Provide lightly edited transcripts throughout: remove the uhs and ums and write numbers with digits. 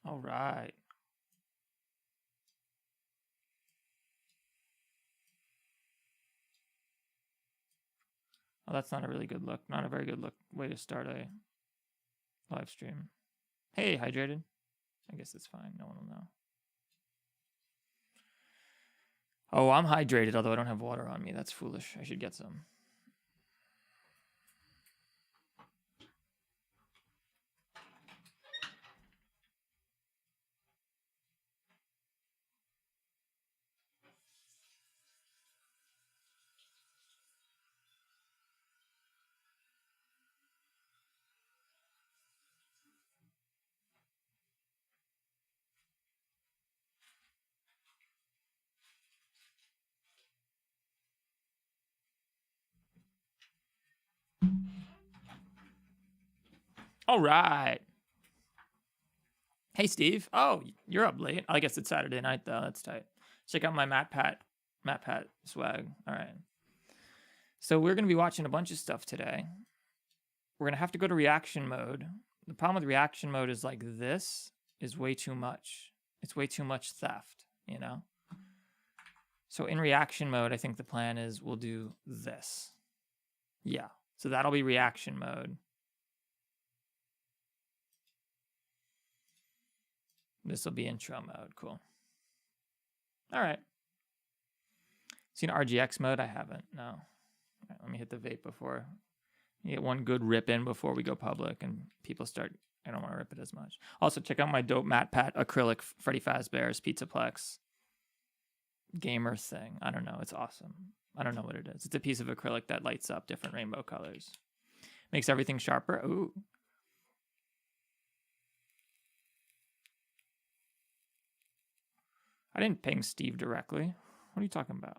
All right. Oh, that's not a really good look. Not a very good way to start a live stream. Hey, hydrated. I guess it's fine. No one will know. Oh, I'm hydrated, although I don't have water on me. That's foolish. I should get some. All right. Hey, Steve. Oh, you're up late. I guess it's Saturday night, though. That's tight. Check out my Matt Pat swag. All right. So we're going to be watching a bunch of stuff today. We're going to have to go to reaction mode. The problem with reaction mode is like this is way too much. It's way too much theft, you know? So in reaction mode, I think the plan is we'll do this. Yeah. So that'll be reaction mode. This will be intro mode. Cool. All right. Seen RGX mode? I haven't. No. All right, let me hit the vape before. You get one good rip in before we go public and people start. I don't want to rip it as much. Also, check out my dope Matt Pat acrylic Freddy Fazbear's Pizzaplex gamer thing. I don't know. It's awesome. I don't know what it is. It's a piece of acrylic that lights up different rainbow colors. Makes everything sharper. Ooh. I didn't ping Steve directly. What are you talking about?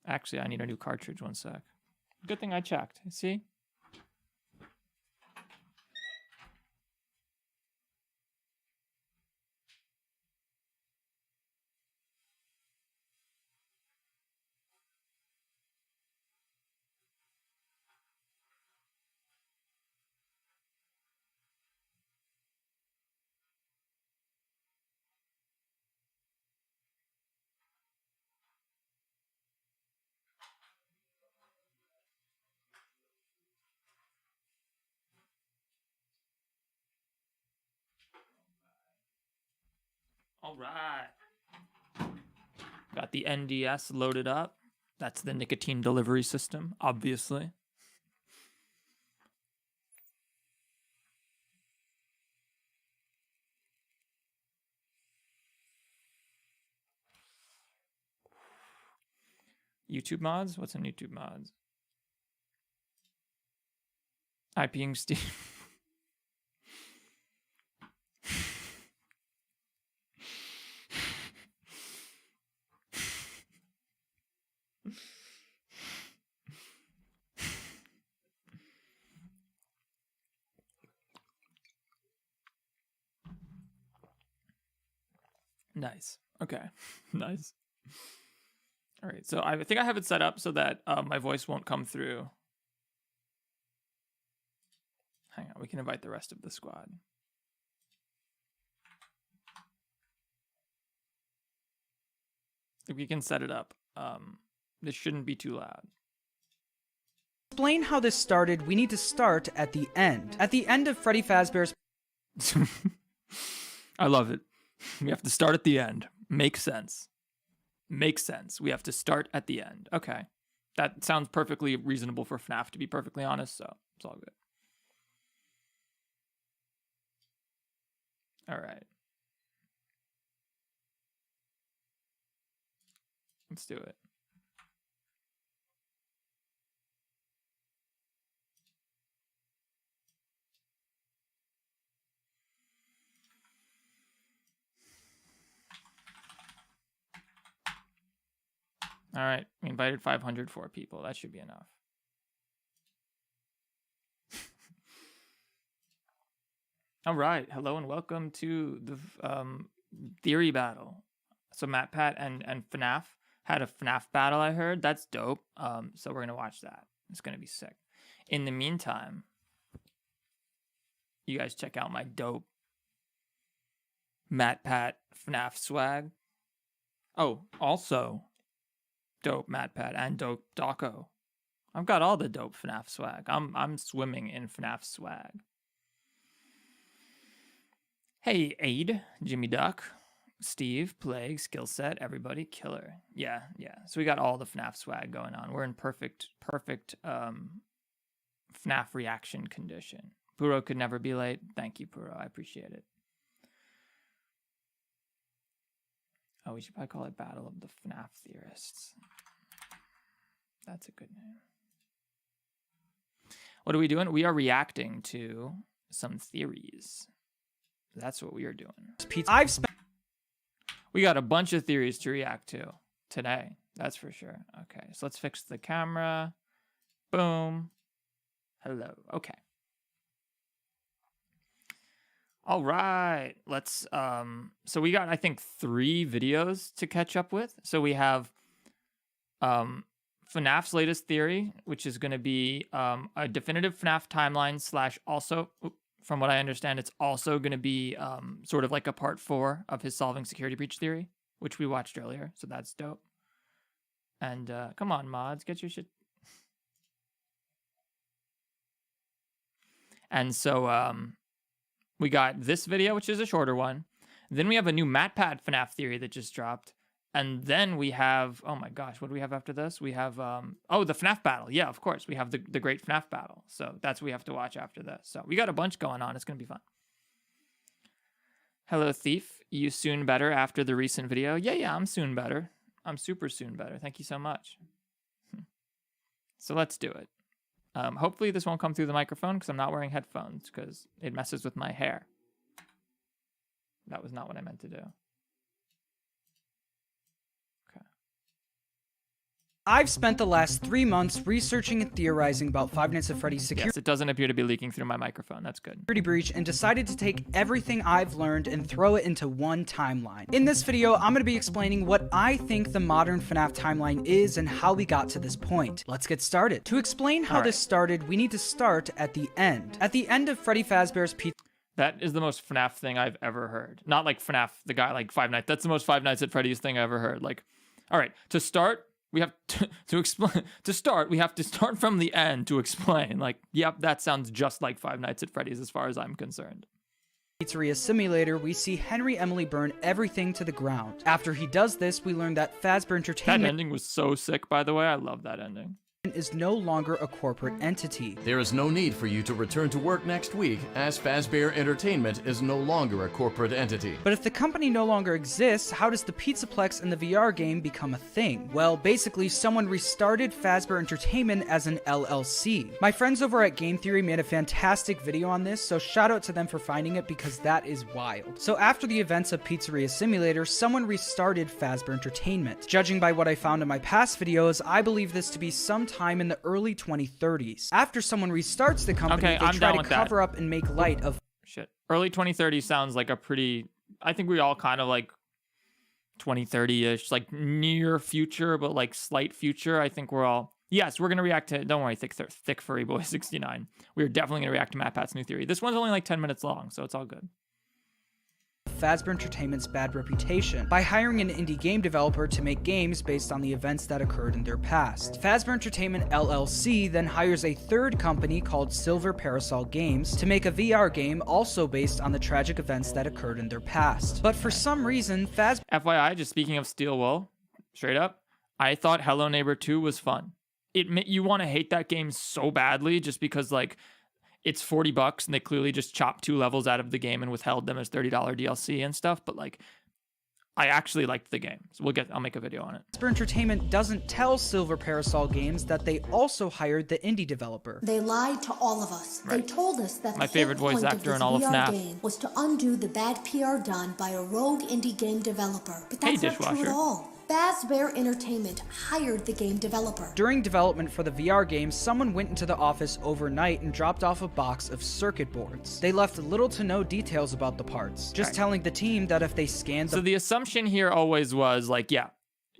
Actually, I need a new cartridge. One sec. Good thing I checked. See? All right. Got the NDS loaded up. That's the nicotine delivery system, obviously. YouTube mods? What's in YouTube mods? IPing Steve. Nice. Okay. Nice. All right. So I think I have it set up so that my voice won't come through. Hang on. We can invite the rest of the squad. If we can set it up, this shouldn't be too loud. Explain how this started, we need to start at the end. At the end of Freddy Fazbear's... I love it. We have to start at the end. Makes sense. Makes sense. We have to start at the end. Okay. That sounds perfectly reasonable for FNAF, to be perfectly honest, so it's all good. All right. Let's do it. All right. We invited 504 people. That should be enough. All right. Hello and welcome to the theory battle. So Matt Pat and FNAF had a FNAF battle, I heard. That's dope. So we're going to watch that. It's going to be sick. In the meantime, you guys check out my dope Matt Pat Fnaf swag. Oh, also dope Matt Pat and dope Doco. I've got all the dope Fnaf swag. I'm swimming in Fnaf swag. Hey, Aid, Jimmy Duck, Steve, Plague, Skillset, everybody, Killer. Yeah. So we got all the Fnaf swag going on. We're in perfect Fnaf reaction condition. Puro could never be late. Thank you, Puro. I appreciate it. Oh, we should probably call it Battle of the Fnaf Theorists. That's a good name. What are we doing? We are reacting to some theories. That's what we are doing. We got a bunch of theories to react to today. That's for sure. Okay, so let's fix the camera. Boom. Hello. Okay. All right. Let's so we got, I think, 3 videos to catch up with. So we have FNAF's latest theory, which is going to be a definitive FNAF timeline / also, from what I understand, it's also going to be sort of like a part 4 of his solving security breach theory, which we watched earlier. So that's dope. And come on, mods, get your shit. And so we got this video, which is a shorter one. Then we have a new MatPat FNAF theory that just dropped. And then we have, oh my gosh, what do we have after this? We have, oh, the FNAF battle. Yeah, of course. We have the great FNAF battle. So that's what we have to watch after this. So we got a bunch going on. It's going to be fun. Hello, Thief. You soon better after the recent video? Yeah, I'm soon better. I'm super soon better. Thank you so much. So let's do it. Hopefully this won't come through the microphone because I'm not wearing headphones because it messes with my hair. That was not what I meant to do. I've spent the last 3 months researching and theorizing about Five Nights at Freddy's security. Yes, it doesn't appear to be leaking through my microphone. That's good. Security breach and decided to take everything I've learned and throw it into one timeline. In this video, I'm going to be explaining what I think the modern FNAF timeline is and how we got to this point. Let's get started. To explain how this started, we need to start at the end. At the end of Freddy Fazbear's Pizza. That is the most FNAF thing I've ever heard. Not like FNAF, the guy, like Five Nights. That's the most Five Nights at Freddy's thing I ever heard. Like, all right, to start, we have to explain. To start, we have to start from the end to explain. Like, yep, that sounds just like Five Nights at Freddy's as far as I'm concerned. Pizzeria Simulator, we see Henry Emily burn everything to the ground. After he does this, we learn that Fazbear Entertainment... That ending was so sick, by the way. I love that ending. ...is no longer a corporate entity. There is no need for you to return to work next week, as Fazbear Entertainment is no longer a corporate entity. But if the company no longer exists, how does the Pizzaplex and the VR game become a thing? Well, basically, someone restarted Fazbear Entertainment as an LLC. My friends over at Game Theory made a fantastic video on this, so shout out to them for finding it because that is wild. So after the events of Pizzeria Simulator, someone restarted Fazbear Entertainment. Judging by what I found in my past videos, I believe this to be sometime in the early 2030s. After someone restarts the company, they try to cover up and make light of... Shit. Early 2030 sounds like a pretty... I think we all kind of like 2030-ish, like near future, but like slight future. I think we're all... Yes, we're going to react to... Don't worry, Thick Furry Boy 69. We're definitely going to react to MatPat's new theory. This one's only like 10 minutes long, so it's all good. Fazbear Entertainment's bad reputation by hiring an indie game developer to make games based on the events that occurred in their past. Fazbear Entertainment LLC then hires a third company called Silver Parasol Games to make a VR game also based on the tragic events that occurred in their past. But for some reason, Fazbear... FYI, just speaking of Steel Wool, straight up, I thought Hello Neighbor 2 was fun. You want to hate that game so badly just because, like, it's $40 and they clearly just chopped 2 levels out of the game and withheld them as $30 DLC and stuff. But like, I actually liked the game. So I'll make a video on it. Fazbear Entertainment doesn't tell Silver Parasol Games that they also hired the indie developer. They lied to all of us. Right. They told us that my favorite voice actor in all of FNAF game was to undo the bad PR done by a rogue indie game developer. But that's not true at all. Fazbear Entertainment hired the game developer. During development for the VR game, someone went into the office overnight and dropped off a box of circuit boards. They left little to no details about the parts, just telling the team that if they scanned So the assumption here always was like, yeah,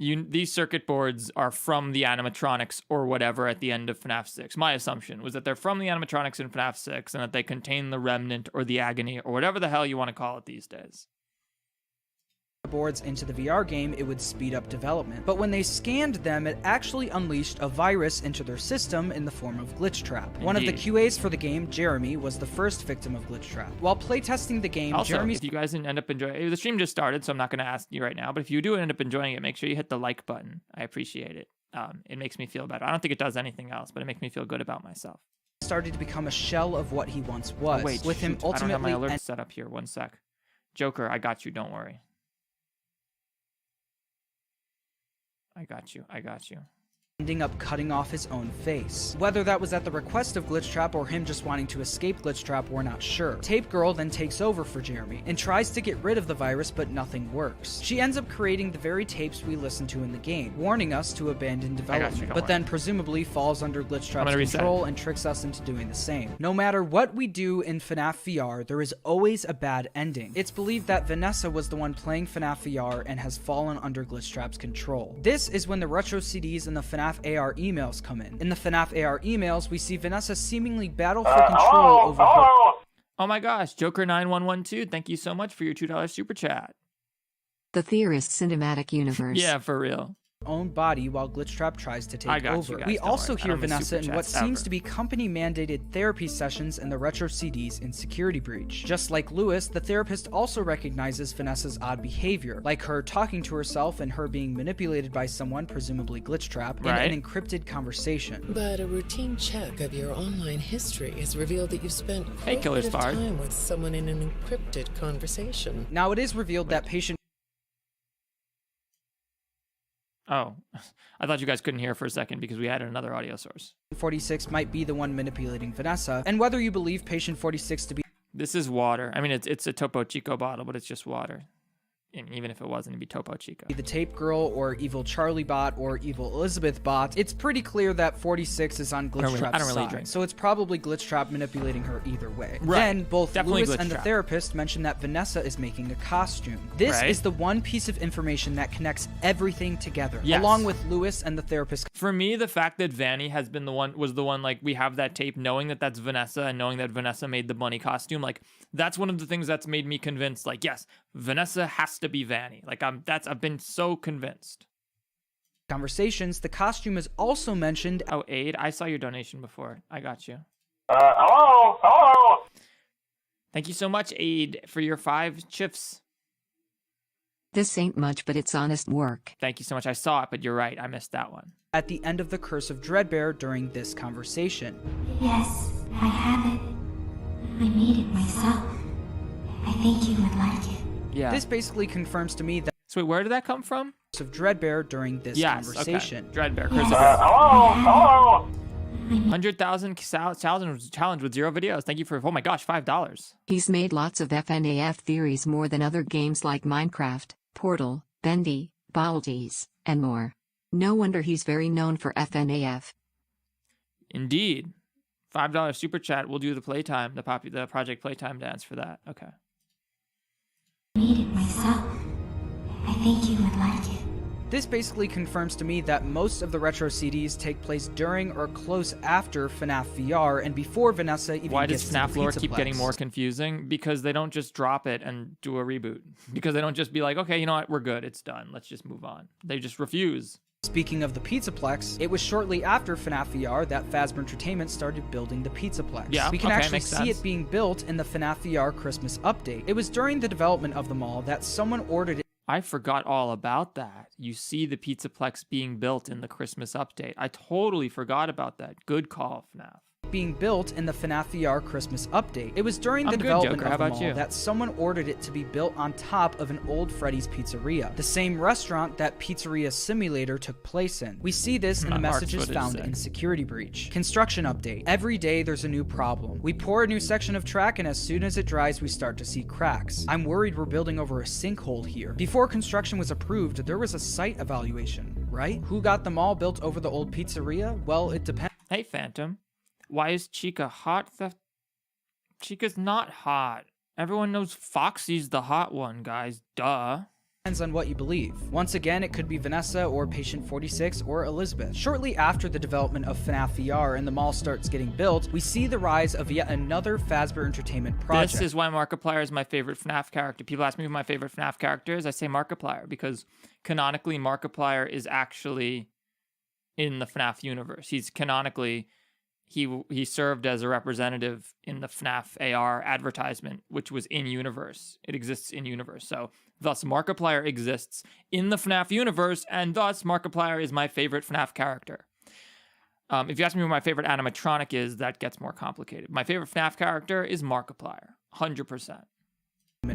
these circuit boards are from the animatronics or whatever at the end of FNAF 6. My assumption was that they're from the animatronics in FNAF 6 and that they contain the remnant or the agony or whatever the hell you want to call it these days. Boards into the VR game, it would speed up development. But when they scanned them, it actually unleashed a virus into their system in the form of Glitch Trap. Indeed. One of the QAs for the game, Jeremy, was the first victim of Glitch Trap. While playtesting the game, also, Jeremy... if you guys end up enjoying the stream just started, so I'm not going to ask you right now, but if you do end up enjoying it, make sure you hit the like button. I appreciate it. It makes me feel better. I don't think it does anything else, but it makes me feel good about myself. Started to become a shell of what he once was. Oh, wait, with him ultimately... I don't have my alerts set up here. One sec. Joker, I got you. Don't worry. I got you. Ending up cutting off his own face. Whether that was at the request of Glitch Trap or him just wanting to escape Glitch Trap, we're not sure. Tape Girl then takes over for Jeremy and tries to get rid of the virus, but nothing works. She ends up creating the very tapes we listen to in the game, warning us to abandon development, but then presumably falls under Glitch Trap's control and tricks us into doing the same. No matter what we do in FNAF VR, there is always a bad ending. It's believed that Vanessa was the one playing FNAF VR and has fallen under Glitch Trap's control. This is when the retro CDs and the FNAF AR emails come in. In the FNAF AR emails, we see Vanessa seemingly battle for control over her... Oh my gosh, Joker9112, thank you so much for your $2 super chat. The Theorists cinematic universe. Yeah, for real. Own body while Glitch Trap tries to take over. We also hear Vanessa in what seems to be company-mandated therapy sessions in the retro CDs in Security Breach. Just like Lewis, the therapist also recognizes Vanessa's odd behavior, like her talking to herself and her being manipulated by someone, presumably Glitch Trap, in an encrypted conversation. But a routine check of your online history has revealed that you've spent quite a bit of time with someone in an encrypted conversation. Now it is revealed that patient... Oh, I thought you guys couldn't hear for a second because we added another audio source. 46 might be the one manipulating Vanessa, and whether you believe Patient 46 to be... This is water. I mean, it's a Topo Chico bottle, but it's just water. And even if it wasn't, it'd be Topo Chico. The Tape Girl or Evil Charlie bot or Evil Elizabeth bot, it's pretty clear that 46 is on Glitch Trap's side, so it's probably Glitch Trap manipulating her either way. Then, both Lewis and the therapist mention that Vanessa is making a costume. This is the one piece of information that connects everything together, along with Lewis and the therapist. For me, the fact that Vanny has been was the one, like, we have that tape, knowing that that's Vanessa and knowing that Vanessa made the bunny costume, like, that's one of the things that's made me convinced, like, yes, Vanessa has to be Vanny. Like, I've been so convinced. Conversations, the costume is also mentioned. Oh, Aid, I saw your donation before. I got you. Hello. Thank you so much, Aid, for your 5 chips. This ain't much, but it's honest work. Thank you so much. I saw it, but you're right. I missed that one. At the end of the Curse of Dreadbear during this conversation. Yes, I have it. I made it myself. I think you would like it. Yeah. This basically confirms to me that... So wait, where did that come from? Curse of Dreadbear during this conversation. Okay. Dreadbear. Curse of Hello. 100,000 challenge with 0 videos. Thank you for, oh my gosh, $5. He's made lots of FNAF theories more than other games like Minecraft, Portal, Bendy, Baldies, and more. No wonder he's very known for FNAF. Indeed. $5 super chat. We'll do the playtime, the Project Playtime dance for that. Okay. I made it myself. I think you would like it. This basically confirms to me that most of the retro CDs take place during or close after FNAF VR and before Vanessa even Why gets does FNAF lore keep Pizzaplex. getting more confusing? Because they don't just drop it and do a reboot. Because they don't just be like, okay, you know what, we're good, it's done, let's just move on. They just refuse. Speaking of the Pizzaplex, it was shortly after FNAF VR that Fazbear Entertainment started building the Pizzaplex. Yeah, we can actually makes see sense. it being built in the FNAF VR Christmas update. It was during the development of the mall that someone ordered it. I forgot all about that. You see the Pizzaplex being built in the Christmas update. I totally forgot about that. Good call, FNAF. Being built in the FNAF VR Christmas update. It was during the development Joker. of the How about mall you? that someone ordered it to be built on top of an old Freddy's Pizzeria, the same restaurant that Pizzeria Simulator took place in. We see this in the messages found in Security Breach. Construction update. Every day there's a new problem. We pour a new section of track and as soon as it dries we start to see cracks. I'm worried we're building over a sinkhole here. Before construction was approved, there was a site evaluation, right? Who got the mall built over the old pizzeria? Well, it depends. Hey, Phantom. Why is Chica hot? Chica's not hot. Everyone knows Foxy's the hot one, guys. Duh. Depends on what you believe. Once again, it could be Vanessa or Patient 46 or Elizabeth. Shortly after the development of Fnaf VR and the mall starts getting built, we see the rise of yet another Fazbear Entertainment project. This is why Markiplier is my favorite FNAF character. People ask me who my favorite FNAF character is. I say Markiplier because canonically Markiplier is actually in the FNAF universe. He's canonically... He served as a representative in the FNAF AR advertisement, which was in universe. It exists in universe. So thus Markiplier exists in the FNAF universe, and thus Markiplier is my favorite FNAF character. If you ask me who my favorite animatronic is, that gets more complicated. My favorite FNAF character is Markiplier, 100%.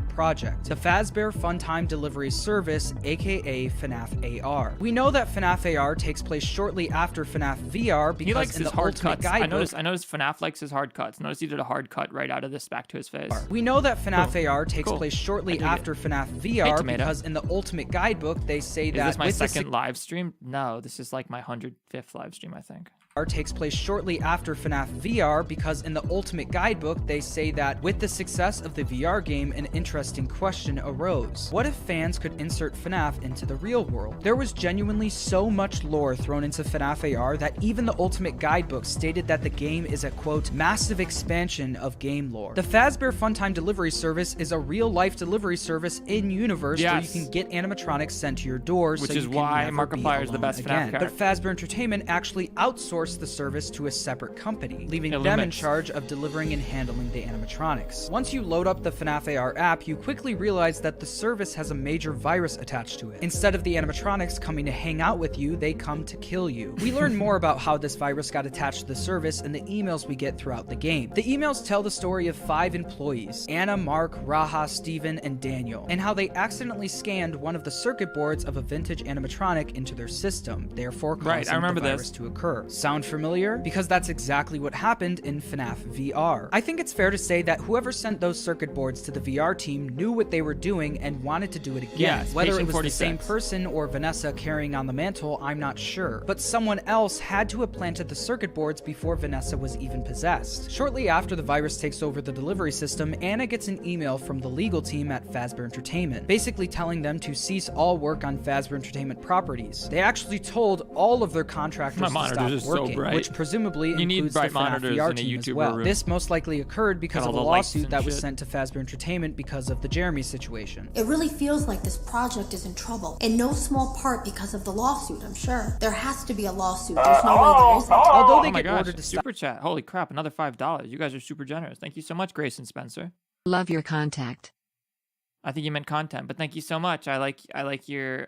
Project, the Fazbear Funtime Delivery Service, aka Fnaf AR. We know that Fnaf AR takes place shortly after Fnaf VR because he likes in his the hard Ultimate cuts. Guidebook, I noticed FNAF likes his hard cuts. Notice he did a hard cut right out of this back to his face. We know that Fnaf AR takes place shortly after Fnaf VR because in the Ultimate Guidebook they say that... Is this my second live stream? No, this is like my 105th live stream, I think. Takes place shortly after Fnaf VR because in the Ultimate Guidebook they say that with the success of the VR game an interesting question arose. What if fans could insert FNAF into the real world? There was genuinely so much lore thrown into Fnaf AR that even the Ultimate Guidebook stated that the game is a quote massive expansion of game lore. The Fazbear Funtime Delivery Service is a real-life delivery service in universe where you can get animatronics sent to your door, which so is why Markiplier is the best FNAF character. But Fazbear Entertainment actually outsourced the service to a separate company, leaving them in charge of delivering and handling the animatronics. Once you load up the Fnaf AR app, you quickly realize that the service has a major virus attached to it. Instead of the animatronics coming to hang out with you, they come to kill you. We learn more about how this virus got attached to the service in the emails we get throughout the game. The emails tell the story of 5 employees, Anna, Mark, Raha, Steven, and Daniel, and how they accidentally scanned one of the circuit boards of a vintage animatronic into their system, therefore causing the virus to occur. Sound familiar? Because that's exactly what happened in Fnaf VR. I think it's fair to say that whoever sent those circuit boards to the VR team knew what they were doing and wanted to do it again. Yes, whether it was 46. the same person or Vanessa carrying on the mantle, I'm not sure. But someone else had to have planted the circuit boards before Vanessa was even possessed. Shortly after the virus takes over the delivery system, Anna gets an email from the legal team at Fazbear Entertainment, basically telling them to cease all work on Fazbear Entertainment properties. They actually told all of their contractors to stop working, which presumably includes the FNAF VR team as well. This most likely occurred because of a lawsuit that was sent to Fazbear Entertainment because of the Jeremy situation. It really feels like this project is in trouble, in no small part because of the lawsuit, I'm sure. There has to be a lawsuit. There's no way there isn't. Although they get ordered to stop. Super chat. Holy crap, another $5. You guys are super generous. Thank you so much, Grace and Spencer. Love your contact. I think you meant content, but thank you so much. I like your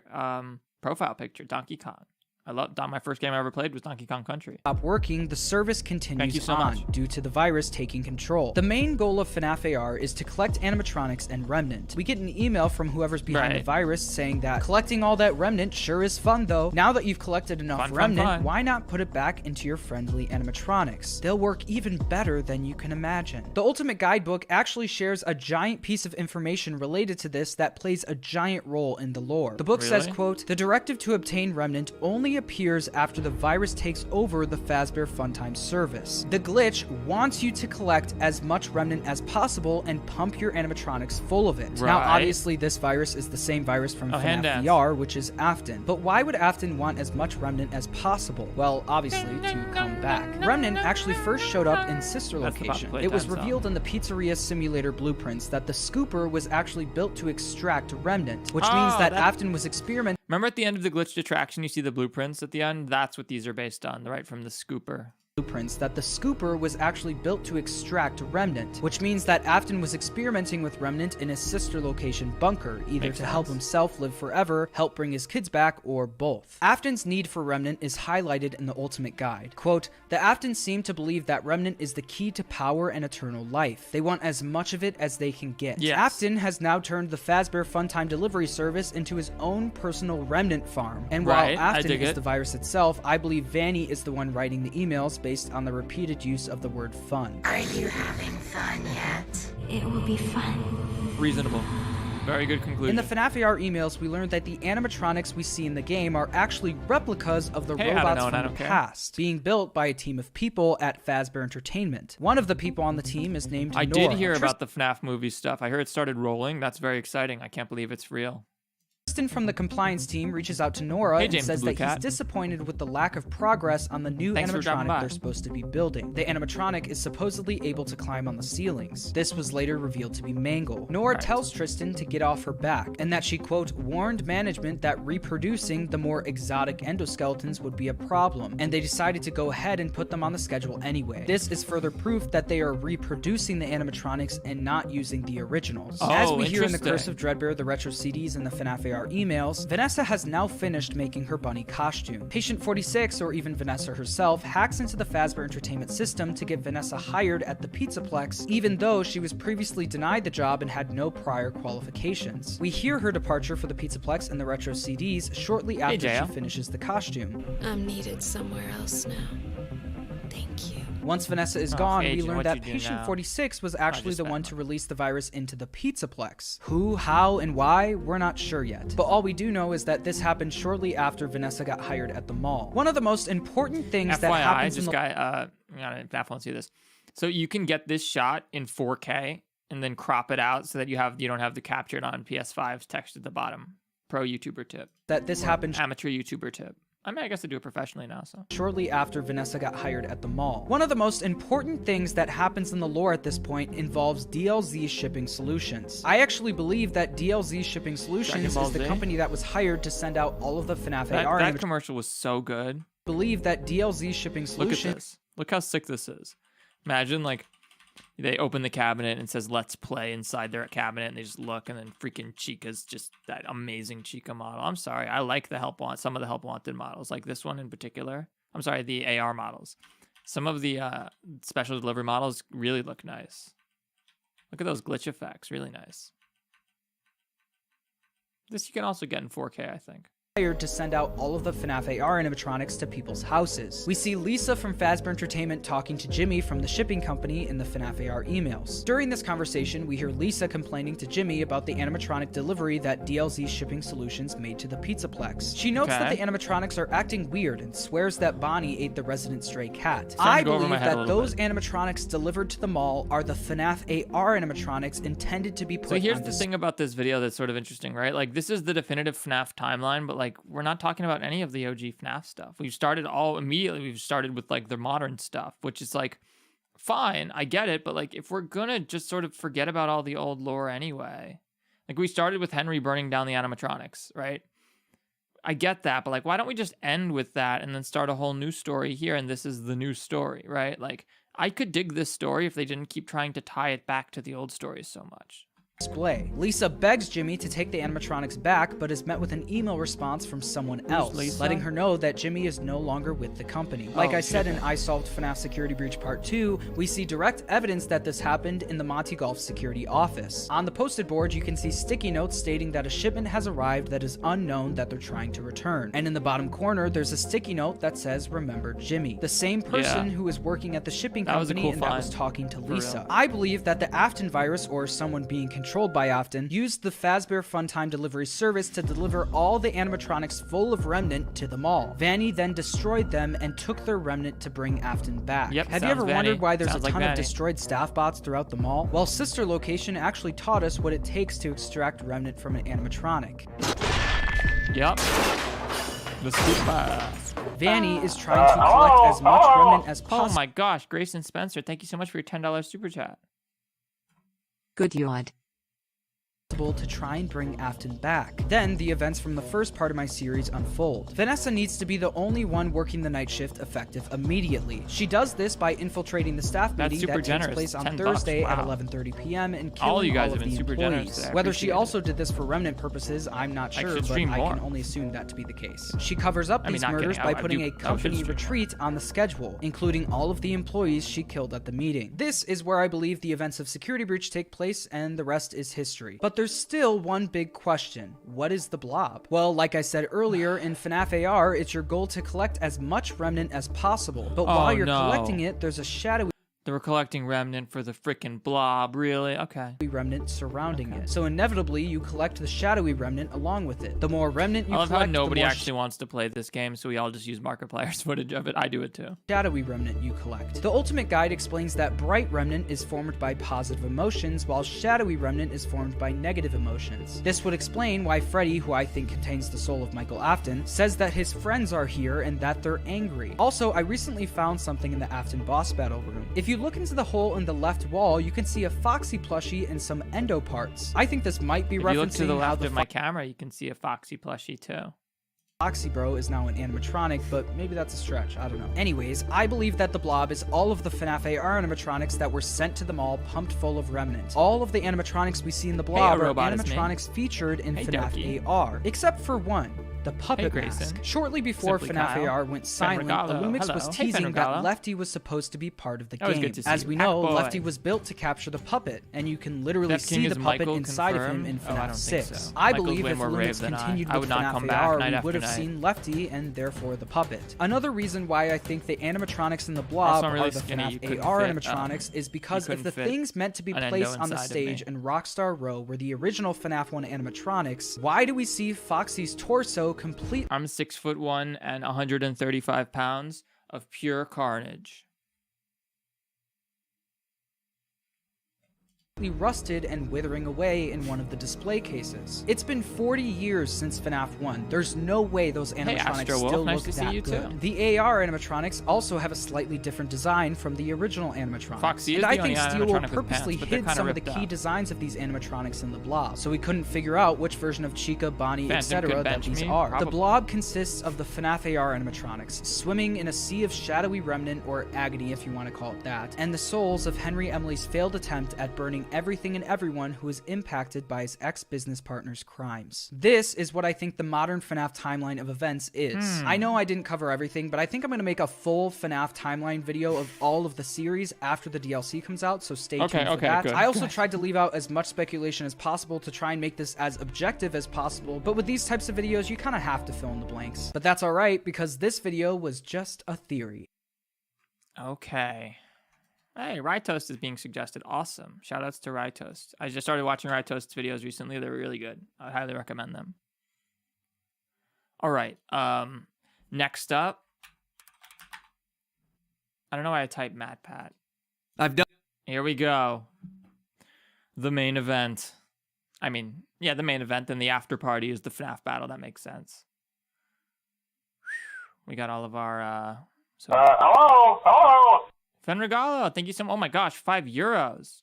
profile picture, Donkey Kong. My first game I ever played was Donkey Kong Country. Stop working, the service continues so on much. due to the virus taking control. The main goal of Fnaf AR is to collect animatronics and remnant. We get an email from whoever's behind the virus saying that collecting all that remnant sure is fun though. Now that you've collected enough remnant, why not put it back into your friendly animatronics? They'll work even better than you can imagine. The Ultimate Guidebook actually shares a giant piece of information related to this that plays a giant role in the lore. The book says, quote, the directive to obtain remnant only appears after the virus takes over the Fazbear Funtime service. The glitch wants you to collect as much remnant as possible and pump your animatronics full of it. Now, obviously, this virus is the same virus from Fnaf VR, which is Afton. But why would Afton want as much remnant as possible? Well, obviously, to come back. Remnant actually first showed up in Sister Location. It was revealed in the Pizzeria Simulator blueprints that the scooper was actually built to extract remnant, which means that Afton was experimenting. Remember at the end of the glitched attraction, you see the blueprints at the end? That's what these are based on, right from the scooper. Blueprints that the scooper was actually built to extract remnant, which means that Afton was experimenting with remnant in his sister location bunker, either to help himself live forever, help bring his kids back, or both. Afton's need for remnant is highlighted in the Ultimate Guide. Quote, the Aftons seem to believe that remnant is the key to power and eternal life. They want as much of it as they can get. Afton has now turned the Fazbear Funtime delivery service into his own personal remnant farm. And while Afton is the virus itself, I believe Vanny is the one writing the emails based on the repeated use of the word fun. Are you having fun yet? It will be fun. Reasonable. Very good conclusion. In the Fnaf AR emails, we learned that the animatronics we see in the game are actually replicas of the robots from the past, being built by a team of people at Fazbear Entertainment. One of the people on the team is named Nora. I did hear about the FNAF movie stuff. I heard it started rolling. That's very exciting. I can't believe it's real. Tristan from the compliance team reaches out to Nora and says that he's disappointed with the lack of progress on the new animatronic they're supposed to be building. The animatronic is supposedly able to climb on the ceilings. This was later revealed to be Mangle. Nora tells Tristan to get off her back, and that she, quote, warned management that reproducing the more exotic endoskeletons would be a problem, and they decided to go ahead and put them on the schedule anyway. This is further proof that they are reproducing the animatronics and not using the originals. As we hear in the Curse of Dreadbear, the retro CDs, and the Fnaf AR emails, Vanessa has now finished making her bunny costume. Patient 46, or even Vanessa herself, hacks into the Fazbear Entertainment system to get Vanessa hired at the Pizzaplex, even though she was previously denied the job and had no prior qualifications. We hear her departure for the Pizzaplex and the retro CDs shortly after she finishes the costume. I'm needed somewhere else now. Thank you. Once Vanessa is gone, we learn that Patient 46 was actually the one to release the virus into the Pizzaplex. Who, how, and why, we're not sure yet. But all we do know is that this happened shortly after Vanessa got hired at the mall. One of the most important things that happens in the... FNAF won't see this. So you can get this shot in 4K and then crop it out so that you don't have the captured on PS5's text at the bottom. Pro YouTuber tip. That this happened... Amateur YouTuber tip. I mean, I guess I do it professionally now, so. Shortly after Vanessa got hired at the mall. One of the most important things that happens in the lore at this point involves DLZ Shipping Solutions. I actually believe that DLZ Shipping Solutions is the company that was hired to send out all of the Fnaf AR. That commercial was so good. Believe that DLZ Shipping Solutions... Look at this. Look how sick this is. Imagine, like, they open the cabinet and it says "Let's play" inside their cabinet, and they just look, and then freaking Chica's just that amazing Chica model. I'm sorry, I like some of the Help Wanted models, like this one in particular. I'm sorry, the AR models. Some of the special delivery models really look nice. Look at those glitch effects, really nice. This you can also get in 4K, I think. To send out all of the Fnaf AR animatronics to people's houses. We see Lisa from Fazbear Entertainment talking to Jimmy from the shipping company in the Fnaf AR emails. During this conversation, we hear Lisa complaining to Jimmy about the animatronic delivery that DLZ Shipping Solutions made to the Pizzaplex. She notes that the animatronics are acting weird and swears that Bonnie ate the resident stray cat. I believe that those animatronics delivered to the mall are the Fnaf AR animatronics intended to be put on So here's the thing about this video that's sort of interesting, right? Like, this is the definitive FNAF timeline, but like, we're not talking about any of the OG FNAF stuff. We've started with like the modern stuff, which is like, fine, I get it, but like, if we're gonna just sort of forget about all the old lore anyway, like we started with Henry burning down the animatronics, right? I get that, but like, why don't we just end with that and then start a whole new story here, and this is the new story, right? Like, I could dig this story if they didn't keep trying to tie it back to the old stories so much. Display. Lisa begs Jimmy to take the animatronics back, but is met with an email response from someone else, letting her know that Jimmy is no longer with the company. Like I said in I Solved FNAF Security Breach Part 2, we see direct evidence that this happened in the Monty Golf security office. On the posted board, you can see sticky notes stating that a shipment has arrived that is unknown that they're trying to return. And in the bottom corner, there's a sticky note that says, "Remember Jimmy," the same person who is working at the shipping company that was talking to Lisa. I believe that the Afton virus, or someone being controlled by Afton, used the Fazbear Funtime delivery service to deliver all the animatronics full of remnant to the mall. Vanny then destroyed them and took their remnant to bring Afton back. Have you ever wondered why there's a ton of destroyed staff bots throughout the mall? Well, Sister Location actually taught us what it takes to extract remnant from an animatronic. Yep. The super. Vanny is trying to collect as much remnant as possible. Oh my gosh, Grayson Spencer, thank you so much for your $10 super chat. Good yod. To try and bring Afton back. Then the events from the first part of my series unfold. Vanessa needs to be the only one working the night shift effective immediately. She does this by infiltrating the staff meeting that takes place on Thursday at 11:30 p.m. and killing all of the employees. Whether she also did this for remnant purposes, I'm not sure, but I can only assume that to be the case. She covers up these murders by putting a company retreat on the schedule, including all of the employees she killed at the meeting. This is where I believe the events of Security Breach take place, and the rest is history. But there's still one big question. What is the blob? Well, like I said earlier, in FNAF AR, it's your goal to collect as much remnant as possible. But while you're collecting it, there's a shadowy They were collecting Remnant for the frickin' blob, really? Okay. Remnant surrounding it. So inevitably, you collect the shadowy remnant along with it. The more remnant you collect, I love how nobody actually wants to play this game, so we all just use Markiplier's footage of it. I do it too. Shadowy remnant you collect. The ultimate guide explains that bright remnant is formed by positive emotions, while shadowy remnant is formed by negative emotions. This would explain why Freddy, who I think contains the soul of Michael Afton, says that his friends are here and that they're angry. Also, I recently found something in the Afton boss battle room. If you look into the hole in the left wall, you can see a Foxy plushie and some endo parts. I think this might be referencing how you look to the left of my camera, you can see a Foxy plushie too. Foxy Bro is now an animatronic, but maybe that's a stretch, I don't know. Anyways, I believe that the blob is all of the FNAF AR animatronics that were sent to the mall pumped full of remnant. All of the animatronics we see in the blob are animatronics featured in FNAF AR, except for one. The puppet mask. Shortly before FNAF AR went silent, Illumix was teasing that Lefty was supposed to be part of the game. As we know, Lefty was built to capture the puppet, and you can literally see the puppet inside of him in FNAF 6. I believe if Illumix continued with FNAF AR, we would have seen Lefty and therefore the puppet. Another reason why I think the animatronics in the blob are the FNAF AR animatronics is because if the things meant to be placed on the stage in Rockstar Row were the original FNAF 1 animatronics, why do we see Foxy's torso complete? I'm 6'1" and 135 pounds of pure carnage. Rusted and withering away in one of the display cases. It's been 40 years since FNAF 1. There's no way those animatronics still look that good. The AR animatronics also have a slightly different design from the original animatronics. Foxy and I think Steelworld purposely hid some of the key designs of these animatronics in the blob, so we couldn't figure out which version of Chica, Bonnie, etc. that these are. Probably. The blob consists of the FNAF AR animatronics, swimming in a sea of shadowy remnant, or agony if you want to call it that, and the souls of Henry Emily's failed attempt at burning everything and everyone who was impacted by his ex-business partner's crimes. This is what I think the modern FNAF timeline of events is. I know I didn't cover everything, but I think I'm going to make a full FNAF timeline video of all of the series after the DLC comes out, so stay tuned for that. Good. I also tried to leave out as much speculation as possible to try and make this as objective as possible, but with these types of videos, you kind of have to fill in the blanks. But that's alright, because this video was just a theory. Okay. Hey, Rye Toast is being suggested. Awesome. Shoutouts to Rye Toast. I just started watching Rye Toast's videos recently. They're really good. I highly recommend them. All right. Next up. I don't know why I typed MatPat. I've done. Here we go. The main event. I mean, yeah, the main event and the after party is the FNAF battle. That makes sense. We got all of our... hello? Fenregalo, thank you so much. Oh my gosh, €5.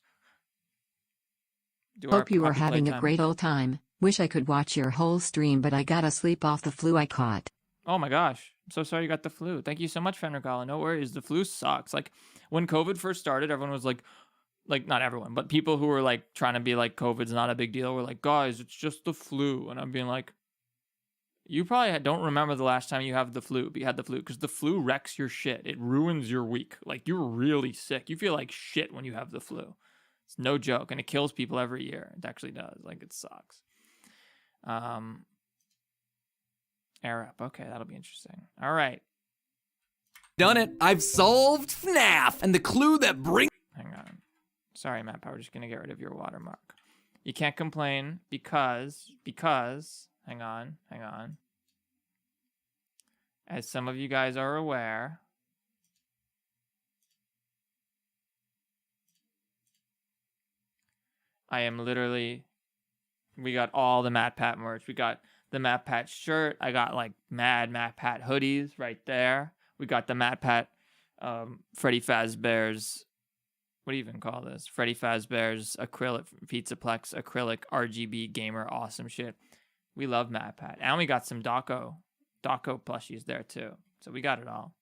Hope you are having a great old time. Wish I could watch your whole stream, but I gotta sleep off the flu I caught. Oh my gosh, I'm so sorry you got the flu. Thank you so much, Fenregalo. No worries, the flu sucks. Like, when COVID first started, everyone was like, not everyone, but people who were like trying to be like, COVID's not a big deal, were like, guys, it's just the flu. And I'm being like, you probably don't remember the last time you had the flu, because the flu wrecks your shit. It ruins your week. Like, you're really sick. You feel like shit when you have the flu. It's no joke, and it kills people every year. It actually does. Like, it sucks. Air up. Okay, that'll be interesting. All right. Done it. I've solved FNAF, and the clue that brings... Hang on. Sorry, Matt, we're just going to get rid of your watermark. You can't complain because... Hang on. As some of you guys are aware, we got all the MatPat merch. We got the MatPat shirt. I got like mad MatPat hoodies right there. We got the MatPat Freddy Fazbear's, what do you even call this? Freddy Fazbear's acrylic, Pizzaplex acrylic RGB gamer awesome shit. We love MatPat. And we got some Daco plushies there too. So we got it all.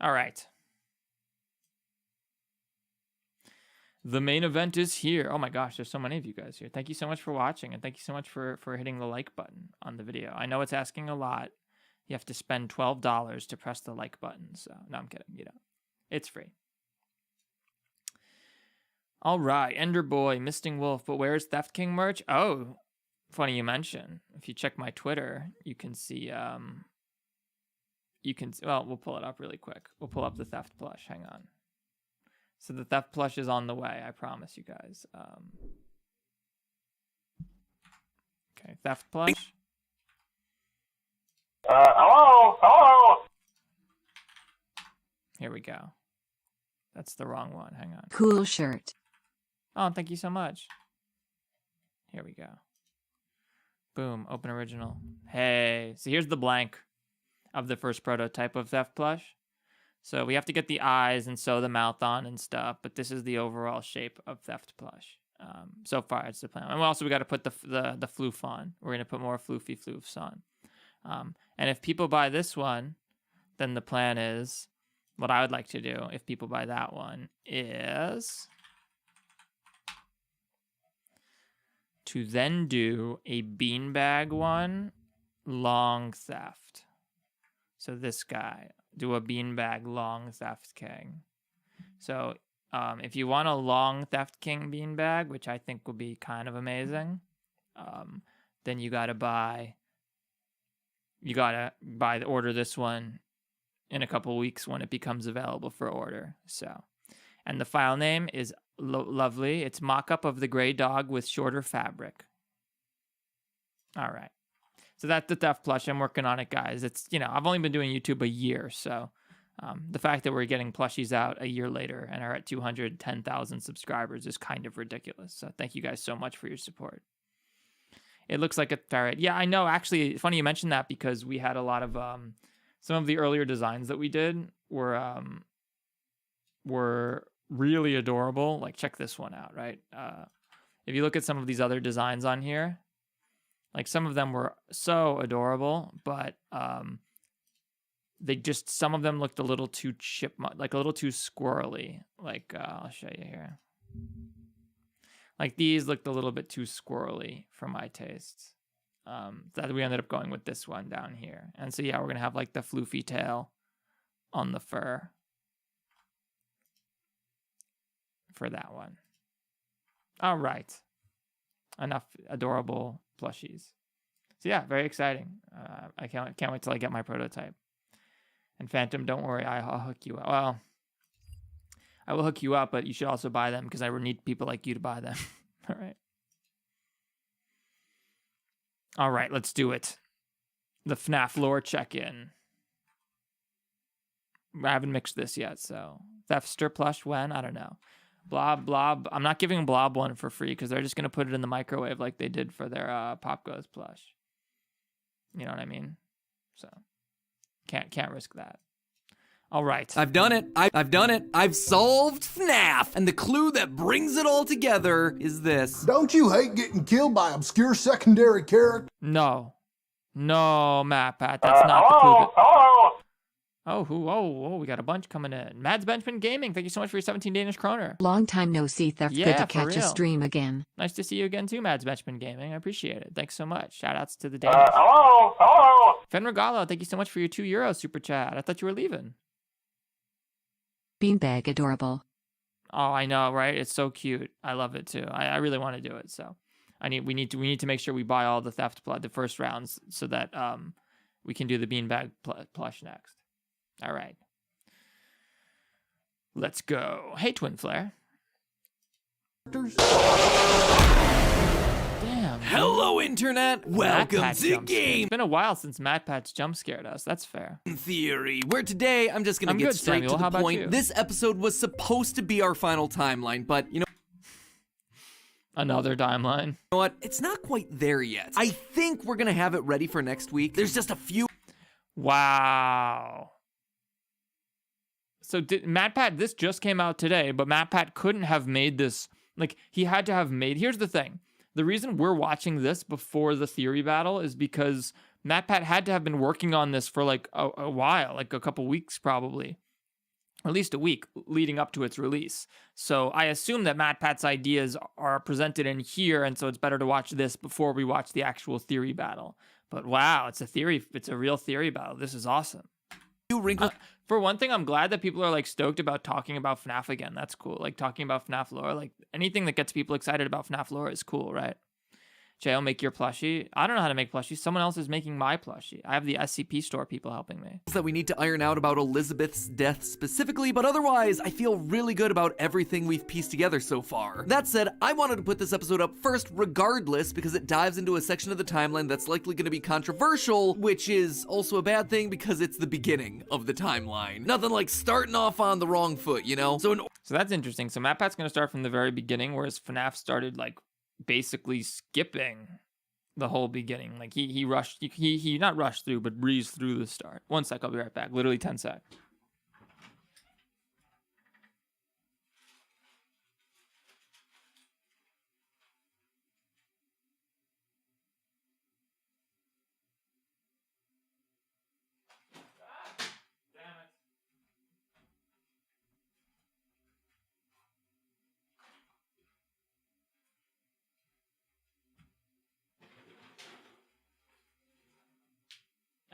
All right. The main event is here. Oh my gosh, there's so many of you guys here. Thank you so much for watching, and thank you so much for hitting the like button on the video. I know it's asking a lot. You have to spend $12 to press the like button. So, no, I'm kidding. You know, it's free. All right, Ender Boy, Misting Wolf, but where's Theft King merch? Oh, funny you mention. If you check my Twitter, you can see you can, well, we'll pull it up really quick. We'll pull up the theft plush. Hang on. So the theft plush is on the way. I promise you guys. Okay, theft plush. Hello? Here we go. That's the wrong one. Hang on. Cool shirt. Oh, thank you so much. Here we go. Boom, open original. Hey, so here's the blank of the first prototype of theft plush. So we have to get the eyes and sew the mouth on and stuff, but this is the overall shape of theft plush. So far, it's the plan. And also, we got to put the floof on. We're going to put more floofy floofs on. And if people buy this one, then the plan is, what I would like to do, if people buy that one, is to then do a beanbag one, long theft. So this guy, do a beanbag long theft king. So if you want a long theft king beanbag, which I think will be kind of amazing, then you gotta order this one in a couple weeks when it becomes available for order. So, and the file name is lovely. It's mock-up of the gray dog with shorter fabric. All right. So that's the theft plush. I'm working on it, guys. It's, I've only been doing YouTube a year, so the fact that we're getting plushies out a year later and are at 210,000 subscribers is kind of ridiculous. So thank you guys so much for your support. It looks like a ferret. Yeah, I know. Actually, funny you mentioned that because we had a lot of some of the earlier designs that we did were really adorable. Like, check this one out, right? If you look at some of these other designs on here, like some of them were so adorable, but some of them looked a little too like a little too squirrely. Like, I'll show you here. Like these looked a little bit too squirrely for my tastes. That we ended up going with this one down here. And so, yeah, we're going to have like the floofy tail on the fur for that one. All right. Enough adorable plushies. So, yeah, very exciting. I can't wait till I get my prototype. And Phantom, don't worry, I'll hook you up. Well, I will hook you up, but you should also buy them because I need people like you to buy them. All right. All right, let's do it. The FNAF lore check-in. I haven't mixed this yet, so. Theftster plush when? I don't know. Blob. I'm not giving Blob one for free because they're just going to put it in the microwave like they did for their Pop Goes plush. You know what I mean? So, can't risk that. All right. I've done it. I've done it. I've solved FNAF. And the clue that brings it all together is this. Don't you hate getting killed by obscure secondary character? No, Matt, Pat, that's not the clue. Oh, we got a bunch coming in. Mads Benjamin Gaming, thank you so much for your 17 Danish kroner. Long time no see, Theft. Good to catch a stream again. Nice to see you again too, Mads Benjamin Gaming. I appreciate it. Thanks so much. Shout outs to the Danish. Hello? Fen Regalo, thank you so much for your €2 super chat. I thought you were leaving. Beanbag adorable. Oh, I know, right? It's so cute. I love it too. I really want to do it. So we need to make sure we buy all the the first rounds so that we can do the beanbag plush next. All right. Let's go. Hey, Twin Flare. Damn. Hello, Internet. Welcome to Game. It's been a while since MatPat's jump scared us. That's fair. Theory, where today I'm just going to get straight to the point. This episode was supposed to be our final timeline, but, Another timeline. You know what? It's not quite there yet. I think we're going to have it ready for next week. There's just a few. Wow. So MatPat, this just came out today, but MatPat couldn't have made this. Like, he had to have made. Here's the thing. The reason we're watching this before the theory battle is because MatPat had to have been working on this for like a while, like a couple weeks probably. At least a week leading up to its release. So I assume that MatPat's ideas are presented in here, and so it's better to watch this before we watch the actual theory battle. But wow, it's a real theory battle. This is awesome. For one thing, I'm glad that people are like stoked about talking about FNAF again. That's cool. Like talking about FNAF lore, like anything that gets people excited about FNAF lore is cool, right? Jail, make your plushie. I don't know how to make plushies. Someone else is making my plushie. I have the SCP store people helping me. That we need to iron out about Elizabeth's death specifically, but otherwise, I feel really good about everything we've pieced together so far. That said, I wanted to put this episode up first regardless because it dives into a section of the timeline that's likely going to be controversial, which is also a bad thing because it's the beginning of the timeline. Nothing like starting off on the wrong foot, you know? So that's interesting. So MatPat's going to start from the very beginning, whereas FNAF started like basically skipping the whole beginning. Like he rushed, he not rushed through, but breezed through the start. 1 sec, I'll be right back. Literally 10 sec.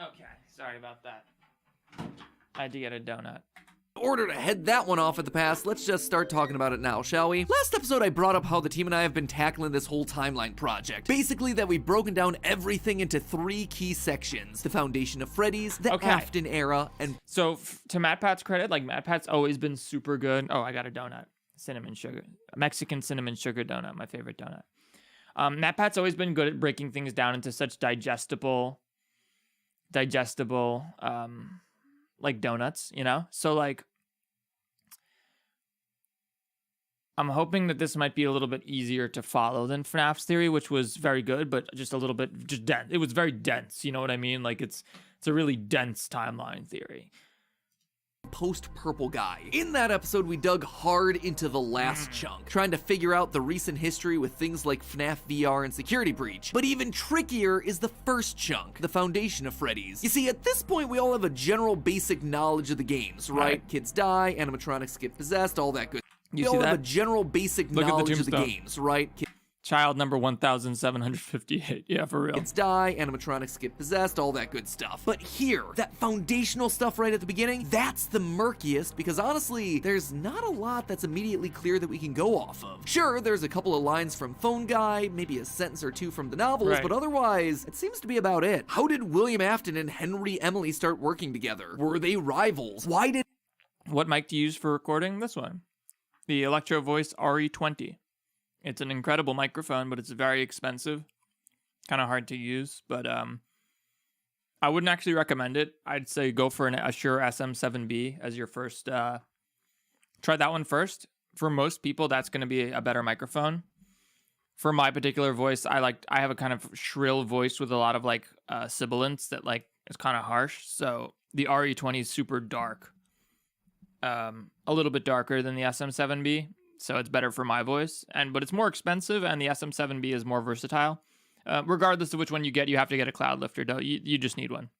Okay, sorry about that. I had to get a donut. In order to head that one off at the pass, let's just start talking about it now, shall we? Last episode, I brought up how the team and I have been tackling this whole timeline project. Basically, that we've broken down everything into 3 key sections. The foundation of Freddy's, the Afton era, and... So, to MatPat's credit, like, MatPat's always been super good. Oh, I got a donut. Cinnamon sugar. Mexican cinnamon sugar donut, my favorite donut. MatPat's always been good at breaking things down into such digestible like donuts, you know? So like I'm hoping that this might be a little bit easier to follow than FNAF's theory, which was very good, but just a little bit just dense. It was very dense, you know what I mean? Like it's a really dense timeline theory. Post-purple guy. In that episode, we dug hard into the last chunk, trying to figure out the recent history with things like FNAF VR and Security Breach. But even trickier is the first chunk, the foundation of Freddy's. You see, at this point, we all have a general basic knowledge of the games, right? Kids die, animatronics get possessed, all that good. We all have a general basic knowledge of the games, right? Child number 1758. Yeah, for real. Kids die, animatronics get possessed, all that good stuff. But here, that foundational stuff right at the beginning, that's the murkiest because honestly, there's not a lot that's immediately clear that we can go off of. Sure, there's a couple of lines from Phone Guy, maybe a sentence or two from the novels, but otherwise, it seems to be about it. How did William Afton and Henry Emily start working together? Were they rivals? Why did... What mic to use for recording? This one. The Electro Voice RE20. It's an incredible microphone, but it's very expensive. Kind of hard to use, but I wouldn't actually recommend it. I'd say go for a Shure SM7B as your first. Try that one first. For most people, that's going to be a better microphone. For my particular voice, I have a kind of shrill voice with a lot of like sibilants that like is kind of harsh. So the RE20 is super dark, a little bit darker than the SM7B. So it's better for my voice, but it's more expensive, and the SM7B is more versatile. Regardless of which one you get, you have to get a cloud lifter. You just need one.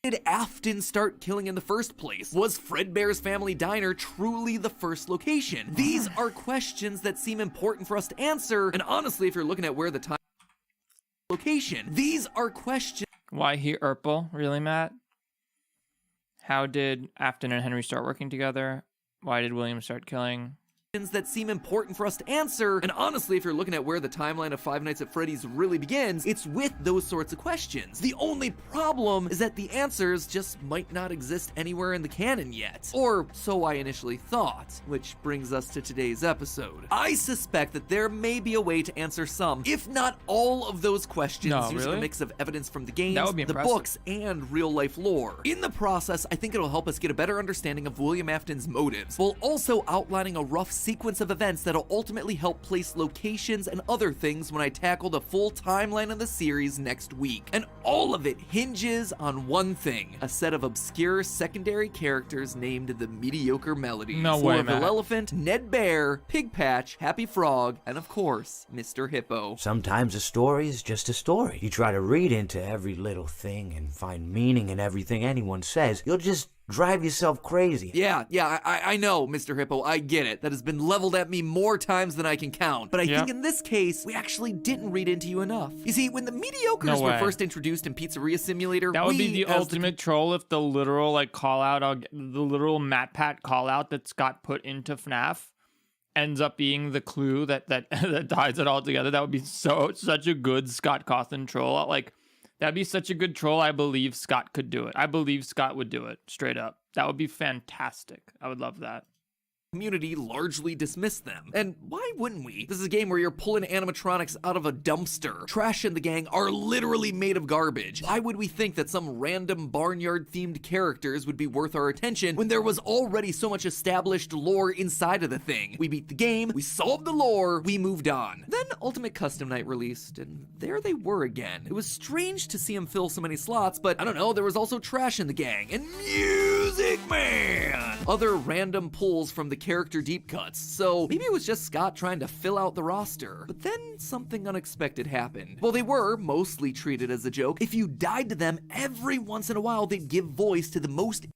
Did Afton start killing in the first place? Was Fredbear's Family Diner truly the first location? These are questions that seem important for us to answer, and honestly, if you're looking at where the time location, these are questions. Why he Urkel? Really, Matt? How did Afton and Henry start working together? Why did William start killing? That seem important for us to answer, and honestly, if you're looking at where the timeline of Five Nights at Freddy's really begins, it's with those sorts of questions. The only problem is that the answers just might not exist anywhere in the canon yet. Or so I initially thought, which brings us to today's episode. I suspect that there may be a way to answer some, if not all of those questions using a mix of evidence from the games, the books, and real-life lore. In the process, I think it'll help us get a better understanding of William Afton's motives, while also outlining a rough sequence of events that'll ultimately help place locations and other things when I tackle the full timeline of the series next week. And all of it hinges on one thing: a set of obscure secondary characters named the Mediocre Melodies. No way, Orville Elephant, Ned Bear, Pig Patch, Happy Frog, and of course, Mr. Hippo. Sometimes a story is just a story. You try to read into every little thing and find meaning in everything anyone says, you'll just drive yourself crazy. Yeah, I know, Mr. Hippo, I get it. That has been leveled at me more times than I can count. But I think in this case, we actually didn't read into you enough. You see, when the Mediocres were first introduced in Pizzeria Simulator, that would be the ultimate troll if the literal like call out, the literal MatPat call out that's got put into FNAF ends up being the clue that that ties it all together. That would be such a good Scott Cawthon troll. Like, that'd be such a good troll. I believe Scott could do it. I believe Scott would do it, straight up. That would be fantastic. I would love that. Community largely dismissed them. And why wouldn't we? This is a game where you're pulling animatronics out of a dumpster. Trash and the gang are literally made of garbage. Why would we think that some random barnyard-themed characters would be worth our attention when there was already so much established lore inside of the thing? We beat the game, we solved the lore, we moved on. Then Ultimate Custom Night released, and there they were again. It was strange to see them fill so many slots, but I don't know, there was also Trash and the Gang, and Music Man! Other random pulls from the character deep cuts, so maybe it was just Scott trying to fill out the roster. But then something unexpected happened. Well, they were mostly treated as a joke. If you died to them, every once in a while they'd give voice to the most...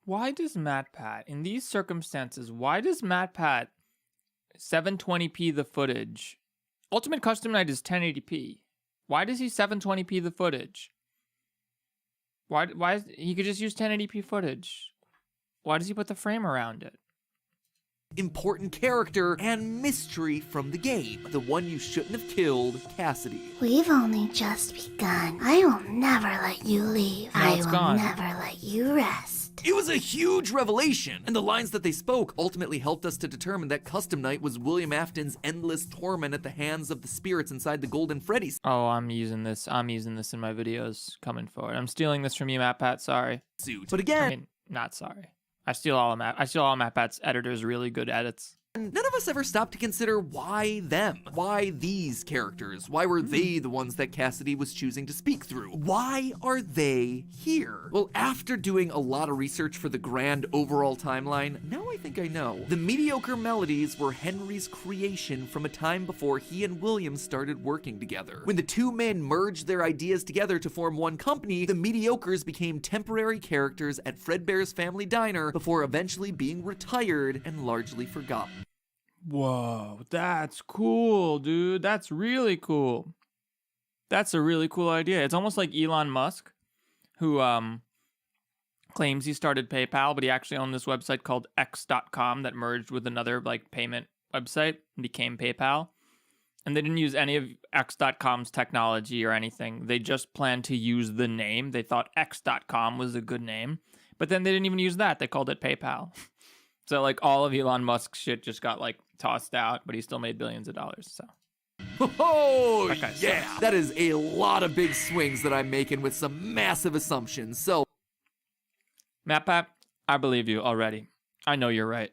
Why does MatPat, in these circumstances, why does MatPat 720p the footage? Ultimate Custom Night is 1080p. Why does he 720p the footage? Why he could just use 1080p footage? Why does he put the frame around it? Important character and mystery from the game. The one you shouldn't have killed, Cassidy. We've only just begun. I will never let you leave. No, I it's will gone. never let you rest. It was a huge revelation, and the lines that they spoke ultimately helped us to determine that Custom Night was William Afton's endless torment at the hands of the spirits inside the Golden Freddy Oh, I'm using this in my videos coming forward. I'm stealing this from you, MatPat, sorry. suit. But again, I mean, not sorry. I steal all MatPat's editors' really good edits. none of us ever stopped to consider why them? Why these characters? Why were they the ones that Cassidy was choosing to speak through? Why are they here? Well, after doing a lot of research for the grand overall timeline, now I think I know. The mediocre melodies were Henry's creation from a time before he and William started working together. When the two men merged their ideas together to form one company, the mediocres became temporary characters at Fredbear's Family Diner before eventually being retired and largely forgotten. Whoa, that's cool, dude. That's really cool. That's a really cool idea. It's almost like Elon Musk, who claims he started PayPal, but he actually owned this website called X.com that merged with another like payment website and became PayPal. And they didn't use any of X.com's technology or anything. They just planned to use the name. They thought X.com was a good name, but then they didn't even use that. They called it PayPal. So like all of Elon Musk's shit just got like tossed out, but he still made billions of dollars. So. Oh, yeah. That is a lot of big swings that I'm making with some massive assumptions. So, MatPat, I believe you already. I know you're right.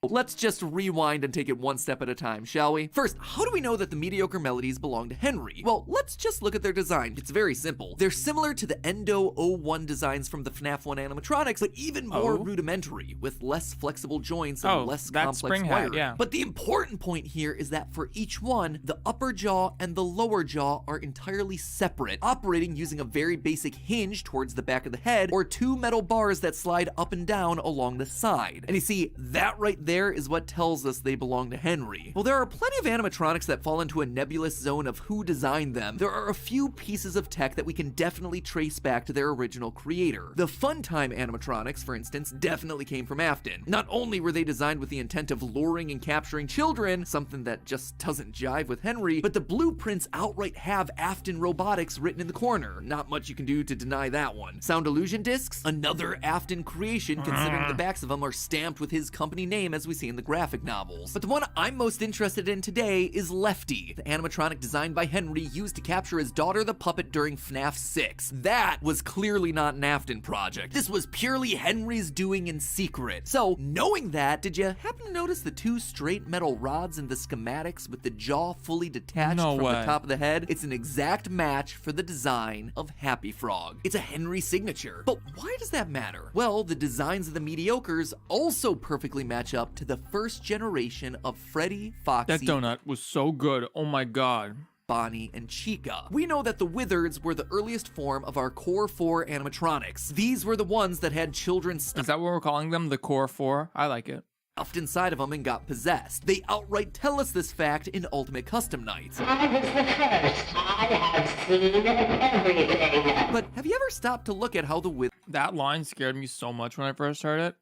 let's just rewind and take it one step at a time, shall we? First, how do we know that the mediocre melodies belong to Henry? Well, let's just look at their design. It's very simple. They're similar to the Endo 01 designs from the Fnaf 1 animatronics, but even more rudimentary, with less flexible joints and less complex wiring. Yeah. But the important point here is that for each one, the upper jaw and the lower jaw are entirely separate, operating using a very basic hinge towards the back of the head, or two metal bars that slide up and down along the side. And you see, that right there is what tells us they belong to Henry. Well, there are plenty of animatronics that fall into a nebulous zone of who designed them. There are a few pieces of tech that we can definitely trace back to their original creator. The Funtime animatronics, for instance, definitely came from Afton. Not only were they designed with the intent of luring and capturing children, something that just doesn't jive with Henry, but the blueprints outright have Afton Robotics written in the corner. Not much you can do to deny that one. Sound illusion discs? Another Afton creation, considering the backs of them are stamped with his company name as we see in the graphic novels. But the one I'm most interested in today is Lefty, the animatronic designed by Henry used to capture his daughter the puppet during FNAF 6. That was clearly not an Afton project. This was purely Henry's doing in secret. So, knowing that, did you happen to notice the two straight metal rods in the schematics with the jaw fully detached from the top of the head? It's an exact match for the design of Happy Frog. It's a Henry signature. But why does that matter? Well, the designs of the mediocres also perfectly match up to the first generation of Freddy, Foxy... That donut was so good. Oh my god. Bonnie, and Chica. We know that the Wizards were the earliest form of our Core 4 animatronics. These were the ones that had children Is that what we're calling them? The Core 4? I like it. Stuffed inside of them and got possessed. They outright tell us this fact in Ultimate Custom Nights. I was the first. I have seen everything. But have you ever stopped to look at how the Wizards... That line scared me so much when I first heard it.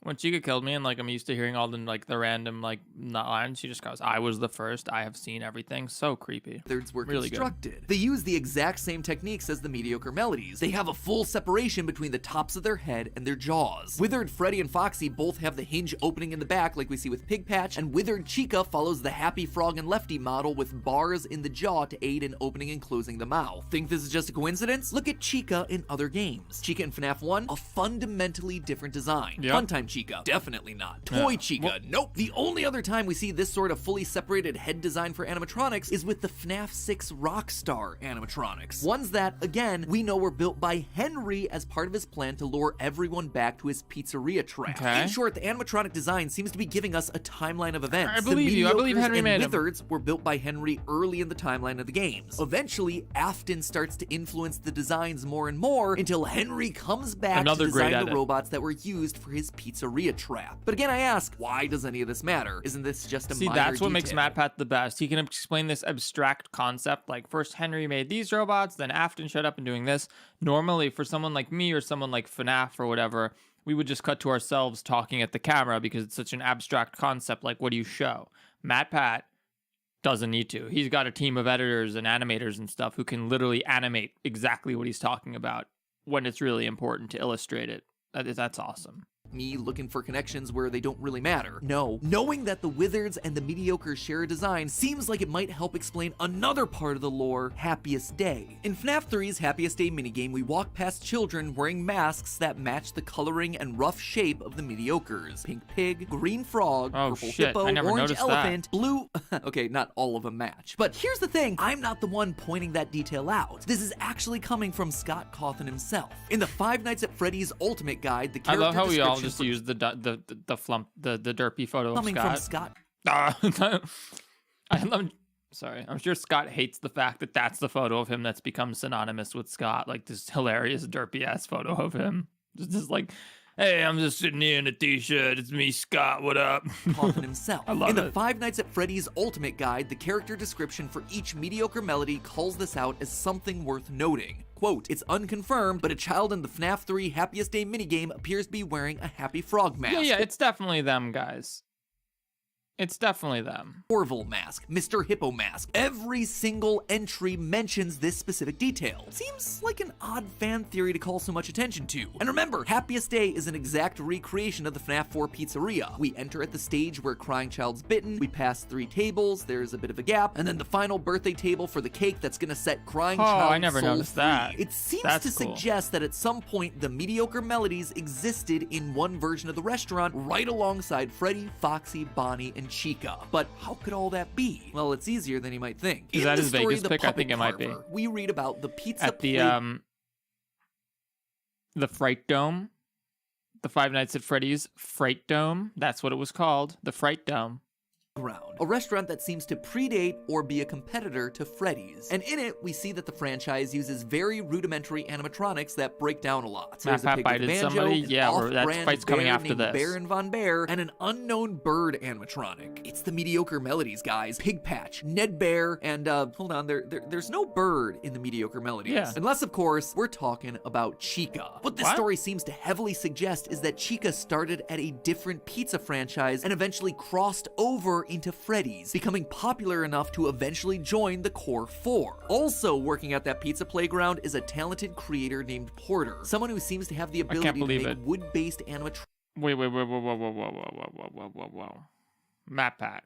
When Chica killed me and like I'm used to hearing all the random like lines, she just goes, "I was the first. I have seen everything." So creepy. Wizards were really constructed. Good. They use the exact same techniques as the mediocre melodies. They have a full separation between the tops of their head and their jaws. Withered Freddy and Foxy both have the hinge opening in the back like we see with Pigpatch, and Withered Chica follows the Happy Frog and Lefty model with bars in the jaw to aid in opening and closing the mouth. Think this is just a coincidence? Look at Chica in other games. Chica in FNAF 1, a fundamentally different design. Yep. Funtime Chica, definitely not. Toy Chica, nope. The only other time we see this sort of fully separated head design for animatronics is with the FNAF 6 Rockstar animatronics. Ones that, again, we know were built by Henry as part of his plan to lure everyone back to his pizzeria trap. Okay. In short, the animatronic design seems to be giving us a timeline of events. I believe you. I believe Henry made them. Wizards were built by Henry early in the timeline of the games. Eventually, Afton starts to influence the designs more and more until Henry comes back to design the robots that were used for his pizzeria trap. But again, I ask, why does any of this matter? Isn't this just a minor that's what detail? makes MatPat the best. He can explain this abstract concept, like first Henry made these robots, then Afton showed up and doing this. Normally, for someone like me or someone like FNAF or whatever, we would just cut to ourselves talking at the camera because it's such an abstract concept. Like, what do you show? MatPat doesn't need to. He's got a team of editors and animators and stuff who can literally animate exactly what he's talking about when it's really important to illustrate it. That's awesome. Me looking for connections where they don't really matter. No, knowing that the Wizards and the mediocre share a design seems like it might help explain another part of the lore, Happiest Day. In FNAF 3's Happiest Day minigame, we walk past children wearing masks that match the coloring and rough shape of the mediocres. Pink pig, green frog, purple hippo, orange elephant, blue... Okay, not all of them match. But here's the thing, I'm not the one pointing that detail out. This is actually coming from Scott Cawthon himself. In the Five Nights at Freddy's Ultimate Guide, the character I love how we all description just use the derpy photo coming of Scott. from Scott. Sorry, I'm sure Scott hates the fact that that's the photo of him that's become synonymous with Scott, like this hilarious derpy ass photo of him. Just like, hey, I'm just sitting here in a t-shirt. It's me, Scott. What up? Cawthon himself. I love In the it. Five Nights at Freddy's Ultimate Guide, the character description for each mediocre melody calls this out as something worth noting. Quote, it's unconfirmed, but a child in the FNAF 3 Happiest Day minigame appears to be wearing a happy frog mask. Yeah, it's definitely them, guys. It's definitely them. Orville mask, Mr. Hippo mask. Every single entry mentions this specific detail. Seems like an odd fan theory to call so much attention to. And remember, Happiest Day is an exact recreation of the FNAF 4 pizzeria. We enter at the stage where Crying Child's bitten, we pass 3 tables, there's a bit of a gap, and then the final birthday table for the cake that's gonna set Crying Child's I never soul noticed free. that. It seems That's to cool. suggest that at some point the mediocre melodies existed in one version of the restaurant right alongside Freddy, Foxy, Bonnie, and Chica. But how could all that be? Well, it's easier than you might think. Is In that the his story, Vegas The pick? I Puppet think it might be. Carver, we read about the pizza At the Fright Dome, the Five Nights at Freddy's Fright Dome. That's what it was called, the Fright Dome. Ground, a restaurant that seems to predate or be a competitor to Freddy's. And in it, we see that the franchise uses very rudimentary animatronics that break down a lot. There's a pig with a banjo, somebody? an Yeah, that off-brand fight's coming bear after named this. Baron Von Bear, and an unknown bird animatronic. It's the mediocre melodies, guys. Pigpatch, Ned Bear, and hold on, there's no bird in the mediocre melodies. Yeah. Unless, of course, we're talking about Chica. What this story seems to heavily suggest is that Chica started at a different pizza franchise and eventually crossed over into Freddy's, becoming popular enough to eventually join the core 4. Also working at that pizza playground is a talented creator named Porter, someone who seems to have the ability to make wood-based animatronics. Wait, whoa. MatPat,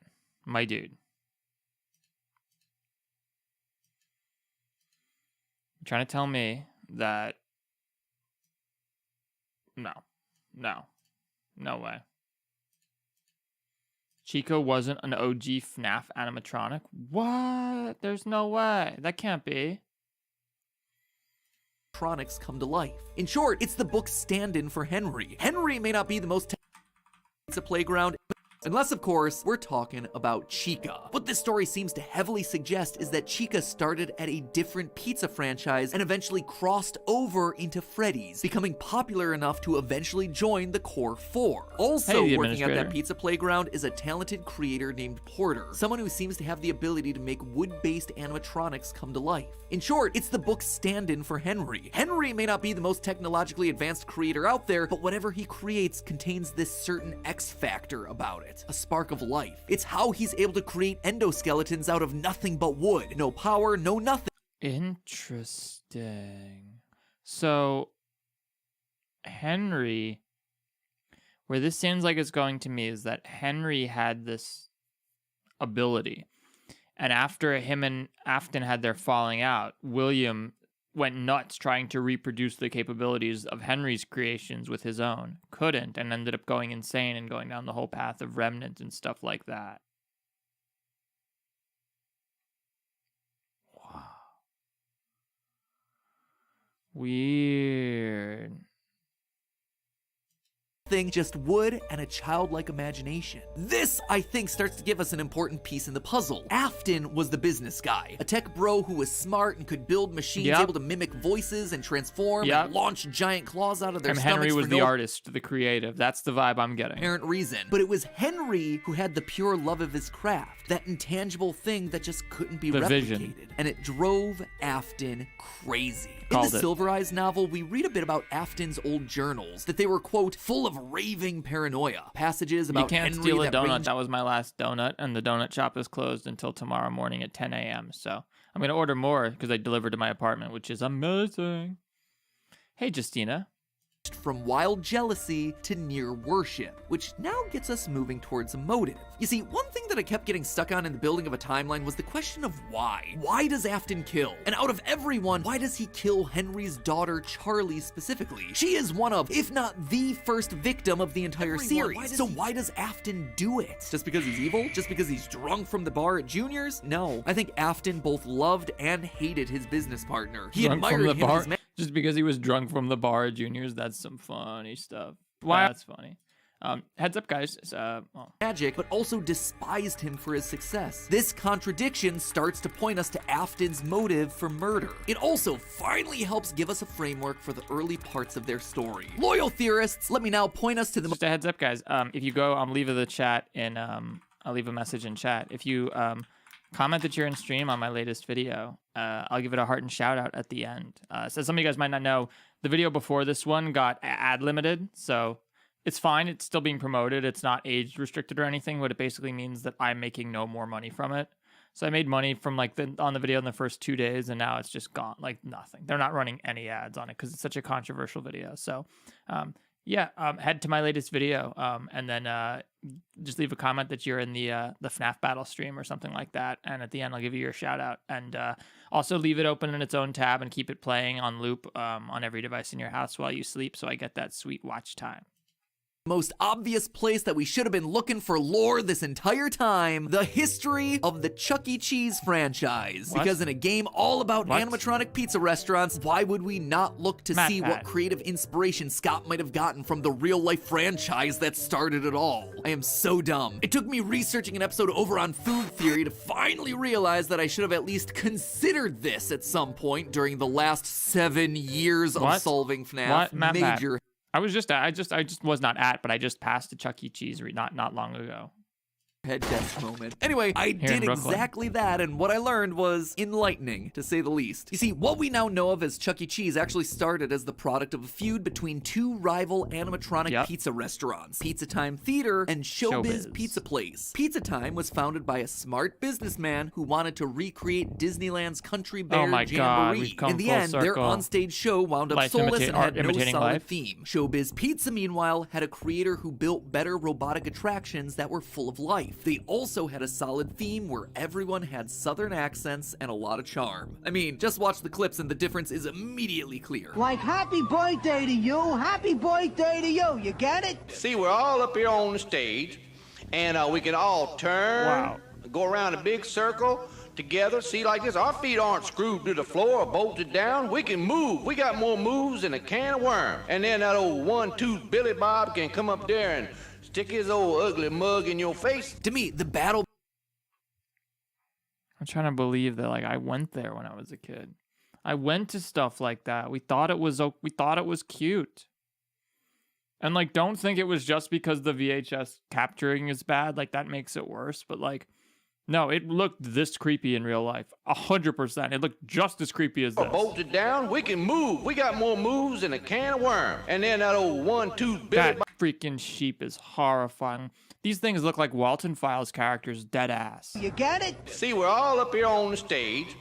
my dude. You're trying to tell me that... No way. Chica wasn't an OG FNAF animatronic? What? There's no way. That can't be. Animatronics come to life. In short, it's the book's stand-in for Henry. Henry may not be the most pizza playground Unless, of course, we're talking about Chica. What this story seems to heavily suggest is that Chica started at a different pizza franchise and eventually crossed over into Freddy's, becoming popular enough to eventually join the core 4. Also working at that pizza playground is a talented creator named Porter, someone who seems to have the ability to make wood-based animatronics come to life. In short, it's the book's stand-in for Henry. Henry may not be the most technologically advanced creator out there, but whatever he creates contains this certain X factor about it, a spark of life. It's how he's able to create endoskeletons out of nothing but wood. No power, no nothing. Interesting. So, Henry, where this seems like it's going to me is that Henry had this ability. And after him and Afton had their falling out, William went nuts trying to reproduce the capabilities of Henry's creations with his own. Couldn't, and ended up going insane and going down the whole path of Remnant and stuff like that. Wow. Weird. Just wood and a childlike imagination. This, I think, starts to give us an important piece in the puzzle. Afton was the business guy, a tech bro who was smart and could build machines able to mimic voices and transform and launch giant claws out of their stomachs. Henry was the artist, the creative. That's the vibe I'm getting. Apparent reason. But it was Henry who had the pure love of his craft, that intangible thing that just couldn't be replicated. Vision. And it drove Afton crazy. In the Silver Eyes novel, we read a bit about Afton's old journals, that they were, quote, full of raving paranoia. Passages about Henry. You can't Henry steal a donut. That was my last donut, and the donut shop is closed until tomorrow morning at 10 a.m. So I'm going to order more because I delivered to my apartment, which is amazing. Hey, Justina. From wild jealousy to near worship, which now gets us moving towards a motive. You see, one thing that I kept getting stuck on in the building of a timeline was the question of why. Why does Afton kill? And out of everyone, why does he kill Henry's daughter, Charlie, specifically? She is one of, if not the first victim of the entire series. Why does Afton do it? Just because he's evil? Just because he's drunk from the bar at Junior's? No. I think Afton both loved and hated his business partner. He admired him as just because he was drunk from the bar at Junior's. That's some funny stuff. Wow, that's funny. Heads up, guys. Magic, but also despised him for his success. This contradiction starts to point us to Afton's motive for murder. It also finally helps give us a framework for the early parts of their story. Loyal theorists, let me now point us to the... Just a heads up, guys. If you go, I'm leaving the chat in... I'll leave a message in chat. If you comment that you're in stream on my latest video, I'll give it a heart and shout out at the end. So some of you guys might not know, the video before this one got ad limited, so it's fine. It's still being promoted. It's not age restricted or anything, but it basically means that I'm making no more money from it. So I made money from on the video in the first 2 days, and now it's just gone, like nothing. They're not running any ads on it because it's such a controversial video. So head to my latest video, and then just leave a comment that you're in the Fnaf battle stream or something like that, and at the end I'll give you your shout out. And also leave it open in its own tab and keep it playing on loop on every device in your house while you sleep, so I get that sweet watch time. Most obvious place that we should have been looking for lore this entire time, the history of the Chuck E. Cheese franchise. What? Because in a game all about animatronic pizza restaurants, why would we not look to see what creative inspiration Scott might have gotten from the real-life franchise that started it all? I am so dumb. It took me researching an episode over on food theory to finally realize that I should have at least considered this at some point during the last 7 years of solving FNAF. Major. I just was not at, but I just passed a Chuck E. Cheese not long ago. Head desk moment. Anyway, I did exactly that, and what I learned was enlightening, to say the least. You see, what we now know of as Chuck E. Cheese actually started as the product of a feud between two rival animatronic pizza restaurants, Pizza Time Theater and Showbiz Pizza Place. Pizza Time was founded by a smart businessman who wanted to recreate Disneyland's Country Bear Jamboree. In the end, their onstage show wound up soulless and had no solid theme. Showbiz Pizza, meanwhile, had a creator who built better robotic attractions that were full of life. They also had a solid theme where everyone had southern accents and a lot of charm. I mean, just watch the clips and the difference is immediately clear. Like, happy birthday to you, happy birthday to you, you get it? See, we're all up here on the stage, and we can all turn, go around a big circle together, see, like this. Our feet aren't screwed to the floor or bolted down. We can move. We got more moves than a can of worms. And then that old 1-2 Billy Bob can come up there and stick his old ugly mug in your face. To me, the battle... I'm trying to believe that, like, I went there when I was a kid. I went to stuff like that. We thought it was cute. And, like, don't think it was just because the VHS capturing is bad. Like, that makes it worse. But, like, no, it looked this creepy in real life. 100%. It looked just as creepy as this. Bolted down, we can move. We got more moves than a can of worm. And then that old 1-2 Billy... That freaking sheep is horrifying. These things look like Walton Files characters, dead ass. You get it? See, we're all up here on the stage,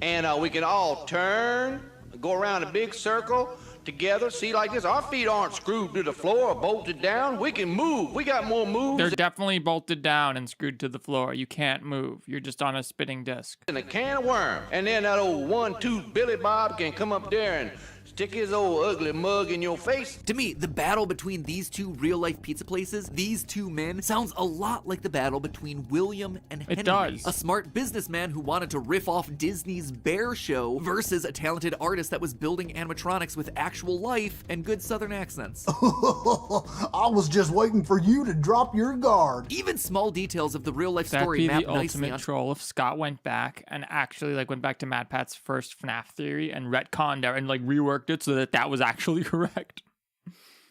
and we can all turn, go around a big circle together. See, like this, our feet aren't screwed to the floor or bolted down. We can move. We got more moves. They're definitely bolted down and screwed to the floor. You can't move. You're just on a spinning disc. And a can of worm. And then that old 1-2 Billy Bob can come up there and stick his old ugly mug in your face. To me, the battle between these two real-life pizza places, these two men, sounds a lot like the battle between William and Henry. It does. A smart businessman who wanted to riff off Disney's Bear Show versus a talented artist that was building animatronics with actual life and good southern accents. I was just waiting for you to drop your guard. Even small details of the real-life story That'd map be the nicely ultimate troll if Scott went back and actually like went back to MatPat's first Fnaf theory and retconned it and like reworked it so that was actually correct.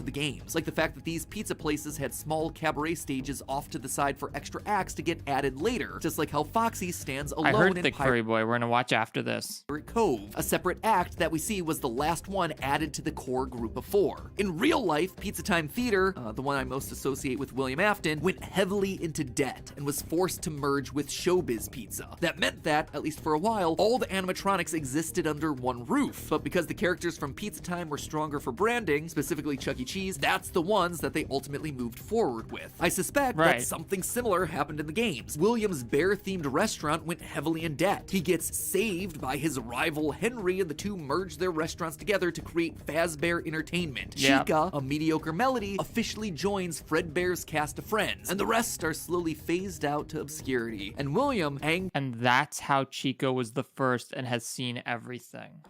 The games, like the fact that these pizza places had small cabaret stages off to the side for extra acts to get added later, just like how Foxy stands alone I heard in Thick Furry Boy. We're gonna watch after this. Pirate Cove. A separate act that we see was the last one added to the core group of 4. In real life, Pizza Time Theater, the one I most associate with William Afton, went heavily into debt and was forced to merge with Showbiz Pizza. That meant that, at least for a while, all the animatronics existed under one roof, but because the characters from Pizza Time were stronger for branding, specifically Chuck E. Cheese, that's the ones that they ultimately moved forward with. I suspect that something similar happened in the games. William's bear-themed restaurant went heavily in debt. He gets saved by his rival Henry, and the two merge their restaurants together to create Fazbear Entertainment. Chica, a mediocre melody, officially joins Fredbear's cast of friends, and the rest are slowly phased out to obscurity. And William, and that's how Chica was the first and has seen everything.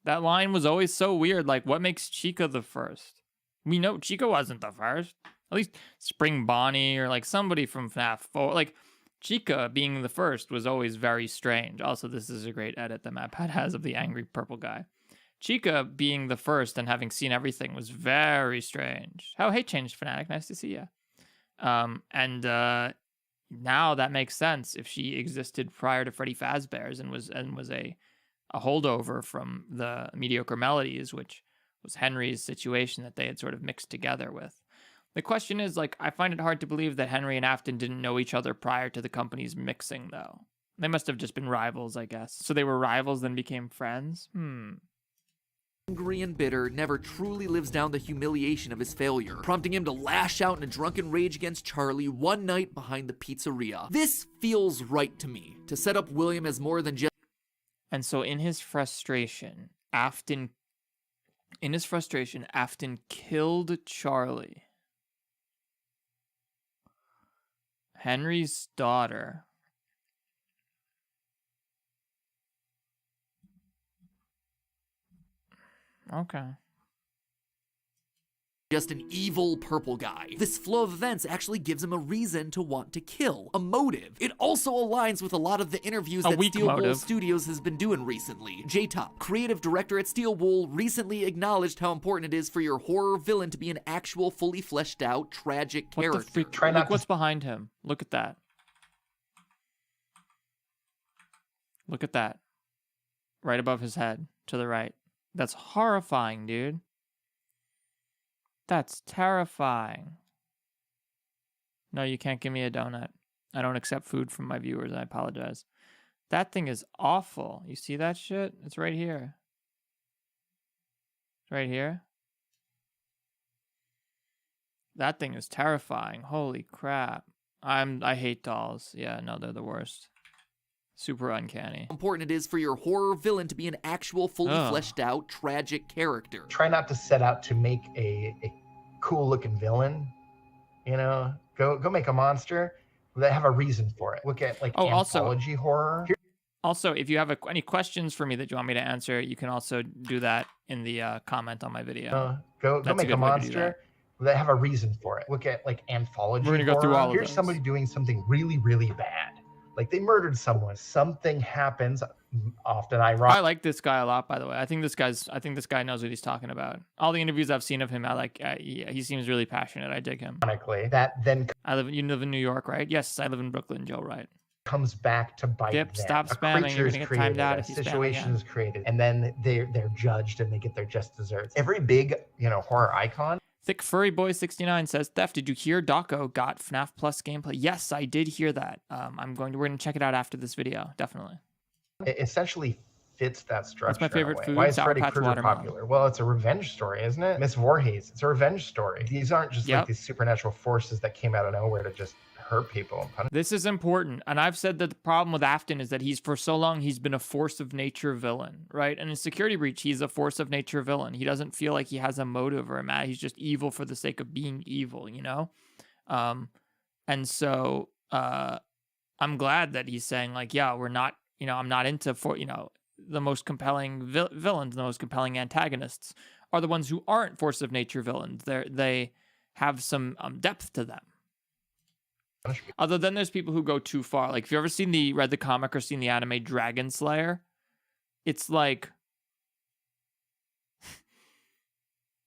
That line was always so weird. Like, what makes Chica the first? We know Chica wasn't the first. At least Spring Bonnie or like somebody from FNAF 4. Like, Chica being the first was always very strange. Also, this is a great edit that MatPat has of the angry purple guy. Chica being the first and having seen everything was very strange. Oh, hey, Changed Fanatic. Nice to see you. Now that makes sense if she existed prior to Freddy Fazbear's and was a holdover from the Mediocre Melodies, which was Henry's situation that they had sort of mixed together with. The question is, like, I find it hard to believe that Henry and Afton didn't know each other prior to the company's mixing, though. They must have just been rivals, I guess. So they were rivals, then became friends? Angry and bitter, never truly lives down the humiliation of his failure, prompting him to lash out in a drunken rage against Charlie one night behind the pizzeria. This feels right to me, to set up William as more than just... And so in his frustration, Afton killed Charlie, Henry's daughter. Okay. Just an evil purple guy. This flow of events actually gives him a reason to want to kill, a motive. It also aligns with a lot of the interviews that Steel Wool Studios has been doing recently. J-Top, creative director at Steel Wool, recently acknowledged how important it is for your horror villain to be an actual, fully fleshed out, tragic character. What the freak? Look what's behind him. Look at that. Look at that. Right above his head, to the right. That's horrifying, dude. That's terrifying. No, you can't give me a donut. I don't accept food from my viewers. I apologize. That thing is awful. You see that shit? It's right here. It's right here. That thing is terrifying. Holy crap. I hate dolls. Yeah, no, they're the worst. Super uncanny. Important it is for your horror villain to be an actual, fully fleshed out, tragic character. Try not to set out to make a cool looking villain. You know, go make a monster that have a reason for it. Look at like anthology horror. Also, if you have any questions for me that you want me to answer, you can also do that in the comment on my video. Go make a monster that have a reason for it. Look at like anthology. We're gonna go through all of Here's those. somebody doing something really, really bad. Like they murdered someone. Something happens. Often ironic. I like this guy a lot, by the way. I think this guy knows what he's talking about. All the interviews I've seen of him, I like. Yeah, he seems really passionate. I dig him. Ironically, that then you live in New York, right? Yes, I live in Brooklyn, Joe. Right. Comes back to bite them. Stop spamming. You're gonna get timed out. A situation is created, and then they're judged and they get their just desserts. Every big horror icon. Thick Furry Boy 69 says, Theft, did you hear Dako got FNAF Plus gameplay? Yes, I did hear that. We're gonna check it out after this video, definitely. It essentially fits that structure. What's my favorite food? Why is Sour Freddy Patch Krueger popular? Well, it's a revenge story, isn't it? Miss Voorhees, it's a revenge story. These aren't just like these supernatural forces that came out of nowhere to just hurt people and punish. This is important, and I've said that the problem with Afton is that for so long he's been a force of nature villain, right? And in Security Breach, he's a force of nature villain. He doesn't feel like he has a motive or a matter. He's just evil for the sake of being evil, And so I'm glad that he's saying like, yeah, we're not, I'm not into the most compelling villains, the most compelling antagonists are the ones who aren't force of nature villains. They have some depth to them. Other than there's people who go too far. Like if you ever read the comic or seen the anime Dragon Slayer, it's like,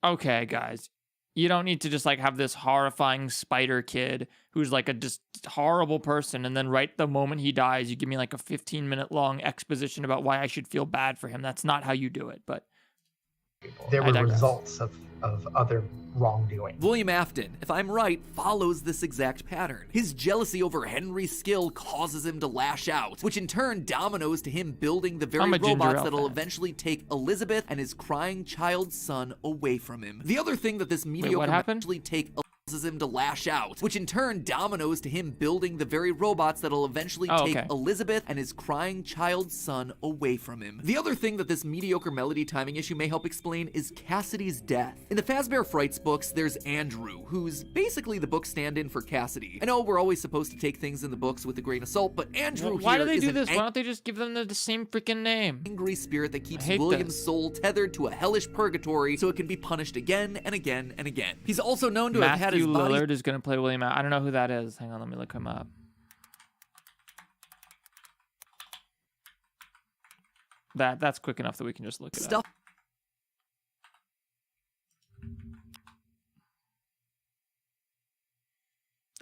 okay, guys, you don't need to just like have this horrifying spider kid who's like a just horrible person, and then right the moment he dies, you give me like a 15-minute long exposition about why I should feel bad for him. That's not how you do it, but there were results of other wrongdoing. William Afton, if I'm right, follows this exact pattern. His jealousy over Henry's skill causes him to lash out, which in turn dominoes to him building the very robots that'll eventually take Elizabeth and his crying child son away from him. The other thing that this mediocre eventually take causes him to lash out, which in turn dominoes to him building the very robots that'll eventually take Elizabeth and his crying child son away from him. The other thing that this mediocre melody timing issue may help explain is Cassidy's death. In the Fazbear Frights books, there's Andrew, who's basically the book stand-in for Cassidy. I know we're always supposed to take things in the books with a grain of salt, but Andrew why do they do this? Why don't they just give them the same freaking name? Angry spirit that keeps William's soul tethered to a hellish purgatory so it can be punished again and again and again. He's also known to have had his body... Lillard is going to play William. I don't know who that is. Hang on, let me look him up. That's quick enough that we can just look it up.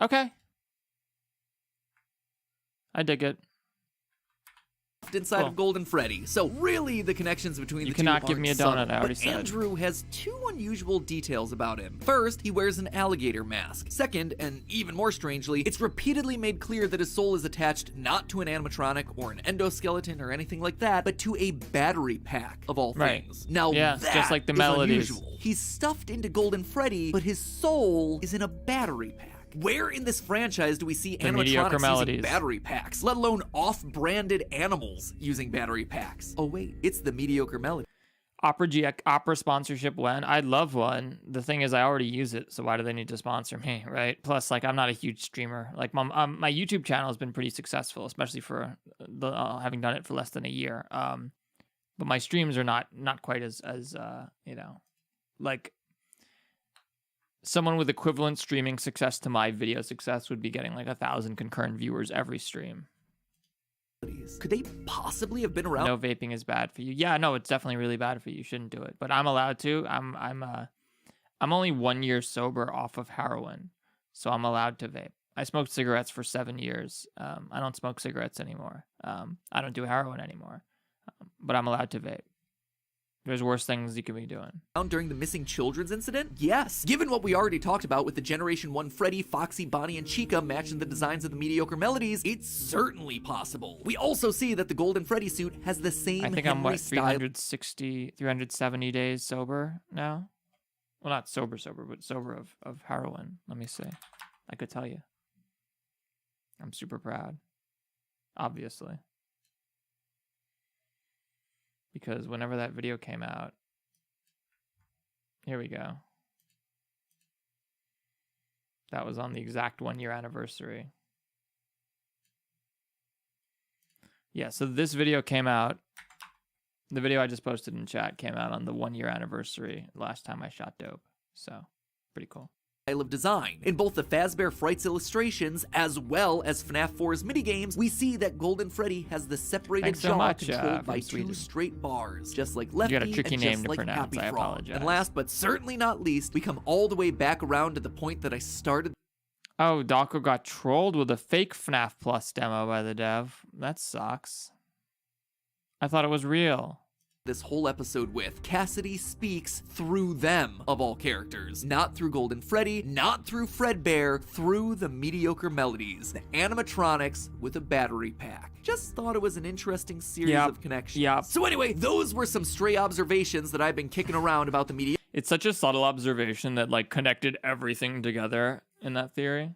Okay. I dig it. Inside of Golden Freddy. So really the connections between the two cannot give me a donut, I already said. Andrew has two unusual details about him. First, he wears an alligator mask. Second, and even more strangely, it's repeatedly made clear that his soul is attached not to an animatronic or an endoskeleton or anything like that, but to a battery pack of all things. Now that's just like the melodies. Unusual. He's stuffed into Golden Freddy, but his soul is in a battery pack. Where in this franchise do we see animatronics using battery packs, let alone off-branded animals using battery packs? Oh wait, it's the mediocre melody. Opera sponsorship when? I'd love one. The thing is I already use it, so why do they need to sponsor me, right? Plus, like, I'm not a huge streamer. Like, my YouTube channel has been pretty successful, especially for having done it for less than a year. But my streams are not quite as like... Someone with equivalent streaming success to my video success would be getting like 1,000 concurrent viewers every stream. Could they possibly have been around? No, vaping is bad for you. Yeah, no, it's definitely really bad for you. You shouldn't do it. But I'm allowed to. I'm only 1 year sober off of heroin, so I'm allowed to vape. I smoked cigarettes for 7 years. I don't smoke cigarettes anymore. I don't do heroin anymore, but I'm allowed to vape. There's worse things you could be doing. During the missing children's incident? Yes. Given what we already talked about with the Generation 1 Freddy, Foxy, Bonnie, and Chica matching the designs of the mediocre melodies, it's certainly possible. We also see that the Golden Freddy suit has the same I think I'm, 370 days sober now? Well, not sober, but sober of heroin. Let me see. I could tell you. I'm super proud. Obviously. Because whenever that video came out, here we go. That was on the exact 1 year anniversary. Yeah, so this video came out. The video I just posted in chat came out on the 1 year anniversary last time I shot dope. So, pretty cool. of design. In both the Fazbear Frights illustrations as well as FNAF 4's minigames, we see that Golden Freddy has the separated jaw controlled by two straight bars, just like Lefty you got a tricky and name just to like pronounce. Happy I Frog. apologize. And last but certainly not least, we come all the way back around to the point that I started. Oh, Dawko got trolled with a fake FNAF Plus demo by the dev. That sucks. I thought it was real. This whole episode with Cassidy speaks through them, of all characters. Not through Golden Freddy, not through Fredbear, through the mediocre melodies, the animatronics with a battery pack. Just thought it was an interesting series of connections. So anyway, those were some stray observations that I've been kicking around about the media. It's such a subtle observation that like connected everything together in that theory.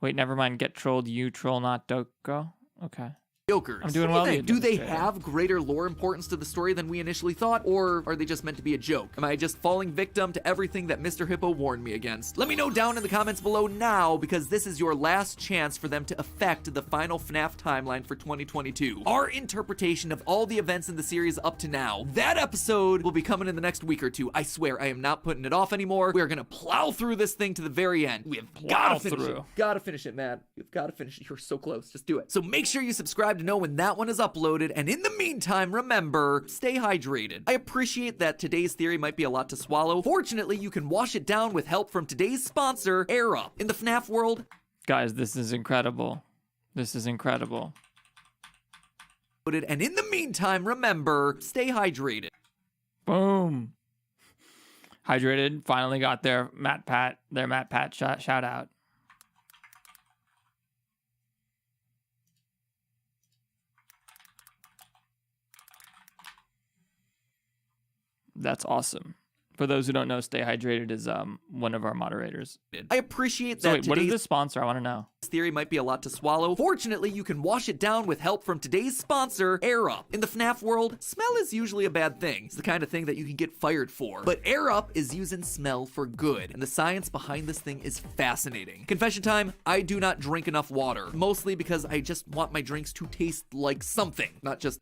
Wait, never mind. Get trolled, you troll, not Dawko. Okay. Jokers. I'm doing well. Do they have greater lore importance to the story than we initially thought, or are they just meant to be a joke? Am I just falling victim to everything that Mr. Hippo warned me against? Let me know down in the comments below now, because this is your last chance for them to affect the final FNAF timeline for 2022. Our interpretation of all the events in the series up to now. That episode will be coming in the next week or two. I swear, I am not putting it off anymore. We are gonna plow through this thing to the very end. We have gotta finish it. Gotta finish it, Matt. You've gotta finish it. You're so close. Just do it. So make sure you subscribe to know when that one is uploaded, and in the meantime, remember, stay hydrated. I appreciate that today's theory might be a lot to swallow. Fortunately, you can wash it down with help from today's sponsor, Air Up. In the FNAF world, guys, this is incredible. This is incredible. And in the meantime, remember, stay hydrated. Boom. Hydrated finally got their Matt Pat shout out. That's awesome. For those who don't know, Stay Hydrated is one of our moderators. I appreciate that. So wait, what is this sponsor? I want to know. This theory might be a lot to swallow. Fortunately, you can wash it down with help from today's sponsor, Air Up. In the FNAF world, smell is usually a bad thing. It's the kind of thing that you can get fired for. But Air Up is using smell for good, and the science behind this thing is fascinating. Confession time, I do not drink enough water, mostly because I just want my drinks to taste like something, not just...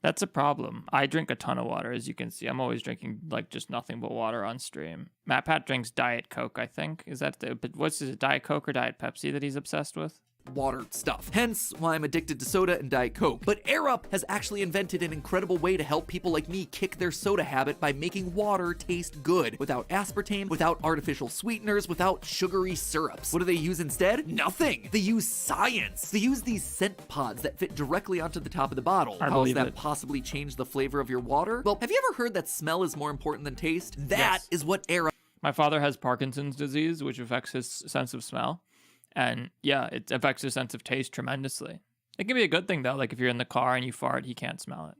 That's a problem. I drink a ton of water, as you can see. I'm always drinking like just nothing but water on stream. Matt Pat drinks Diet Coke, I think. Is that but what's it, Diet Coke or Diet Pepsi that he's obsessed with? Water stuff. Hence why I'm addicted to soda and Diet Coke. But Air Up has actually invented an incredible way to help people like me kick their soda habit by making water taste good, without aspartame, without artificial sweeteners, without sugary syrups. What do they use instead? Nothing. They use science. They use these scent pods that fit directly onto the top of the bottle. How does that possibly change the flavor of your water? Well, have you ever heard that smell is more important than taste? That is what Air Up... My father has Parkinson's disease, which affects his sense of smell. And yeah, it affects his sense of taste tremendously. It can be a good thing though, like if you're in the car and you fart, he can't smell it.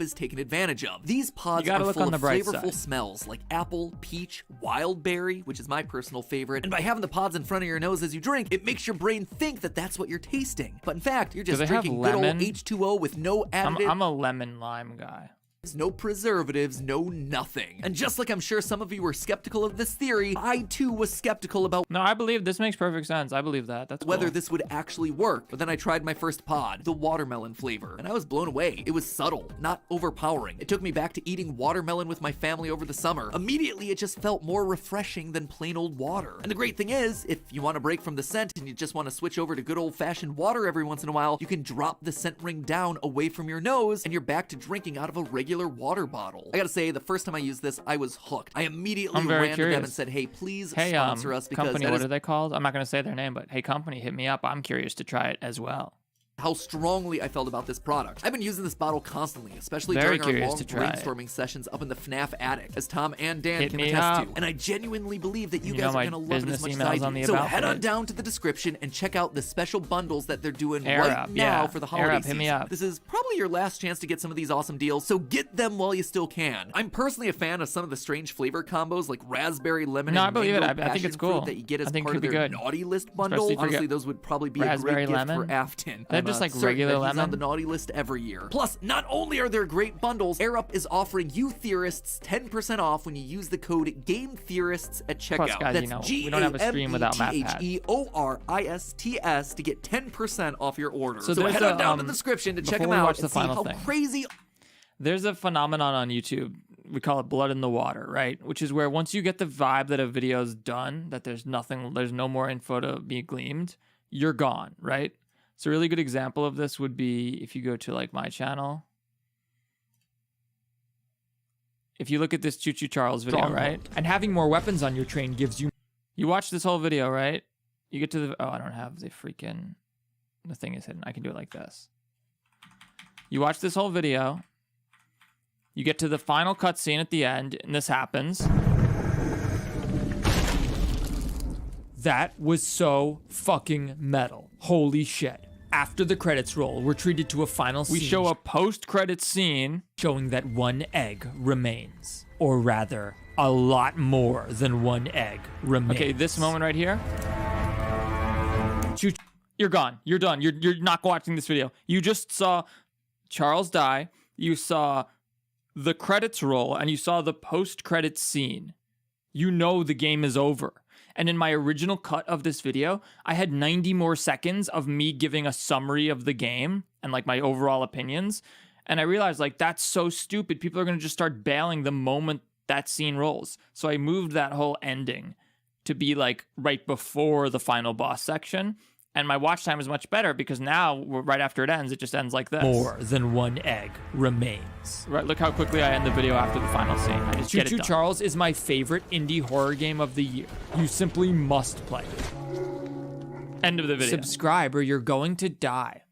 Is taken advantage of. These pods are full of flavorful smells like apple, peach, wild berry, which is my personal favorite. And by having the pods in front of your nose as you drink, it makes your brain think that that's what you're tasting. But in fact, you're just drinking good old H2O with no additive. I'm a lemon lime guy. No preservatives, no nothing. And just like I'm sure some of you were skeptical of this theory, I too was skeptical about... No, I believe this makes perfect sense. I believe that. That's whether this would actually work. But then I tried my first pod, the watermelon flavor, and I was blown away. It was subtle, not overpowering. It took me back to eating watermelon with my family over the summer. Immediately, it just felt more refreshing than plain old water. And the great thing is, if you want to break from the scent and you just want to switch over to good old-fashioned water every once in a while, you can drop the scent ring down away from your nose, and you're back to drinking out of a regular water bottle. I gotta say, the first time I used this, I was hooked. I immediately ran to them and said, hey, please sponsor us, because company, what are they called? I'm not gonna say their name, but hey, company, hit me up. I'm curious to try it as well. How strongly I felt about this product. I've been using this bottle constantly, especially during our long brainstorming sessions up in the FNAF attic, as Tom and Dan can attest to. And I genuinely believe that you guys are gonna love it as much as I do. So head on down to the description and check out the special bundles that they're doing right now for the holiday season. This is probably your last chance to get some of these awesome deals, so get them while you still can. I'm personally a fan of some of the strange flavor combos like raspberry, lemon, and mango I think it's cool. That you get as part of their naughty list bundle. Honestly, those would probably be a great gift for Afton. Just like regular lemon on the naughty list every year. Plus, not only are there great bundles, Air Up is offering you theorists 10% off when you use the code GameTheorists at checkout. Plus, guys, that's we don't have a stream without GameTheorists to get 10% off your order. So head on down to the description to check them out and see how crazy. There's a phenomenon on YouTube we call it blood in the water, right? Which is where once you get the vibe that a video is done, that there's no more info to be gleaned, you're gone, right? So a really good example of this would be if you go to like my channel. If you look at this Choo Choo Charles video, right? And having more weapons on your train gives you... You watch this whole video, right? You get to the... Oh, I don't have the freaking... The thing is hidden. I can do it like this. You watch this whole video. You get to the final cutscene at the end, and this happens. That was so fucking metal. Holy shit. After the credits roll, we're treated to a final scene. We show a post-credits scene showing that one egg remains. Or rather, a lot more than one egg remains. Okay, this moment right here. You're gone. You're done. You're not watching this video. You just saw Charles die. You saw the credits roll, and you saw the post-credits scene. You know the game is over. And in my original cut of this video, I had 90 more seconds of me giving a summary of the game and like my overall opinions. And I realized like that's so stupid. People are going to just start bailing the moment that scene rolls. So I moved that whole ending to be like right before the final boss section. And my watch time is much better because now, right after it ends, it just ends like this. More than one egg remains. Right, look how quickly I end the video after the final scene. I just get it done. Charles is my favorite indie horror game of the year. You simply must play it. End of the video. Subscribe or you're going to die.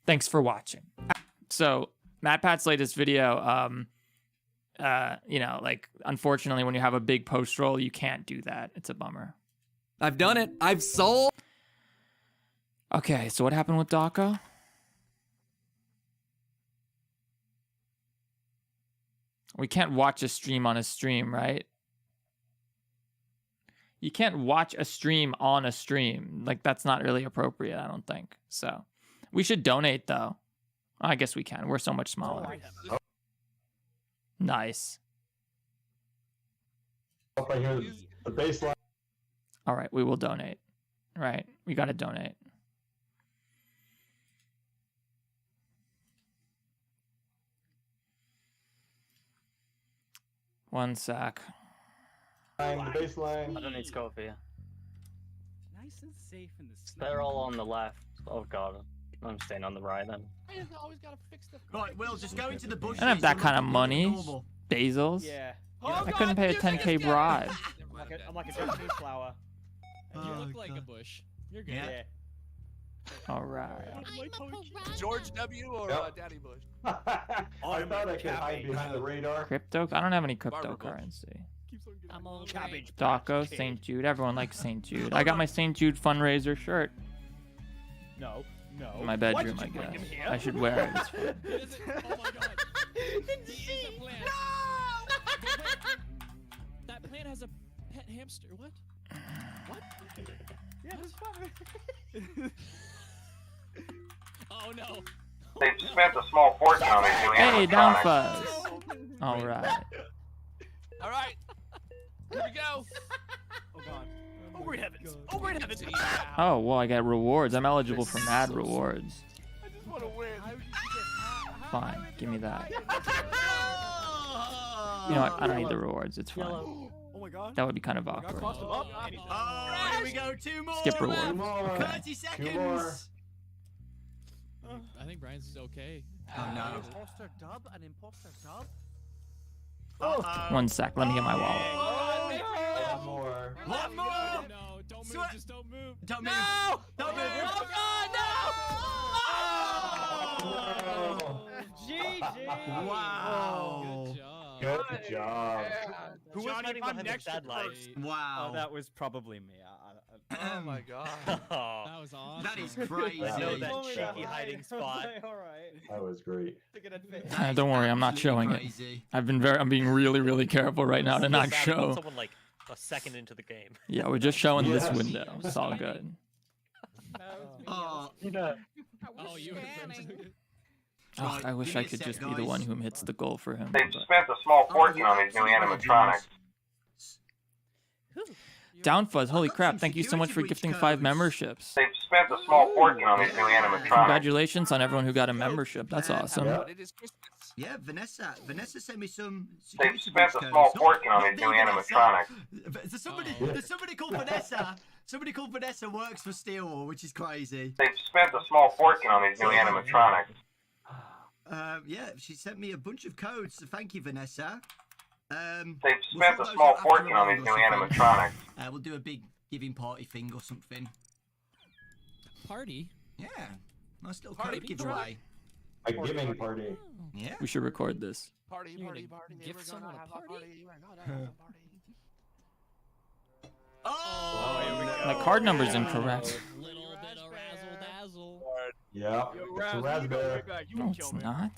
Thanks for watching. So, MatPat's latest video, you know, like, unfortunately, when you have a big post roll, you can't do that. It's a bummer. I've done it. I've sold. Okay, so what happened with DACA? We can't watch a stream on a stream, right? You can't watch a stream on a stream. Like, that's not really appropriate, I don't think. So, we should donate, though. I guess we can. We're so much smaller. Nice. Right here, the baseline. All right, we will donate. Right, we got to donate. One sec. The baseline. I don't need to go for you. Nice and safe in the snow. They're all on the left. Oh god. I'm staying on the right then. Right, Will, just go into the bush. I don't have that kind of money. Bezos. Yeah. I couldn't pay a 10K bribe. I'm like a Japanese flower. And you look like a bush. You're good. Yeah. All right. George W. or Daddy Bush? I thought I could hide behind the radar. Crypto? I don't have any cryptocurrency. Cabbage. Daco, St. Jude. Everyone likes St. Jude. I got my St. Jude fundraiser shirt. No. In my bedroom, I guess. I should wear it. It's fun. Oh my god. No! That plant has a pet hamster. What? What? Yeah, it's fun. Oh no. They've spent a small fortune on these new Hey, down animatronics. fuzz. All right. All right. Here we go. Oh god. Over in heavens. Over in heavens. Oh, well, I got rewards. I'm eligible for mad rewards. I just want to win. Fine, give me that. You know what? I don't need the rewards. It's fine. Oh my god. That would be kind of awkward. Oh, here we go. Two more. Skip reward. Okay. 30 seconds. I think Brian's is okay. Oh no. Imposter dub? An imposter dub? One sec. Let me get my wallet. One more. One more. No, don't move. Just don't move. Don't move. No! Don't move. Oh god, no! Oh. GG! Wow. Good job. Who was hiding behind the bad lights? Wow. Oh, that was probably me. Oh my god. That was awesome. That is crazy. I know that cheeky hiding spot. Alright. That was great. Don't worry, I'm not showing it. I'm being really, really careful right now to not show. Someone like a second into the game. Yeah, we're just showing this window. It's all good. Oh, you were Oh, I wish I could just be the one who hits the goal for him. They've spent a small fortune on these new animatronics. Downfuzz, holy crap! Thank you so much for gifting 5 memberships. They've spent a small fortune on these new animatronics. Congratulations on everyone who got a membership. That's awesome. It is Christmas. Yeah, Vanessa sent me some. They've spent a small fortune on these new animatronics. There's somebody called Vanessa. Somebody called Vanessa works for Steelwall, which is crazy. They've spent a small fortune on these new animatronics. Yeah, she sent me a bunch of codes, so thank you, Vanessa. They've spent a small fortune on these new animatronics. We'll do a big giving party thing or something. Party? Yeah, nice little code giveaway. A giving party. Yeah. We should record this. Party. Give someone a party? Oh! My card number's incorrect. Little bit of razzle dazzle. Yeah, it's a raspberry. No, it's not.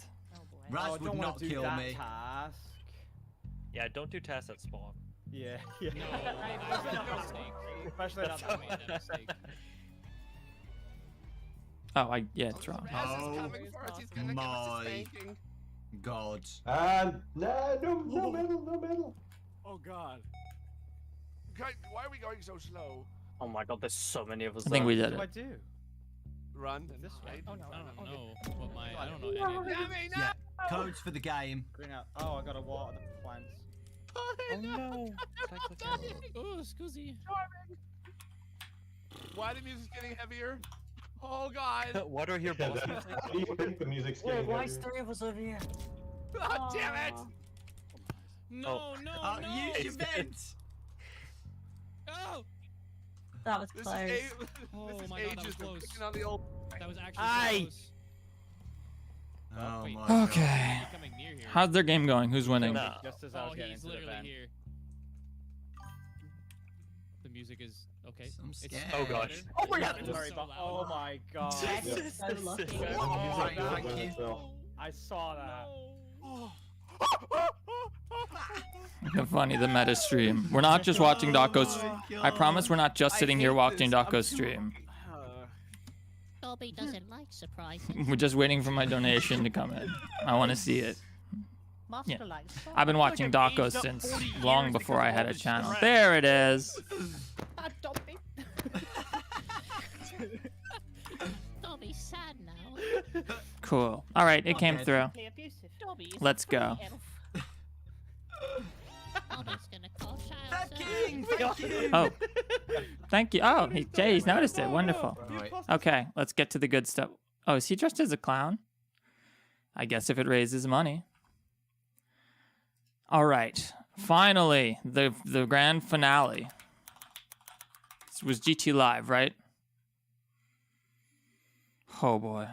Raz would not kill me. Task. Yeah, don't do tasks at spawn. Yeah. No, that's a mistake. Especially not that made that mistake. Oh, yeah, it's wrong. Oh my god. No medal. Oh god. Why are we going so slow? Oh my god, there's so many of us. I think we did What it. do I do? Run. This way? I don't know. What I don't know any of this. Yeah, codes for the game. Green out. Oh, I gotta water the plants. Oh no. Oh, Scoozy. Why the music's getting heavier? Oh god. What are your boss music? How do you think the music's getting why heavier? is 3 of us over here? God damn it! No. Use your vents. Oh. That was This close. is Oh this is my god, that was ages close. picking on the old. That was actually Aye. close. Oh wait. my god. Okay. Coming near here. How's their game going? Who's winning? No. Just as I was getting he's to the literally vent. here. The music is okay. I'm It's scared. Oh gosh. Oh my god. It's Sorry, so but loud. oh my god. Yes, so lucky. Oh, thank you. I saw that. Funny, the meta stream. We're not just watching Daco's. I promise we're not just sitting here watching Daco's stream. Dobby doesn't like surprises. We're just waiting for my donation to come in. I want to see it. Master Yeah. likes I've been watching Daco since long before I had a channel. There it is. Dobby. Dobby's sad now. Cool. All right, it came through. Dobby is Let's go. Dobby's gonna call child King, thank you. Oh, thank you. Oh, he's noticed it. Wonderful. Right. Okay, let's get to the good stuff. Oh, is he dressed as a clown? I guess if it raises money. All right, finally, the grand finale. This was GT Live, right? Oh boy.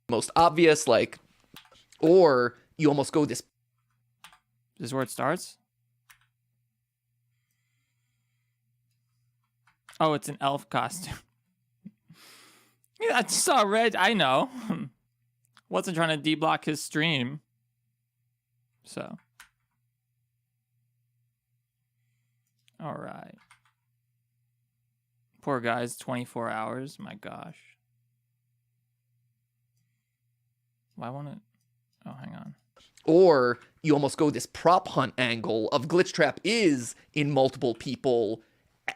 Most obvious, like, or you almost go this. This is where it starts? Oh, it's an elf costume. Yeah, I saw red. I know. Wasn't trying to de-block his stream. So. All right. Poor guy's 24 hours. My gosh. Why won't it? Oh, hang on. Or you almost go this prop hunt angle of Glitch Trap is in multiple people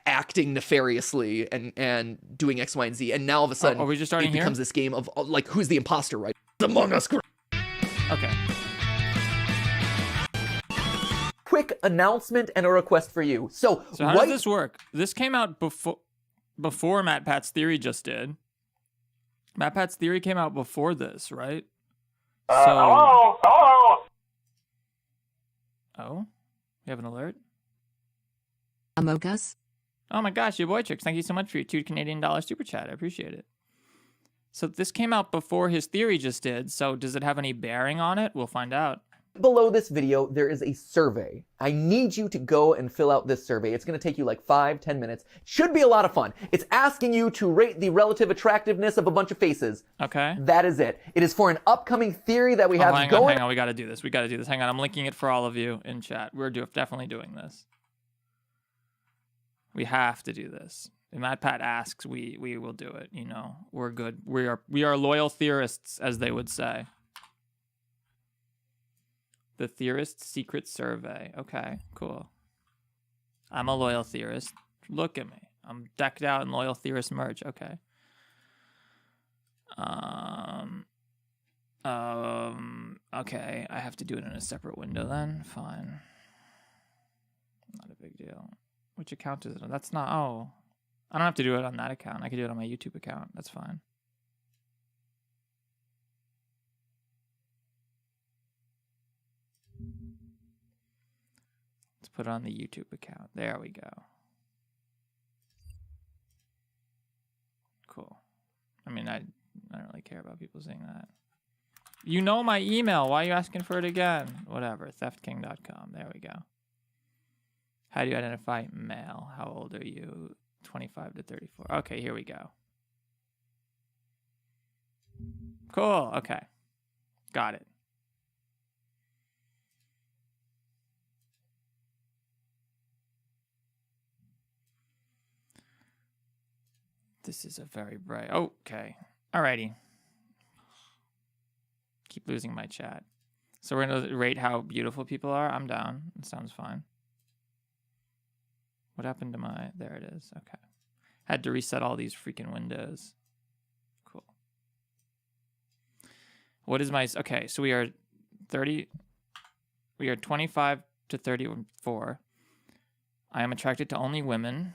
acting nefariously and doing X, Y, and Z. And now all of a sudden, are we just starting it becomes here? this game of like, who's the imposter, right? It's Among Us. Okay. Quick announcement and a request for you. So how does this work? This came out before Matt Pat's Theory just did. Matt Pat's Theory came out before this, right? Hello? Oh? You have an alert? Among Us? Oh my gosh, your boy Tricks. Thank you so much for your $2 Canadian super chat. I appreciate it. So this came out before his theory just did, so does it have any bearing on it? We'll find out. Below this video, there is a survey. I need you to go and fill out this survey. It's going to take you like 5-10 minutes. It should be a lot of fun. It's asking you to rate the relative attractiveness of a bunch of faces. Okay. That is it. It is for an upcoming theory that we have hang going. on. We got to do this. Hang on. I'm linking it for all of you in chat. We're definitely doing this. We have to do this. If Matt Pat asks, we will do it. You know, we're good. We are loyal theorists, as they would say. The Theorist Secret Survey. Okay, cool. I'm a loyal theorist. Look at me. I'm decked out in loyal theorist merch. Okay. Okay. I have to do it in a separate window then. Fine. Not a big deal. Which account is it? That's not. Oh, I don't have to do it on that account. I can do it on my YouTube account. That's fine. Let's put it on the YouTube account. There we go. Cool. I mean, I don't really care about people saying that. You know my email. Why are you asking for it again? Whatever. Theftking.com. There we go. How do you identify male? How old are you? 25 to 34. Okay, here we go. Cool. Okay. Got it. This is a very bright. Okay. Alrighty. Keep losing my chat. So we're going to rate how beautiful people are. I'm down. It sounds fine. What happened to my... There it is. Okay. Had to reset all these freaking windows. Cool. What is my... Okay, so we are 30... We are 25 to 34. I am attracted to only women.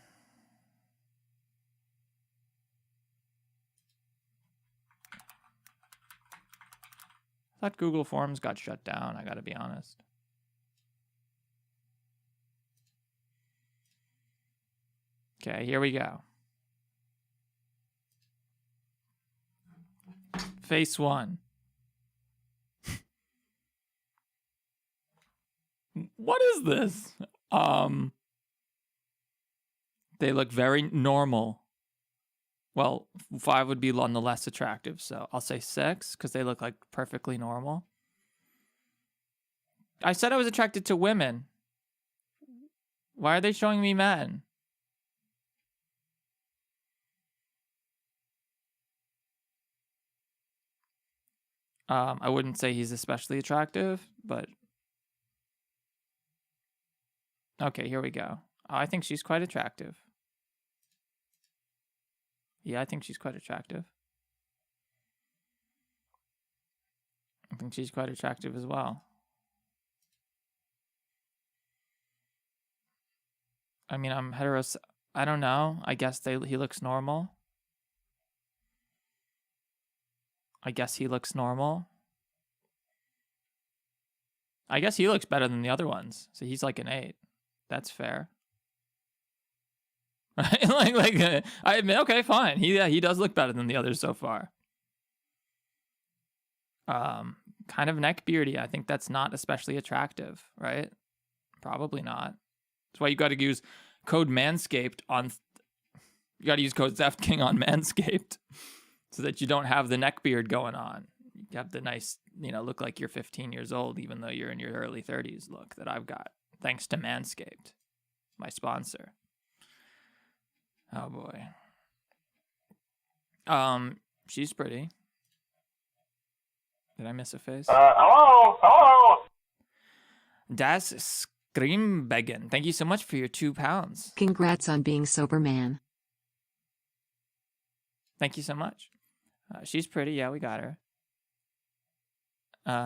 I thought Google Forms got shut down, I gotta be honest. Okay, here we go. Face 1. What is this? They look very normal. Well, 5 would be on the less attractive, so I'll say 6 because they look like perfectly normal. I said I was attracted to women. Why are they showing me men? I wouldn't say he's especially attractive, but... Okay, here we go. I think she's quite attractive. Yeah, I think she's quite attractive. I think she's quite attractive as well. I mean, I'm heteros... I don't know. I guess he looks normal. I guess he looks normal. I guess he looks better than the other ones. So he's like an 8. That's fair. I admit, okay, fine. He does look better than the others so far. Kind of neck beardy. I think that's not especially attractive, right? Probably not. That's why you got to use code Manscaped on. You got to use code TheftKing on Manscaped, so that you don't have the neck beard going on. You have the nice, look like you're 15 years old, even though you're in your early 30s look that I've got, thanks to Manscaped, my sponsor. Oh boy. She's pretty. Did I miss a face? Hello. Das Screambeggin. Thank you so much for your £2. Congrats on being sober, man. Thank you so much. She's pretty. Yeah, we got her.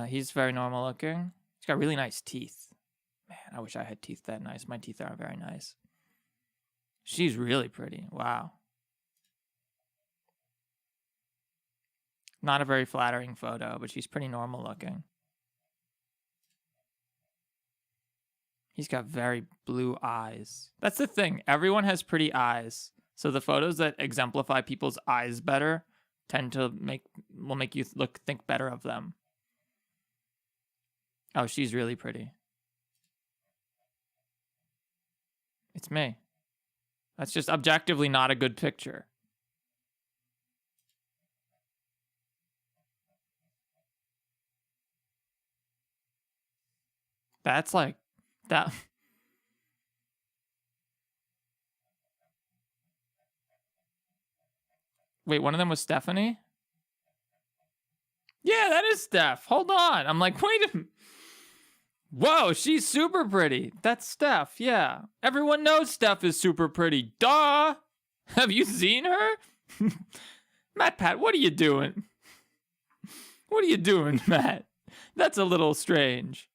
He's very normal looking. He's got really nice teeth. Man, I wish I had teeth that nice. My teeth aren't very nice. She's really pretty. Wow. Not a very flattering photo, but she's pretty normal looking. He's got very blue eyes. That's the thing. Everyone has pretty eyes. So the photos that exemplify people's eyes better tend to will make you think better of them. Oh, she's really pretty. It's me. That's just objectively not a good picture. That's like that. Wait, one of them was Stephanie? Yeah, that is Steph. Hold on. I'm like, wait a minute. Whoa, she's super pretty. That's Steph, yeah. Everyone knows Steph is super pretty. Duh! Have you seen her? Matt Pat, what are you doing? What are you doing, Matt? That's a little strange.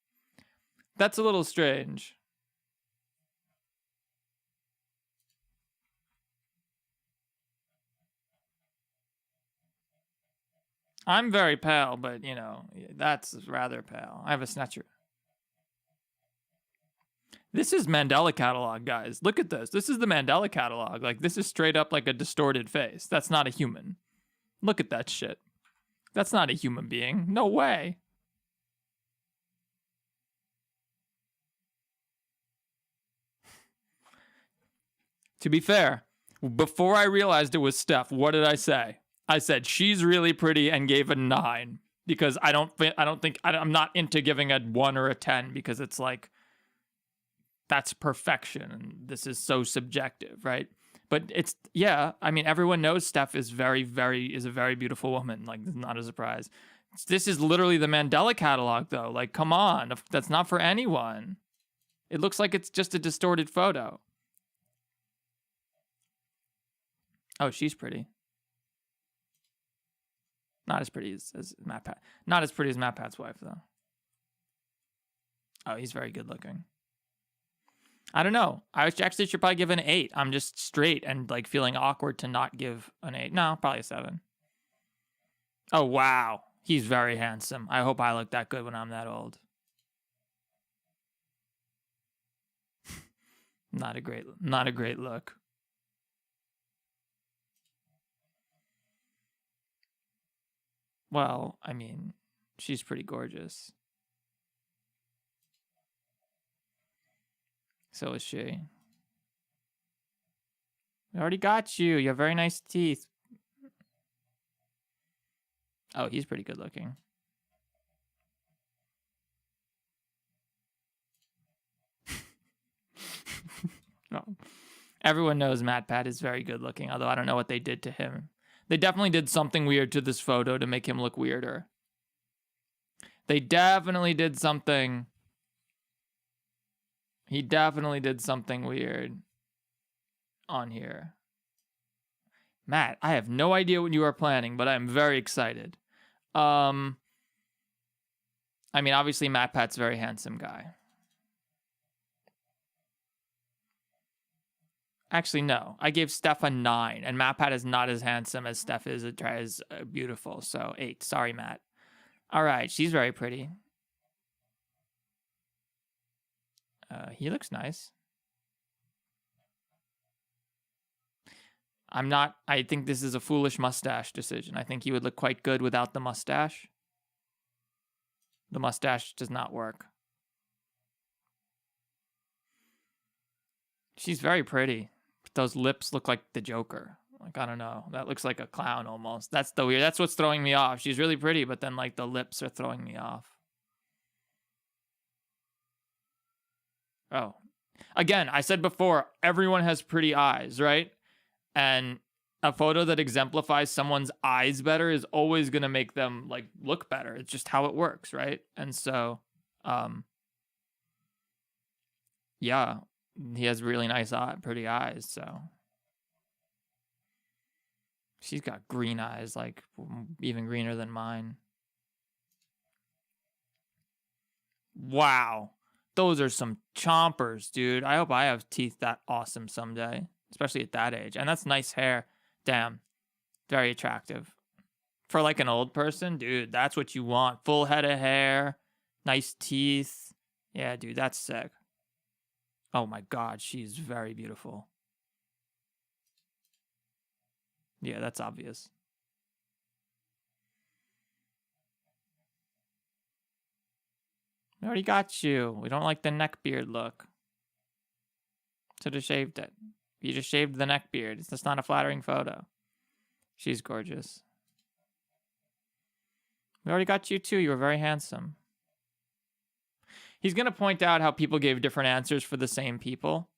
That's a little strange. I'm very pale, but, you know, that's rather pale. I have a snatcher. This is Mandela catalog, guys. Look at this. This is the Mandela catalog. Like, this is straight up like a distorted face. That's not a human. Look at that shit. That's not a human being. No way. To be fair, before I realized it was Steph, what did I say? I said she's really pretty and gave a 9 because I'm not into giving a 1 or a 10 because it's like that's perfection and this is so subjective, right? But it's, yeah, I mean, everyone knows Steph is a very beautiful woman. Like, it's not a surprise. This is literally the Mandela catalog, though. Like, come on, that's not for anyone. It looks like it's just a distorted photo. Oh, she's pretty. Not as pretty as Matt Pat. Not as pretty as Matt Pat's wife, though. Oh, he's very good looking. I don't know. I actually should probably give an 8. I'm just straight and like feeling awkward to not give an 8. No, probably a 7. Oh, wow. He's very handsome. I hope I look that good when I'm that old. Not a great look. Well, I mean, she's pretty gorgeous. So is she. We already got you. You have very nice teeth. Oh, he's pretty good looking. No. Everyone knows Matt Pat is very good looking, although I don't know what they did to him. They definitely did something weird to this photo to make him look weirder. They definitely did something. He definitely did something weird on here. Matt, I have no idea what you are planning, but I'm very excited. I mean, obviously Matt Pat's a very handsome guy. Actually, no. I gave Steph a 9, and Matt Pat is not as handsome as Steph is as beautiful. So 8. Sorry, Matt. All right, she's very pretty. He looks nice. I think this is a foolish mustache decision. I think he would look quite good without the mustache. The mustache does not work. She's very pretty. Those lips look like the Joker. Like, I don't know. That looks like a clown almost. That's what's throwing me off. She's really pretty, but then like the lips are throwing me off. Oh. Again, I said before, everyone has pretty eyes, right? And a photo that exemplifies someone's eyes better is always going to make them like look better. It's just how it works, right? And so, yeah, he has really nice pretty eyes, so. She's got green eyes, like even greener than mine. Wow. Those are some chompers, dude. I hope I have teeth that awesome someday, especially at that age. And that's nice hair. Damn. Very attractive. For like an old person, dude, that's what you want. Full head of hair, nice teeth. Yeah, dude, that's sick. Oh my God, she's very beautiful. Yeah, that's obvious. We already got you. We don't like the neck beard look. Should have shaved it. You just shaved the neck beard. It's just not a flattering photo. She's gorgeous. We already got you too. You were very handsome. He's going to point out how people gave different answers for the same people.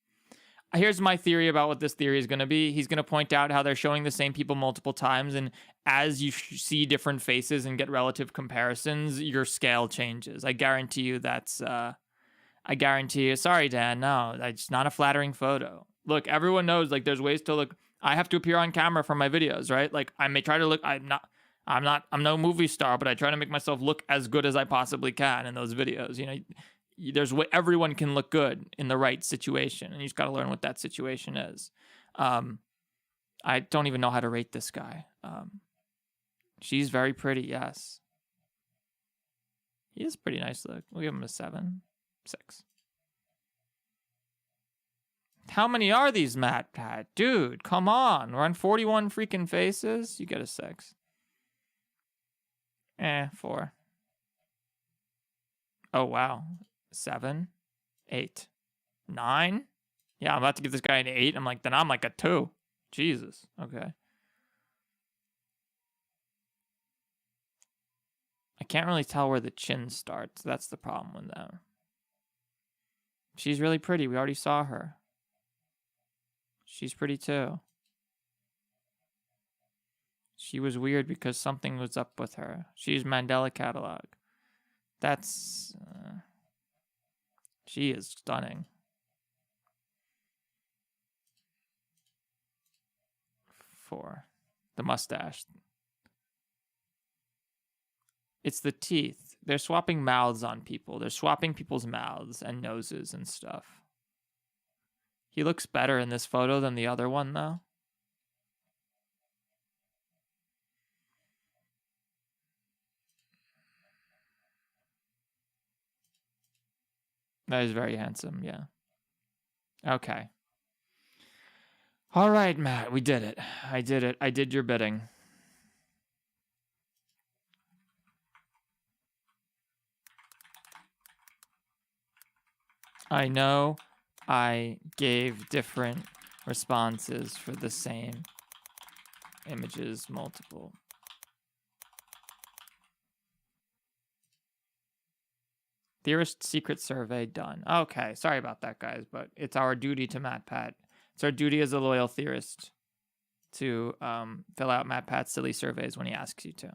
Here's my theory about what this theory is going to be. He's going to point out how they're showing the same people multiple times, and as you see different faces and get relative comparisons, your scale changes. I guarantee you that's I guarantee you. Sorry, Dan. No, it's not a flattering photo. Look, everyone knows like there's ways to look. I have to appear on camera for my videos, right? Like I may try to look. I'm no movie star, but I try to make myself look as good as I possibly can in those videos. You know, there's way everyone can look good in the right situation, and you just got to learn what that situation is. I don't even know how to rate this guy. She's very pretty, yes. He is pretty nice look. We'll give him a 7, 6. How many are these, Matt Pat? Dude, come on. We're on 41 freaking faces. You get a 6. 4. Oh, wow. 7, 8, 9. Yeah, I'm about to give this guy an 8. I'm like, then I'm like a 2. Jesus. Okay. I can't really tell where the chin starts. That's the problem with that. She's really pretty. We already saw her. She's pretty too. She was weird because something was up with her. She's Mandela catalog. That's... she is stunning. 4. The mustache. It's the teeth. They're swapping mouths on people. They're swapping people's mouths and noses and stuff. He looks better in this photo than the other one, though. That is very handsome, yeah. Okay. All right, Matt, we did it. I did it. I did your bidding. I know I gave different responses for the same images, multiple. Theorist secret survey done. Okay, sorry about that, guys, but it's our duty to Matt Pat. It's our duty as a loyal theorist to fill out Matt Pat's silly surveys when he asks you to.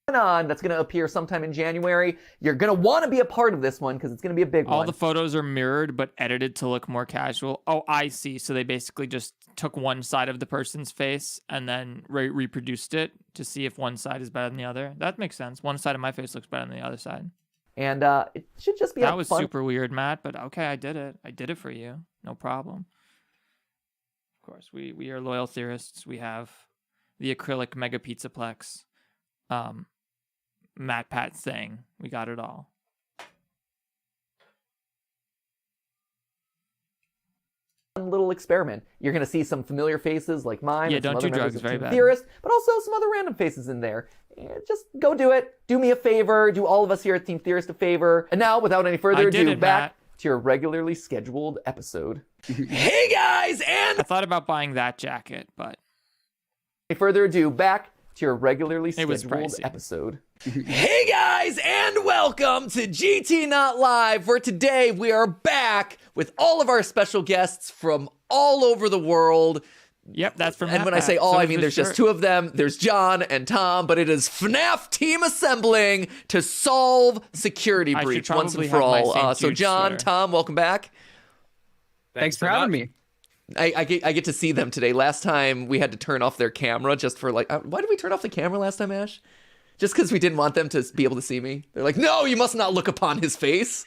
That's going to appear sometime in January. You're going to want to be a part of this one because it's going to be a big one. All the photos are mirrored but edited to look more casual. Oh, I see. So they basically just took one side of the person's face and then reproduced it to see if one side is better than the other. That makes sense. One side of my face looks better than the other side. And it should just be that was super weird, Matt, but okay, I did it. I did it for you. No problem. Of course, we are loyal theorists. We have the acrylic mega pizzaplex Matt Pat thing. We got it all. Little experiment. You're going to see some familiar faces like mine. Yeah, and don't do drugs. Very bad. Theorist, but also some other random faces in there. Just go do it. Do me a favor. Do all of us here at Team Theorist a favor. And now, without any further ado, back to your regularly scheduled episode. Hey guys, and I thought about buying that jacket, but any further ado, back to your regularly scheduled episode. Hey guys, and welcome to GT Not Live, where today we are back with all of our special guests from all over the world. Yep, that's from And when I say all, I mean there's just 2 of them. There's John and Tom, but it is Fnaf team assembling to solve security breach once and for all. So John, Tom, welcome back. Thanks for having me. I get to see them today. Last time we had to turn off their camera just for like, why did we turn off the camera last time, Ash? Just because we didn't want them to be able to see me. They're like, no, you must not look upon his face.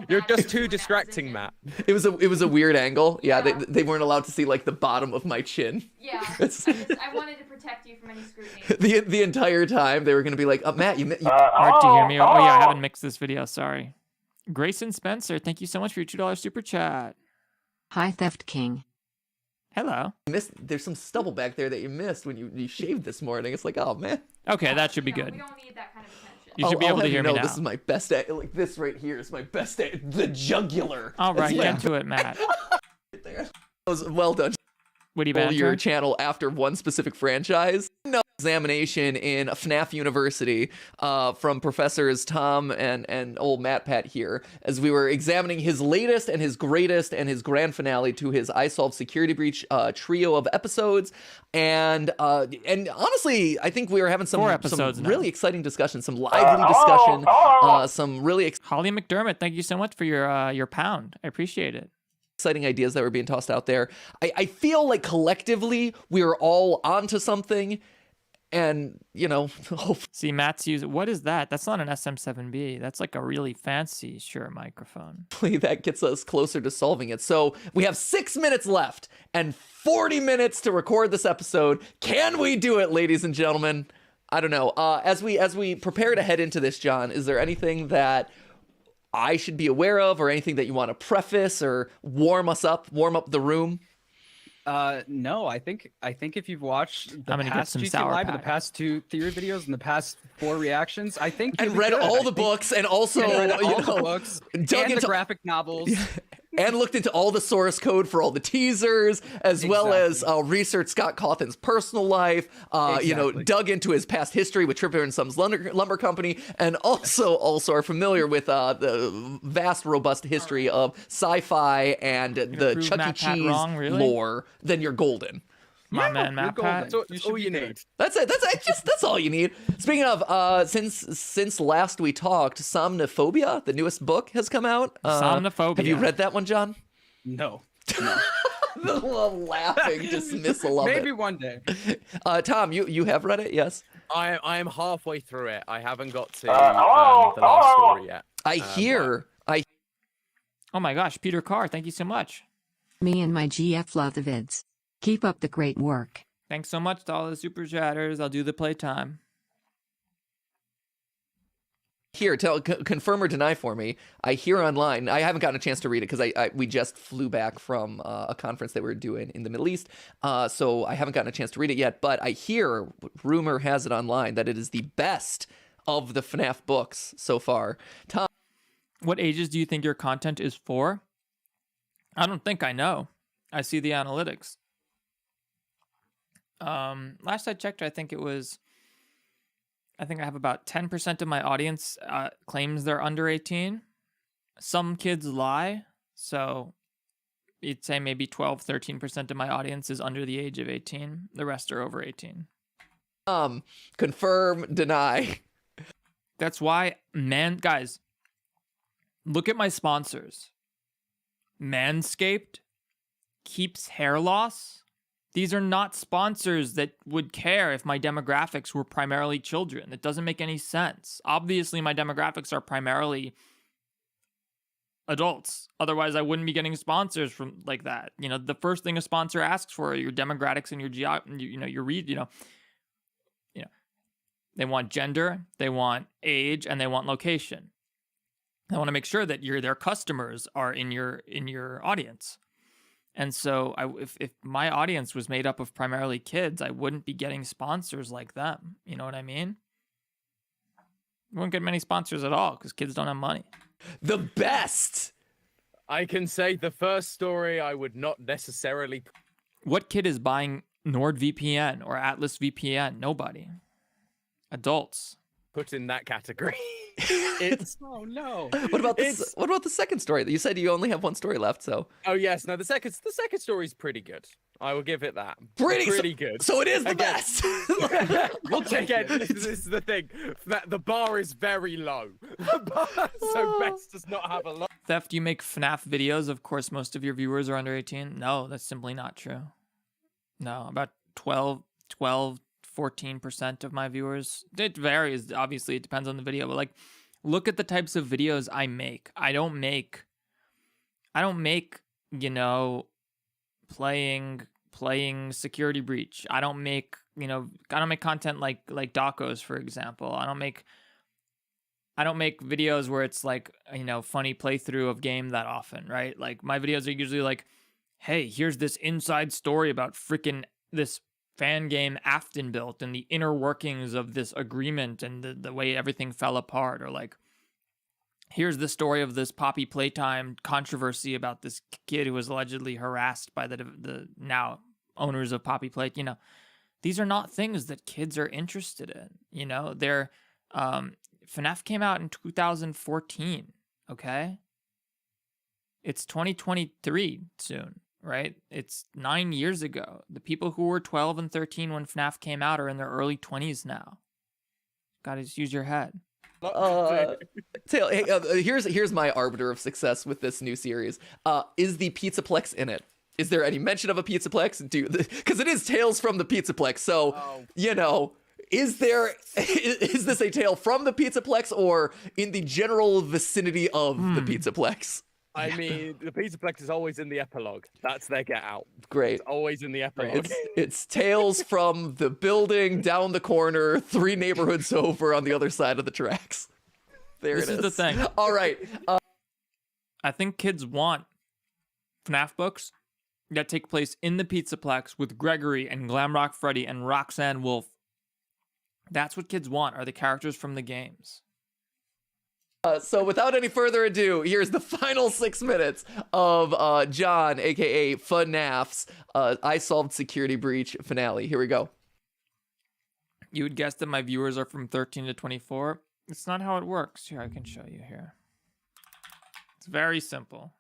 You're just too distracting, Matt. It was a weird angle. Yeah, they weren't allowed to see like the bottom of my chin. Yeah, I wanted to protect you from any scrutiny. The entire time they were gonna be like, Matt, you hard to hear me. Oh yeah, I haven't mixed this video. Sorry. Grayson Spencer, thank you so much for your $2 super chat. Hi, Theft King. Hello. There's some stubble back there that you missed when you shaved this morning. It's like, oh man. Okay, that should be good. We don't need that kind of attention. You should be able to hear me now. This is my best like this right here is my best the jugular. All right, get to it, Matt. That was well done. Witty banter. Your channel after one specific franchise. No, examination in FNAF University from Professors Tom and old Matt Pat here, as we were examining his latest and his greatest and his grand finale to his I Solved Security Breach trio of episodes. And honestly, I think we were having some really exciting discussion, some lively discussion, some really Holly McDermott, thank you so much for your pound. I appreciate it. Exciting ideas that were being tossed out there. I feel like collectively we are all onto something. And, you know, see, Matt's using, what is that? That's not an SM7B. That's like a really fancy Shure microphone. That gets us closer to solving it. So we have 6 minutes left and 40 minutes to record this episode. Can we do it, ladies and gentlemen? I don't know. As we prepare to head into this, John, is there anything that I should be aware of, or anything that you want to preface or warm up the room? No, I think if you've watched the I'm gonna past get some GT sour Live and the pack. past 2 theory videos and the past 4 reactions, I think And read all the books and also read all you the know, books dug and into the graphic novels. and looked into all the source code for all the teasers, as well as researched Scott Cawthon's personal life, you know, dug into his past history with Tripper and Sons Lumber Company, and also are familiar with the vast, robust history of sci-fi and the prove Chuck E. Matt Pat Cheese wrong, really? lore, then you're golden. My man, Matt Pat. That's all you need. That's it. That's all you need. Speaking of, since last we talked, Somnophobia, the newest book, has come out. Somnophobia. Have you read that one, John? No. The little laughing dismissal of it. Maybe one day. Tom, you have read it, yes? I am halfway through it. I haven't got to hello? the last story yet. Oh my gosh, Peter Carr, thank you so much. Me and my GF love the vids. Keep up the great work. Thanks so much to all the super chatters. I'll do the playtime. Here, confirm or deny for me. I hear online. I haven't gotten a chance to read it because we just flew back from a conference that we were doing in the Middle East, so I haven't gotten a chance to read it yet. But I hear, rumor has it online, that it is the best of the FNAF books so far. Tom, what ages do you think your content is for? I don't think I know. I see the analytics. Last I checked, I think I have about 10% of my audience claims they're under 18. Some kids lie, so you'd say maybe 12, 13% of my audience is under the age of 18. The rest are over 18. Confirm, deny. That's why, guys, look at my sponsors. Manscaped, Keeps Hair Loss. These are not sponsors that would care if my demographics were primarily children. It doesn't make any sense. Obviously, my demographics are primarily adults. Otherwise, I wouldn't be getting sponsors from like that. You know, the first thing a sponsor asks for are your demographics and your they want gender, they want age, and they want location. I want to make sure that their customers are in your audience. And so if my audience was made up of primarily kids, I wouldn't be getting sponsors like them. You know what I mean? I wouldn't get many sponsors at all because kids don't have money. The best! I can say the first story I would not necessarily... What kid is buying NordVPN or Atlas VPN? Nobody. Adults. Put in that category. Oh no. What about the second story? You said you only have one story left, so. Oh yes, no, the second story is pretty good. I will give it that. Pretty good. So it is the best. We'll take it. This is the thing. The bar is very low. So best does not have a lot. Theft, do you make FNAF videos? Of course, most of your viewers are under 18. No, that's simply not true. No, about 14% of my viewers. It varies. Obviously, it depends on the video, but like, look at the types of videos I make. I don't make, you know, playing Security Breach. I don't make content like Docos, for example. I don't make videos where it's like, you know, funny playthrough of game that often, right? Like, my videos are usually like, hey, here's this inside story about freaking this fan game Afton built and the inner workings of this agreement and the way everything fell apart, or like, here's the story of this Poppy Playtime controversy about this kid who was allegedly harassed by the now owners of Poppy Play, you know. these are not things that kids are interested in. You know, they're FNAF came out in 2014. Okay, it's 2023 soon, right? It's 9 years ago. The people who were 12 and 13 when FNAF came out are in their early 20s now. Gotta just use your head. Here's my arbiter of success with this new series. Is the Pizzaplex in it? Is there any mention of a Pizzaplex? Because it is Tales from the Pizzaplex. So, you know, is this a tale from the Pizzaplex or in the general vicinity of the Pizzaplex? I mean, the Pizzaplex is always in the epilogue. That's their get out. Great. It's always in the epilogue. It's tales from the building down the corner, 3 neighborhoods over on the other side of the tracks. This is the thing. All right. I think kids want FNAF books that take place in the Pizzaplex with Gregory and Glamrock Freddy and Roxanne Wolf. That's what kids want, are the characters from the games. So without any further ado, here's the final 6 minutes of John, aka FNAF's I Solved Security Breach finale. Here we go. You would guess that my viewers are from 13 to 24. It's not how it works. Here, I can show you here. It's very simple.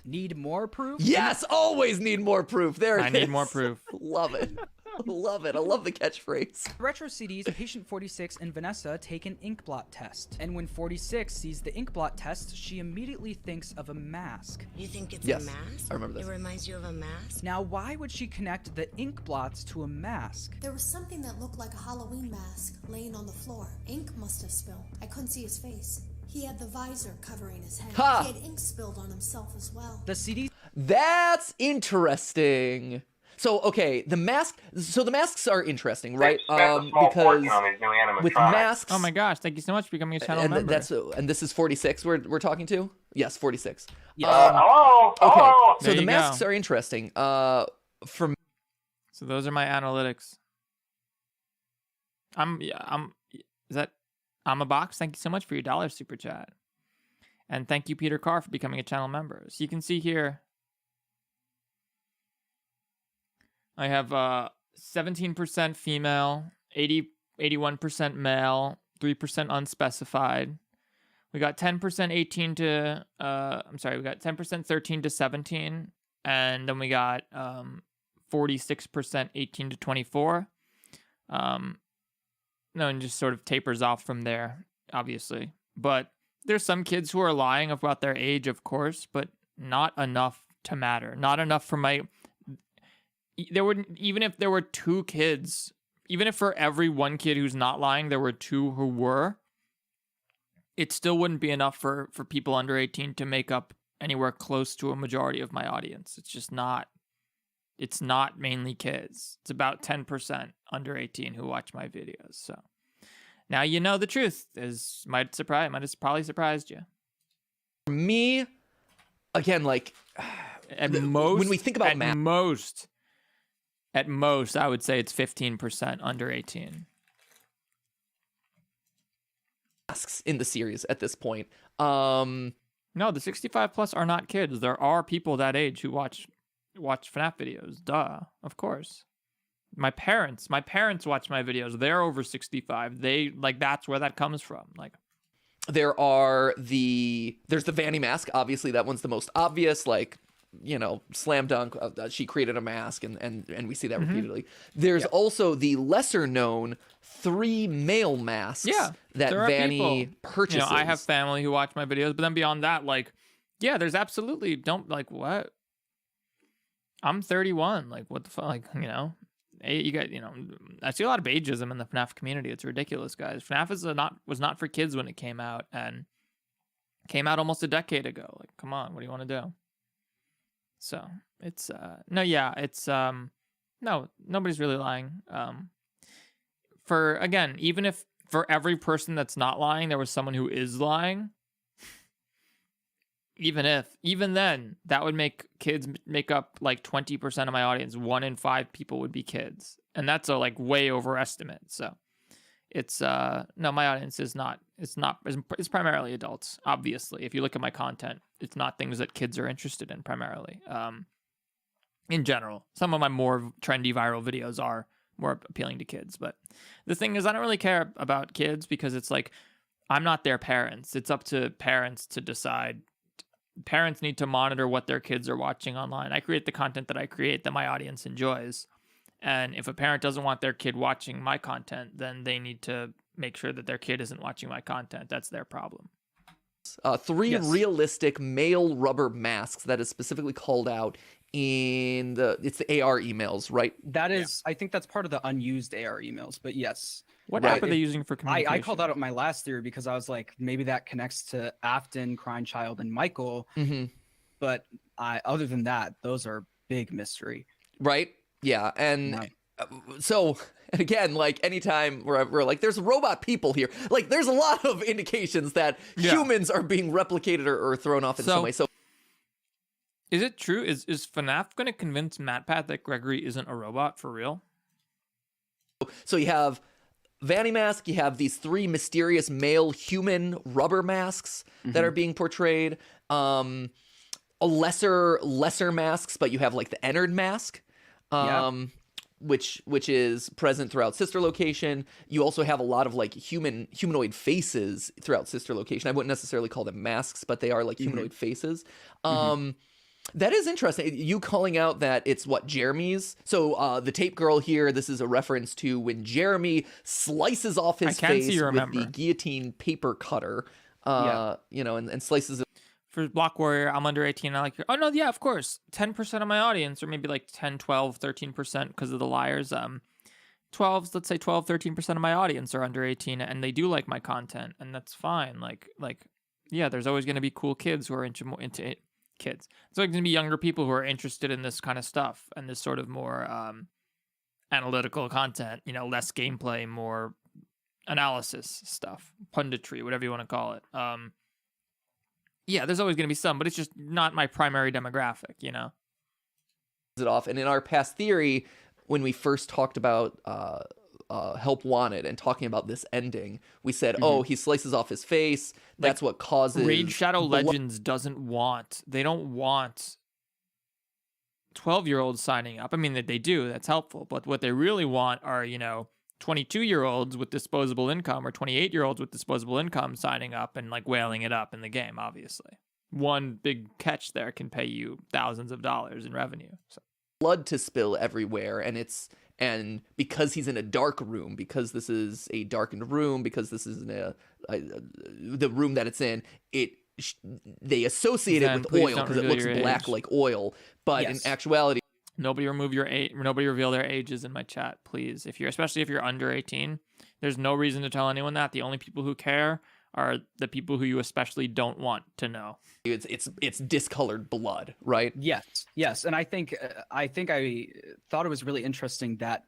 Need more proof? Yes, always need more proof. There it is. I need more proof. Love it. Love it. I love the catchphrase. Retro CD's Patient 46 and Vanessa take an ink blot test. And when 46 sees the ink blot test, she immediately thinks of a mask. You think it's Yes, a mask? I remember this. It reminds you of a mask? Now, why would she connect the ink blots to a mask? There was something that looked like a Halloween mask laying on the floor. Ink must have spilled. I couldn't see his face. He had the visor covering his head. Ha! He had ink spilled on himself as well. The CD... That's interesting. So, okay, the masks are interesting, right? Because with masks... Oh my gosh, thank you so much for becoming a channel member. And this is 46 we're talking to? Yes, 46. Hello? Okay, so There the you masks go. are interesting. So those are my analytics. I'm a box. Thank you so much for your $1 super chat. And thank you, Peter Carr, for becoming a channel member. So you can see here, I have 17% female, 81% male, 3% unspecified. We got 10% 18 to, we got 10% 13 to 17. And then we got 46% 18 to 24. No, and just sort of tapers off from there, obviously. But there's some kids who are lying about their age, of course, but not enough to matter. Not enough for my... Even if there were 2 kids, even if for every 1 kid who's not lying, there were 2 who were, it still wouldn't be enough for people under 18 to make up anywhere close to a majority of my audience. It's just not. It's not mainly kids. It's about 10% under 18 who watch my videos. So now you know the truth. Might have probably surprised you. For me, again, like at most, when we think about at most, I would say it's 15% under 18. Masks in the series at this point. No, the 65 plus are not kids. There are people that age who watch FNAF videos. Duh, of course. My parents watch my videos. They're over 65. That's where that comes from. Like, there's the Vanny mask. Obviously, that one's the most obvious. Like, you know, slam dunk. She created a mask, and we see that repeatedly. There's also the lesser known 3 male masks. That Vanny purchases. You know, I have family who watch my videos, but then beyond that, like, yeah, there's absolutely what. I'm 31. Like, what the fuck? Like, you know, you got, you know, I see a lot of ageism in the FNAF community. It's ridiculous, guys. FNAF was not for kids when it came out, and came out almost a decade ago. Like, come on, what do you want to do? So it's no, nobody's really lying. Even if for every person that's not lying, there was someone who is lying. Even then, that would make kids make up like 20% of my audience. 1 in 5 people would be kids. And that's a way overestimate. So it's, no, my audience is it's primarily adults. Obviously, if you look at my content, it's not things that kids are interested in primarily. in general. Some of my more trendy viral videos are more appealing to kids. But the thing is, I don't really care about kids because it's like, I'm not their parents. It's up to parents to decide. Parents need to monitor what their kids are watching online. I create the content that I create that my audience enjoys. And if a parent doesn't want their kid watching my content, then they need to make sure that their kid isn't watching my content. That's their problem. 3 realistic male rubber masks that is specifically called out in it's the AR emails, right? That is, I think that's part of the unused AR emails, but yes. What app are they using for communication? I called that out my last theory because I was like, maybe that connects to Afton, Crying Child, and Michael. But other than that, those are big mystery. Right? Yeah. And so, and again, like anytime we're like, there's robot people here, like there's a lot of indications that humans are being replicated or thrown off in some way. So is it true? Is Fnaf going to convince MatPat that Gregory isn't a robot for real? So you have Vanny Mask, you have these 3 mysterious male human rubber masks that are being portrayed. Lesser masks, but you have like the Ennard mask, which is present throughout Sister Location. You also have a lot of like humanoid faces throughout Sister Location. I wouldn't necessarily call them masks, but they are like humanoid faces. That is interesting. You calling out that it's what Jeremy's. So the tape girl here, this is a reference to when Jeremy slices off his face with the guillotine paper cutter, you know, and slices it. For Block Warrior, I'm under 18. I like your... Oh, no, yeah, of course. 10% of my audience, or maybe like 10, 12, 13% because of the liars. 12s, let's say 12, 13% of my audience are under 18, and they do like my content, and that's fine. Like yeah, there's always going to be cool kids who are into kids. There's always going to be younger people who are interested in this kind of stuff and this sort of more analytical content, you know, less gameplay, more analysis stuff, punditry, whatever you want to call it. Yeah, there's always going to be some, but it's just not my primary demographic, you know? It off. And in our past theory, when we first talked about Help Wanted and talking about this ending, we said, oh, he slices off his face. That's what causes... Raid Shadow Legends they don't want 12-year-olds signing up. I mean, they do, that's helpful. But what they really want are, you know, 22-year-olds with disposable income or 28-year-olds with disposable income signing up and like whaling it up in the game, obviously. One big catch there can pay you thousands of dollars in revenue. So. Blood to spill everywhere, and because he's in a dark room, because this is a darkened room, because this is the room that it's in, they associate it with oil because it looks black like oil, but in actuality, nobody reveal their ages in my chat, please. Especially if you're under 18, there's no reason to tell anyone that. The only people who care are the people who you especially don't want to know. It's discolored blood, right? Yes, and I think I thought it was really interesting that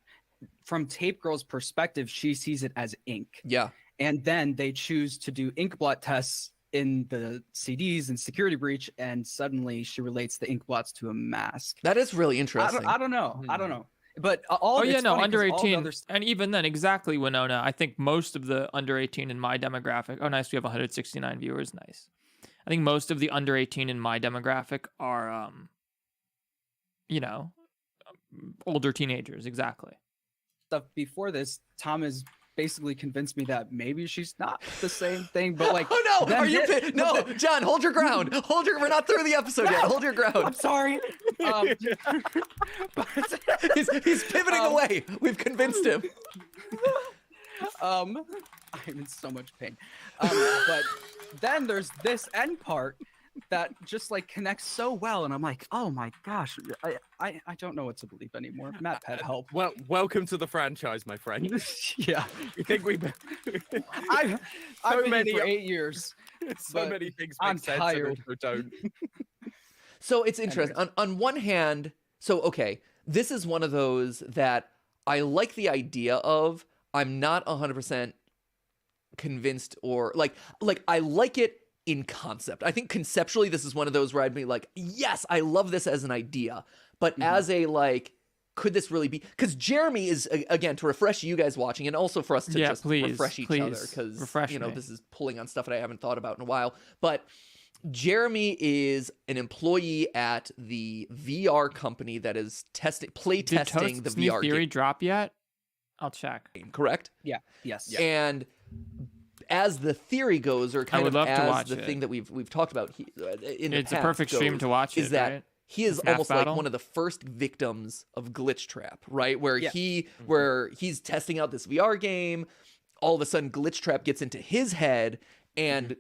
from Tape Girl's perspective, she sees it as ink. Yeah, and then they choose to do ink blot tests in the CDs and Security Breach, and suddenly she relates the ink blots to a mask. That is really interesting. I don't know. But under 18, and even then, exactly, Winona. I think most of the under 18 in my demographic. Oh, nice, we have 169 viewers. Nice. I think most of the under 18 in my demographic are, you know, older teenagers. Exactly. Stuff before this, Tom has basically convinced me that maybe she's not the same thing, but like, oh no, no, John, hold your ground. We're not through the episode yet. Hold your ground. I'm sorry. He's pivoting away. We've convinced him. I'm in so much pain. But then there's this end part that just like connects so well, and I'm like, oh my gosh, I don't know what to believe anymore. MatPat, help. Well, welcome to the franchise, my friend. Yeah, you think I've been here for 8 years. So many things I'm make sense tired. and also don't. So it's interesting. On one hand, okay, this is one of those that I like the idea of. I'm not 100% convinced, or like I like it in concept. I think conceptually this is one of those where I'd be like, yes, I love this as an idea, but as a like, could this really be? Because Jeremy is, again, to refresh you guys watching, and also for us to refresh each other, because you know, this is pulling on stuff that I haven't thought about in a while. But Jeremy is an employee at the VR company that is play testing the VR Theory game. drop yet? I'll check. Correct? Yeah. Yes. And as the theory goes, or kind would of love to as watch the it. thing that we've talked about in the It's a past perfect stream goes, to watch is it, that right? he is Fnaf almost like battle? one of the first victims of Glitch Trap, right? Where Yeah. where he's testing out this VR game, all of a sudden Glitch Trap gets into his head, and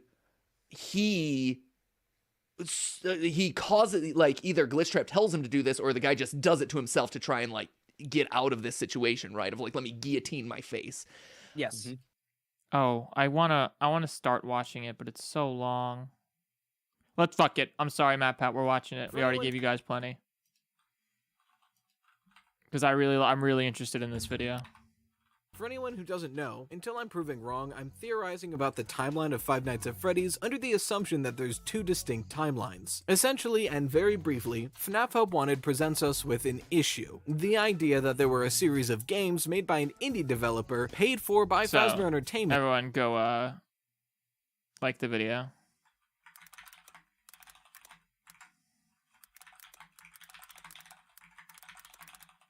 he causes, like, either Glitch Trap tells him to do this, or the guy just does it to himself to try and, like, get out of this situation, right? Of like, let me guillotine my face. Yes. Oh, I wanna start watching it, but it's so long. Let's fuck it. I'm sorry, Matt Pat, we're watching it. We already gave you guys plenty. Because I'm really interested in this video. For anyone who doesn't know, until I'm proving wrong, I'm theorizing about the timeline of Five Nights at Freddy's under the assumption that there's two distinct timelines. Essentially, and very briefly, Fnaf Help Wanted presents us with an issue. The idea that there were a series of games made by an indie developer paid for by Fazbear Entertainment. Everyone go like the video.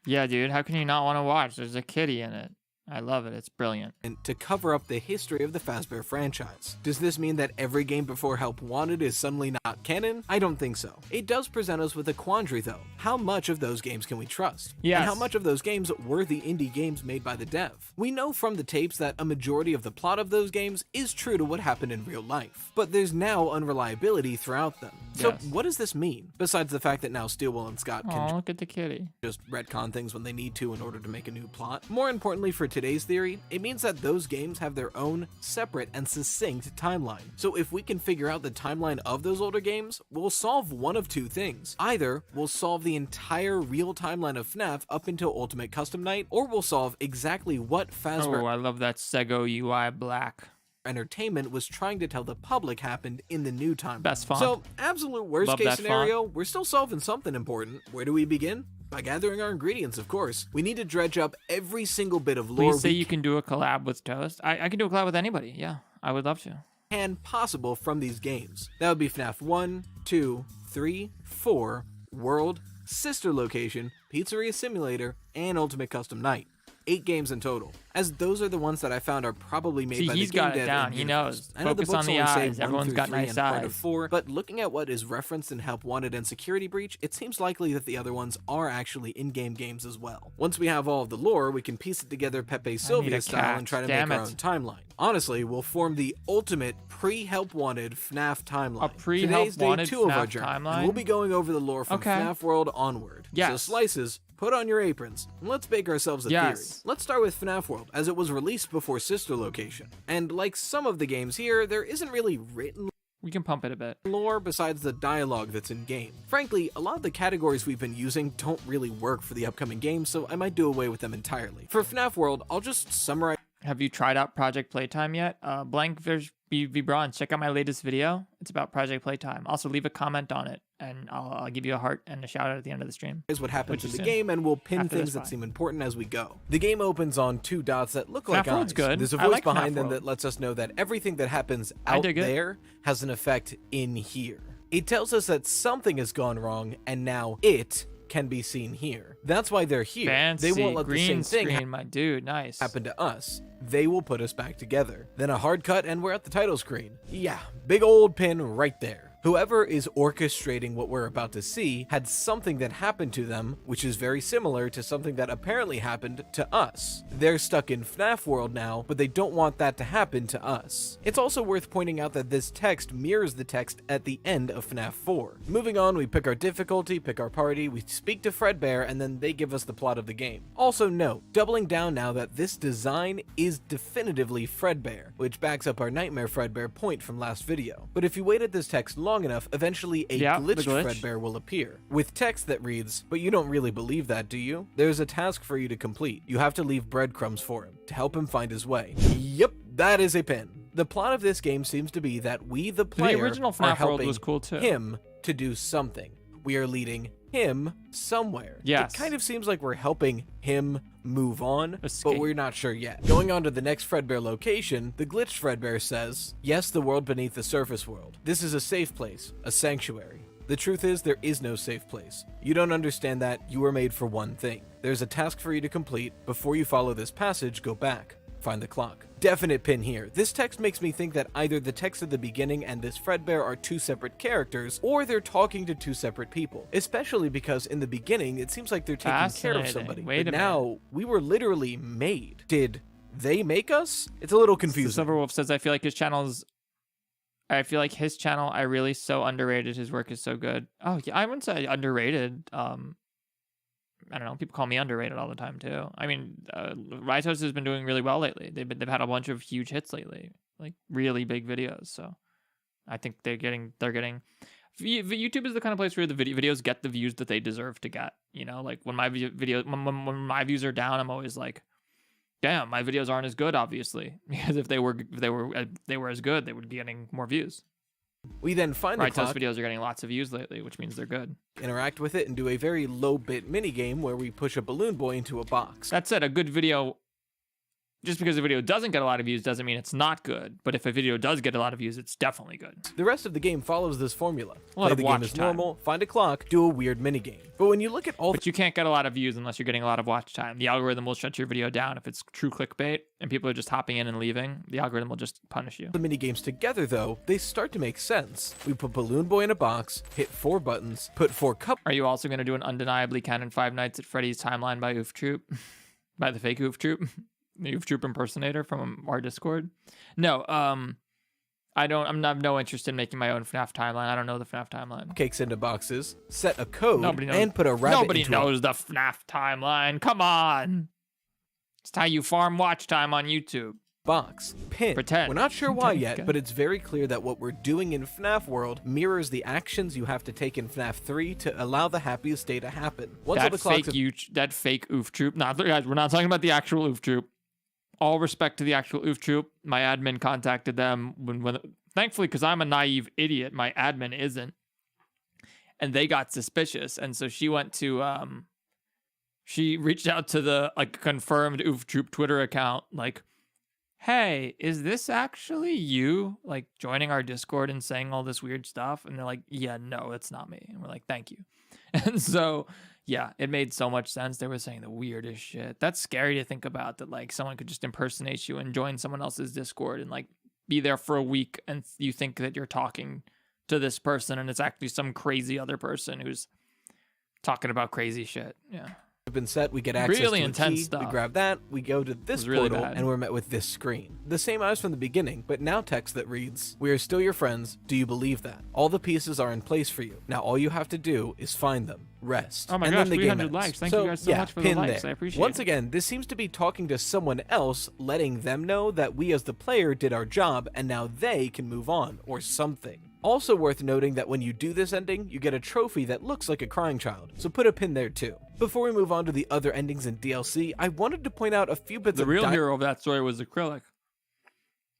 Yeah, dude, how can you not want to watch? There's a kitty in it. I love it. It's brilliant. And to cover up the history of the Fazbear franchise. Does this mean that every game before Help Wanted is suddenly not canon? I don't think so. It does present us with a quandary though. How much of those games can we trust? Yes. And how much of those games were the indie games made by the dev? We know from the tapes that a majority of the plot of those games is true to what happened in real life, but there's now unreliability throughout them. So Yes. what does this mean? Besides the fact that now Steelwell and Scott can Oh, look at the kitty. just retcon things when they need to in order to make a new plot. More importantly for today's theory, it means that those games have their own separate and succinct timeline. So if we can figure out the timeline of those older games, we'll solve one of two things. Either we'll solve the entire real timeline of FNAF up until Ultimate Custom Night, or we'll solve exactly what Fazbear Oh, I love that Sego UI black. Entertainment was trying to tell the public happened in the new timeline. Best font. So, absolute worst Love case that scenario, we're still solving something important. Where do we begin? By gathering our ingredients, of course. We need to dredge up every single bit of lore Please say you can do a collab with Toast. I can do a collab with anybody. Yeah, I would love to. can possible from these games. That would be FNAF 1, 2, 3, 4, World, Sister Location, Pizzeria Simulator, and Ultimate Custom Night. 8 games in total, as those are the ones that I found are probably made See, by he's the game got it dev down. and He universe. knows. I know the Focus books on the only say eyes. 1 Everyone's through got 3 nice and part of eyes. 4, but looking at what is referenced in Help Wanted and Security Breach, it seems likely that the other ones are actually in-game games as well. Once we have all of the lore, we can piece it together Pepe Sylvia style cat. and try to Damn make our it. own timeline. Honestly, we'll form the ultimate pre-Help Wanted FNAF timeline. A pre-Help Today's day Wanted 2 of our FNAF journey, and timeline? we'll be going over the lore from Okay. FNAF World onward. Yes. So slices, put on your aprons, and let's bake ourselves a Yes. theory. Let's start with FNAF World, as it was released before Sister Location. And like some of the games here, there isn't really written We can pump it a bit. lore besides the dialogue that's in game. Frankly, a lot of the categories we've been using don't really work for the upcoming game, so I might do away with them entirely. For FNAF World, I'll just summarize. Have you tried out Project Playtime yet? Blank Vibron, check out my latest video. It's about Project Playtime. Also, leave a comment on it, and I'll give you a heart and a shout out at the end of the stream. Is what happens Which in is the soon. game, and we'll pin After things this that fight. seem important as we go. The game opens on 2 dots that look like FNAF World's eyes. good. There's a I voice like FNAF behind them World. that lets us know that everything that happens I out dig it. there has an effect in here. It tells us that something has gone wrong, and now it can be seen here. That's why they're here. Fancy. They won't let Green the same thing screen, my dude. Nice. happen to us. They will put us back together. Then a hard cut and we're at the title screen. Yeah, big old pin right there. Whoever is orchestrating what we're about to see had something that happened to them, which is very similar to something that apparently happened to us. They're stuck in FNAF World now, but they don't want that to happen to us. It's also worth pointing out that this text mirrors the text at the end of FNAF 4. Moving on, we pick our difficulty, pick our party, we speak to Fredbear, and then they give us the plot of the game. Also note, doubling down now that this design is definitively Fredbear, which backs up our Nightmare Fredbear point from last video. But if you wait at this text long enough, eventually a Yeah, the glitched glitch. Fredbear will appear, with text that reads, "But you don't really believe that, do you? There's a task for you to complete. You have to leave breadcrumbs for him, to help him find his way." Yep, that is a pin. The plot of this game seems to be that we, the player, original are FNAF World helping was cool too. him to do something. We are leading him somewhere. Yes. It kind of seems like we're helping him move on, Escape. but we're not sure yet. Going on to the next Fredbear location, the glitched Fredbear says, yes, the world beneath the surface world. This is a safe place, a sanctuary. The truth is, there is no safe place. You don't understand that. You were made for one thing. There's a task for you to complete. Before you follow this passage, go back. Find the clock. Definite pin here. This text makes me think that either the text at the beginning and this Fredbear are two separate characters, or they're talking to two separate people. Especially because in the beginning, it seems like they're taking care of somebody. Wait but a now, minute. we were literally made. Did they make us? It's a little confusing. Silverwolf says, I feel like his channel, I really so underrated. His work is so good. Oh, yeah, I wouldn't say underrated. I don't know. People call me underrated all the time too. I mean, Rytos has been doing really well lately. They've had a bunch of huge hits lately, like really big videos. So I think they're getting. YouTube is the kind of place where the videos get the views that they deserve to get. You know, like when my when my views are down, I'm always like, damn, my videos aren't as good, obviously, because if they were as good, they would be getting more views. We then find the clock. Videos are getting lots of views lately, which means they're good. Interact with it and do a very low-bit minigame where we push a balloon boy into a box. That said, a good video, just because a video doesn't get a lot of views doesn't mean it's not good. But if a video does get a lot of views, it's definitely good. The rest of the game follows this formula. A lot Play of the watch game as time. normal, find a clock, do a weird minigame. But when you look at all But you can't get a lot of views unless you're getting a lot of watch time. The algorithm will shut your video down if it's true clickbait and people are just hopping in and leaving. The algorithm will just punish you. the minigames together, though, they start to make sense. We put Balloon Boy in a box, hit 4 buttons, put 4 cup. Are you also going to do an undeniably canon Five Nights at Freddy's timeline by Oof Troop? By the fake Oof Troop? The Oof Troop impersonator from our Discord? No, I have no interest in making my own FNAF timeline. I don't know the FNAF timeline. Cakes into boxes, set a code, Nobody knows. and put a rabbit Nobody into knows the FNAF timeline. Come on. It's how you farm watch time on YouTube. Box. Pin. Pretend. We're not sure why Pretend, yet, okay. but it's very clear that what we're doing in FNAF world mirrors the actions you have to take in FNAF 3 to allow the happiest day to happen. Once all That the clocks that fake Oof Troop. Nah, guys, we're not talking about the actual Oof Troop. All respect to the actual Oof Troop. My admin contacted them when thankfully, because I'm a naive idiot, my admin isn't. And they got suspicious. And so she went to she reached out to the confirmed Oof Troop Twitter account, like, hey, is this actually you, like, joining our Discord and saying all this weird stuff? And they're like, yeah, no, it's not me. And we're like, thank you. And so, yeah, it made so much sense. They were saying the weirdest shit. That's scary to think about, that, like, someone could just impersonate you and join someone else's Discord and, like, be there for a week and you think that you're talking to this person and it's actually some crazy other person who's talking about crazy shit. Yeah. been set, we get access Really to a intense key, stuff. we grab that, we go to this really portal, bad. and we're met with this screen. The same as from the beginning, but now text that reads, we are still your friends, do you believe that? All the pieces are in place for you. Now all you have to do is find them. Rest. Oh my and gosh, then the game 300 ends. likes. Thank you guys so yeah, much for the pin likes. there. I appreciate Once it. again, this seems to be talking to someone else, letting them know that we as the player did our job, and now they can move on, or something. Also worth noting that when you do this ending, you get a trophy that looks like a crying child, so put a pin there too. Before we move on to the other endings in DLC, I wanted to point out a few bits The of real hero of that story was Acrylic.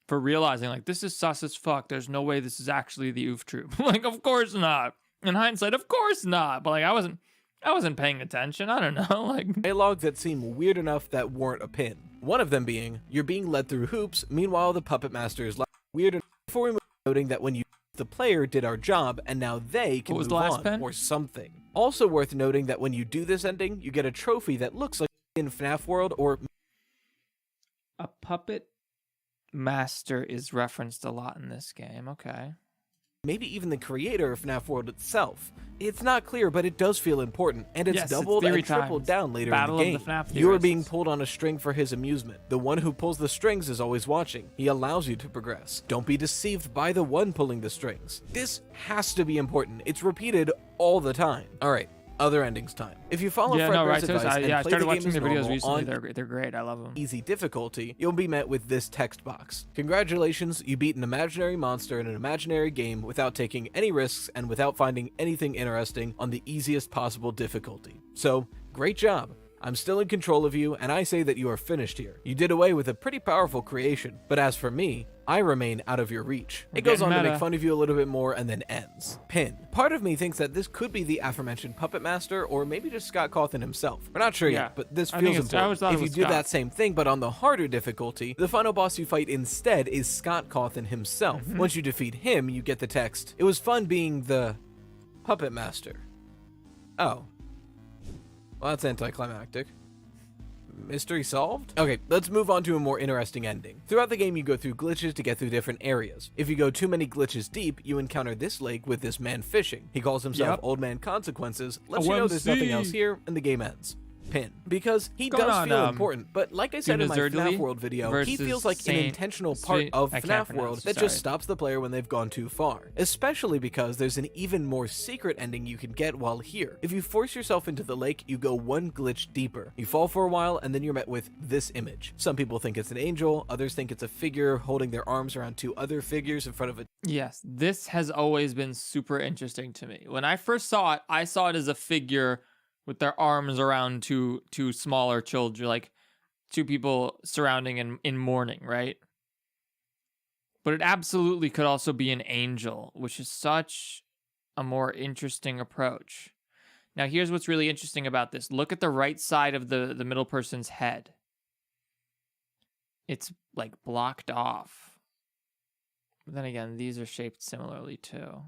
For realizing, like, this is sus as fuck. There's no way this is actually the Oof Troop. Like, of course not. In hindsight, of course not. But, like, I wasn't paying attention. I don't know. Like, dialogue that seem weird enough that warrant a pin. One of them being, you're being led through hoops, meanwhile the puppet master is weird enough. Before we move on, noting that when you the player did our job and now they can What was move the last on pen? or something. Also worth noting that when you do this ending, you get a trophy that looks like in FNAF World or a puppet master is referenced a lot in this game. Okay. maybe even the creator of FNAF World itself. It's not clear, but it does feel important, and it's Yes, it's doubled theory and tripled times. down later Battle in the of game. the FNAF You are theorists. being pulled on a string for his amusement. The one who pulls the strings is always watching. He allows you to progress. Don't be deceived by the one pulling the strings. This has to be important. It's repeated all the time. Alright, other endings time. If you follow Yeah, no, Fredbear's right. So advice and I play started the game watching as the videos normal recently. on They're great. I love them. easy difficulty, you'll be met with this text box. Congratulations, you beat an imaginary monster in an imaginary game without taking any risks and without finding anything interesting on the easiest possible difficulty. So, great job. I'm still in control of you, and I say that you are finished here. You did away with a pretty powerful creation, but as for me, I remain out of your reach. It goes on to make fun of you a little bit more and then ends. Pin. Part of me thinks that this could be the aforementioned Puppet Master, or maybe just Scott Cawthon himself. We're not sure yet, but this feels important. If you do that same thing, but on the harder difficulty, the final boss you fight instead is Scott Cawthon himself. Once you defeat him, you get the text, "It was fun being the Puppet Master." Oh. Well, that's anticlimactic. Mystery solved? Okay, let's move on to a more interesting ending. Throughout the game, you go through glitches to get through different areas. If you go too many glitches deep, you encounter this lake with this man fishing. He calls himself Old Man Consequences, lets you know there's nothing else here, and the game ends. Pin. Because he does feel important, but like I said in my FNAF World video, he feels like an intentional part of FNAF World that just stops the player when they've gone too far. Especially because there's an even more secret ending you can get while here. If you force yourself into the lake, you go one glitch deeper. You fall for a while, and then you're met with this image. Some people think it's an angel, others think it's a figure holding their arms around two other figures in front of a... Yes, this has always been super interesting to me. When I first saw it, I saw it as a figure with their arms around two smaller children, like two people surrounding in mourning, right? But it absolutely could also be an angel, which is such a more interesting approach. Now, here's what's really interesting about this. Look at the right side of the middle person's head. It's like blocked off. But then again, these are shaped similarly too.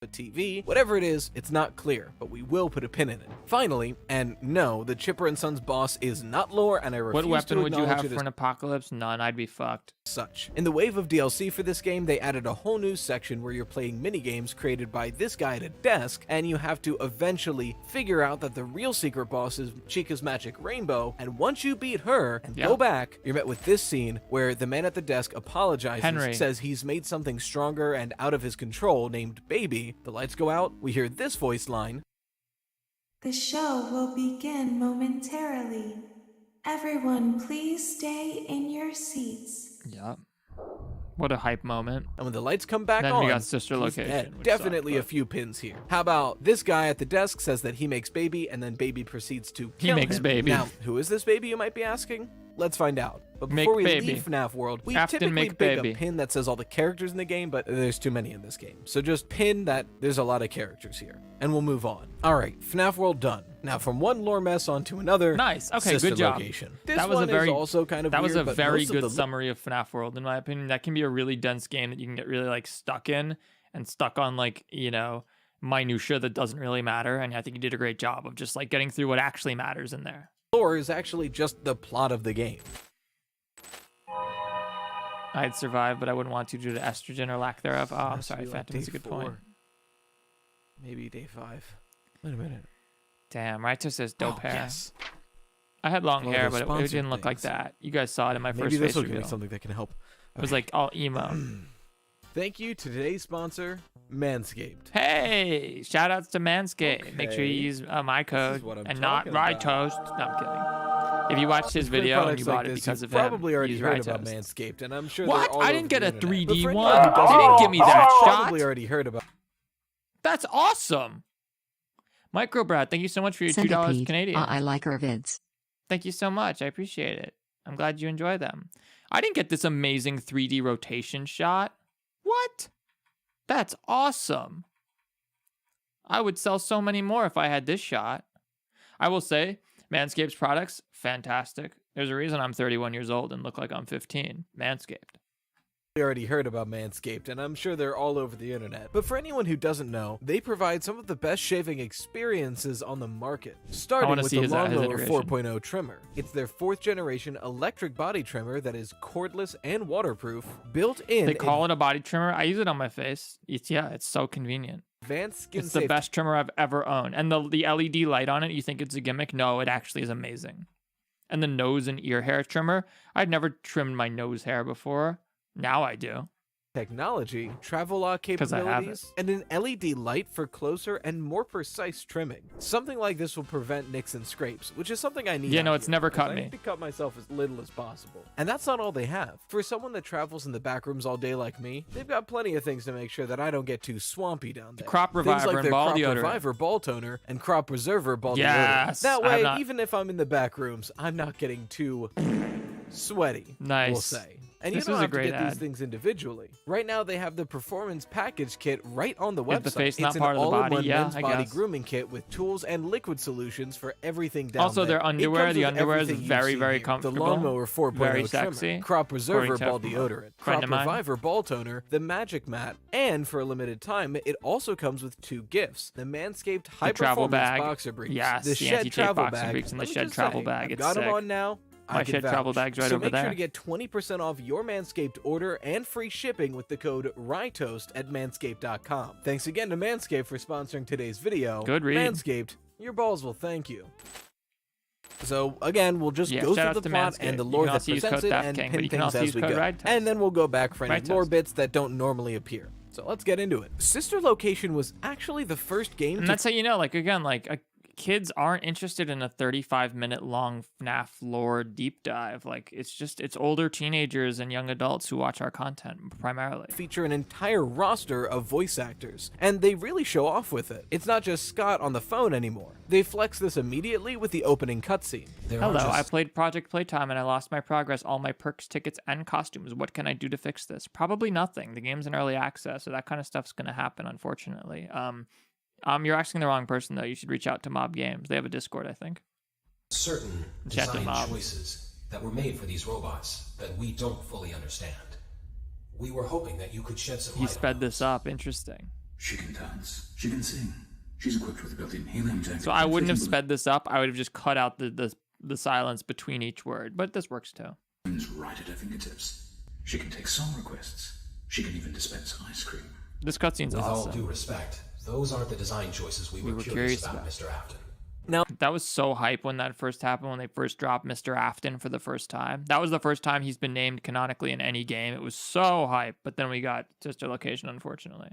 A TV, whatever it is, it's not clear, but we will put a pin in it. Finally, and no, the Chipper and Sons boss is not lore, and I refuse to What weapon would you have it for an apocalypse? None, I'd be fucked. Such. In the wave of DLC for this game, they added a whole new section where you're playing minigames created by this guy at a desk, and you have to eventually figure out that the real secret boss is Chica's Magic Rainbow, and once you beat her and go back, you're met with this scene where the man at the desk apologizes, says he's made something stronger and out of his control named Baby. The lights go out, we hear this voice line. The show will begin momentarily. Everyone, please stay in your seats. Yep. What a hype moment. And when the lights come back then on, we got Sister Location. Definitely a few pins here. How about this guy at the desk says that he makes Baby, and then Baby proceeds to kill him. He makes Baby. Now, who is this Baby, you might be asking? Let's find out. But before we leave FNAF World, we typically pick a pin that says all the characters in the game, but there's too many in this game. So just pin that there's a lot of characters here, and we'll move on. All right, FNAF World done. Now from one lore mess onto another. Nice. Okay, Sister good job. Location. That was a very also kind of that weird, was a but very most of good the summary of FNAF World, in my opinion. That can be a really dense game that you can get really like stuck in and stuck on like, you know, minutia that doesn't really matter. And I think you did a great job of just like getting through what actually matters in there. Lore is actually just the plot of the game. I'd survive, but I wouldn't want to due to estrogen or lack thereof. Oh, I'm sorry, Phantom. That's a good point. Maybe day 5. Wait a minute. Damn, Raito says dope hair. Yes. I had long hair, but it didn't look like that. You guys saw it in my first face reveal. reveal. Be something that can help. It was like all emo. Thank you to today's sponsor, Manscaped. Hey, shout outs to Manscaped. Okay. Make sure you use my code and not Rye Toast. No, I'm kidding. If you watched his video and you bought it because of him, probably already use heard Rye about Toast. Manscaped, and I'm sure What? all I didn't get a over the internet. 3D But for one. anyone who They doesn't didn't know, give me that shot. Probably already heard about. That's awesome. Micro Brad, thank you so much for your $2 Centipede. Canadian. I like her vids. Thank you so much. I appreciate it. I'm glad you enjoy them. I didn't get this amazing 3D rotation shot. What? That's awesome. I would sell so many more if I had this shot. I will say, Manscaped's products, fantastic. There's a reason I'm 31 years old and look like I'm 15. Manscaped. We already heard about Manscaped, and I'm sure they're all over the internet. But for anyone who doesn't know, they provide some of the best shaving experiences on the market. Starting with the Lawnmower 4.0 trimmer. It's their 4th generation electric body trimmer that is cordless and waterproof, built in. They call it a body trimmer. I use it on my face. It's so convenient. Advanced skin It's safety. the best trimmer I've ever owned. And the LED light on it, you think it's a gimmick? No, it actually is amazing. And the nose and ear hair trimmer. I'd never trimmed my nose hair before. Now I do. technology, travel lock 'Cause I have capabilities, and an LED light for closer and more precise trimming. Something like this will prevent nicks and scrapes, which is something I need. Yeah, out no, it's here, never because cut I me. need to cut myself as little as possible. And that's not all they have. For someone that travels in the back rooms all day like me, they've got plenty of things to make sure that I don't get too swampy down there. Crop Things reviver like and their ball crop deodorant. reviver ball toner and crop preserver ball Yes, deodorant. That I have way, not- even if I'm in the back rooms, I'm not getting too sweaty. Nice. We'll say. And This you was don't a have to great get these ad. things individually. Right now, they have the performance package kit right on the website. Is the face it's not an part of the body? all-in-one Yeah, men's I body guess. grooming kit with tools and liquid solutions for everything down Also, there. their It underwear, comes the with underwear is everything you've very, seen very here. comfortable. The Lawnmower 4.0 Very trimmer, sexy. Crop Preserver According to ball a deodorant, friend Crop of mine. Reviver ball toner, the Magic Mat, and for a limited time, it also comes with 2 gifts: the Manscaped High travel Performance bag. boxer briefs, Yes, the the Shed anti-tape travel boxer bag, briefs and the let me Shed just travel say, bag. I've It's got them sick. on now. My I can Shed travel vouch. bag's right so over make there. sure to get 20% off your Manscaped order and free shipping with the code RYTOAST at manscaped.com. Thanks again to Manscaped for sponsoring today's video. Good read. Manscaped, your balls will thank you. So again, we'll just Yeah, go shout through outs the to plot Manscaped. and the You lore can that also use presents code it Theft and King, pin but you can things also as use we code go. Ride Toast. And then we'll go back for any Ride lore Toast. bits that don't normally appear. So let's get into it. Sister Location was actually the first game And to that's how you know, like, again, like, kids aren't interested in a 35-minute long FNAF lore deep dive. Like, it's older teenagers and young adults who watch our content primarily. feature an entire roster of voice actors, and they really show off with it. It's not just Scott on the phone anymore. They flex this immediately with the opening cutscene. Hello, I played Project Playtime and I lost my progress, all my perks, tickets, and costumes. What can I do to fix this? Probably nothing. The game's in early access, so that kind of stuff's going to happen, unfortunately. You're asking the wrong person, though. You should reach out to Mob Games. They have a Discord, I think. Certain Chat to design Mob. choices that were made for these robots that we don't fully understand. We were hoping that you could shed some He light sped this up. Interesting. She can dance. She can sing. She's equipped with a built-in helium tank. So I wouldn't have sped this up. I would have just cut out the silence between each word. But this works too. Right at her fingertips. She can take song requests. She can even dispense ice cream. This cutscene's With all awesome. due respect, those aren't the design choices we were curious about, Mr. Afton. Now that was so hype when that first happened, when they first dropped Mr. Afton for the first time. That was the first time he's been named canonically in any game. It was so hype, but then we got Sister Location, unfortunately.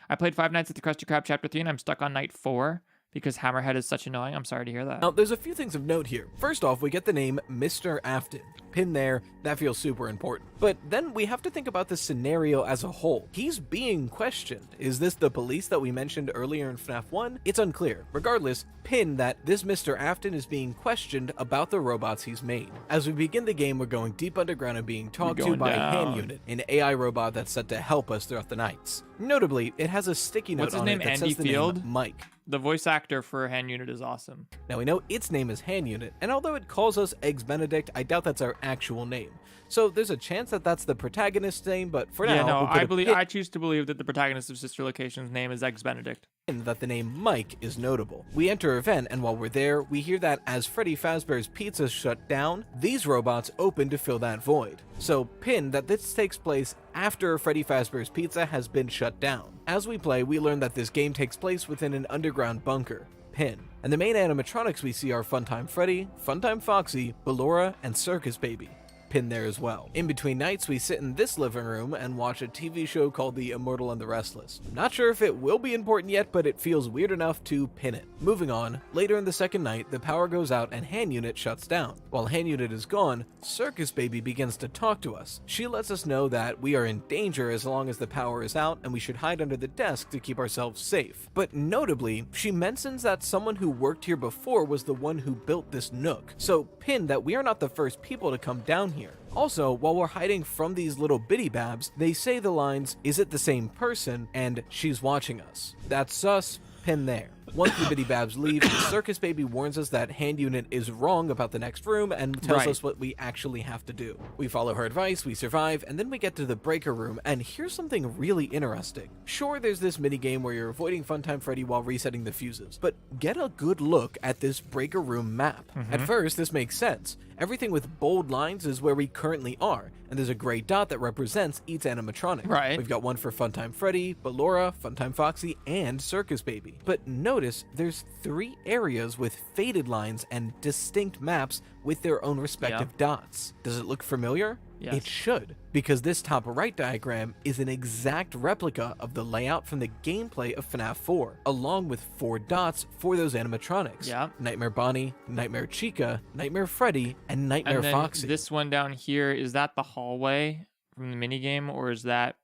I played Five Nights at the Krusty Krab Chapter 3, and I'm stuck on Night 4 because Hammerhead is such annoying. I'm sorry to hear that. Now, there's a few things of note here. First off, we get the name Mr. Afton. Pin there, that feels super important. But then we have to think about the scenario as a whole. He's being questioned. Is this the police that we mentioned earlier in FNAF 1? It's unclear. Regardless, pin that this Mr. Afton is being questioned about the robots he's made. As we begin the game, we're going deep underground and being talked to going by a hand down. unit, an AI robot that's set to help us throughout the nights. Notably, it has a sticky note What's his on name? it that Andy says the Field? name Mike. The voice actor for Hand Unit is awesome. Now we know its name is Hand Unit, and although it calls us Eggs Benedict, I doubt that's our actual name. So there's a chance that that's the protagonist's name, but for Yeah, now, no, I choose to believe that the protagonist of Sister Location's name is Eggs Benedict. that the name Mike is notable. We enter a vent, and while we're there, we hear that as Freddy Fazbear's Pizza shut down, these robots open to fill that void. So pin that this takes place after Freddy Fazbear's Pizza has been shut down. As we play, we learn that this game takes place within an underground bunker. Pin. And the main animatronics we see are Funtime Freddy, Funtime Foxy, Ballora, and Circus Baby. Pin there as well. In between nights, we sit in this living room and watch a TV show called The Immortal and the Restless. Not sure if it will be important yet, but it feels weird enough to pin it. Moving on, later in the second night, the power goes out and Hand Unit shuts down. While Hand Unit is gone, Circus Baby begins to talk to us. She lets us know that we are in danger as long as the power is out and we should hide under the desk to keep ourselves safe. But notably, she mentions that someone who worked here before was the one who built this nook. So pin that we are not the first people to come down here. Also, while we're hiding from these little bitty babs, they say the lines, "Is it the same person?" and "She's watching us." That's sus, pin there. Once the bitty babs leave, Circus Baby warns us that Hand Unit is wrong about the next room and tells us what we actually have to do. We follow her advice, we survive, and then we get to the breaker room, and here's something really interesting. Sure, there's this minigame where you're avoiding Funtime Freddy while resetting the fuses, but get a good look at this breaker room map. At first, this makes sense. Everything with bold lines is where we currently are, and there's a gray dot that represents each animatronic. Right. We've got one for Funtime Freddy, Ballora, Funtime Foxy, and Circus Baby. But notice there's 3 areas with faded lines and distinct maps with their own respective dots. Does it look familiar? Yes. It should, because this top right diagram is an exact replica of the layout from the gameplay of FNAF 4, along with 4 dots for those animatronics. Yeah. Nightmare Bonnie, Nightmare Chica, Nightmare Freddy, and Nightmare And then Foxy. this one down here, is that the hallway from the minigame, or is that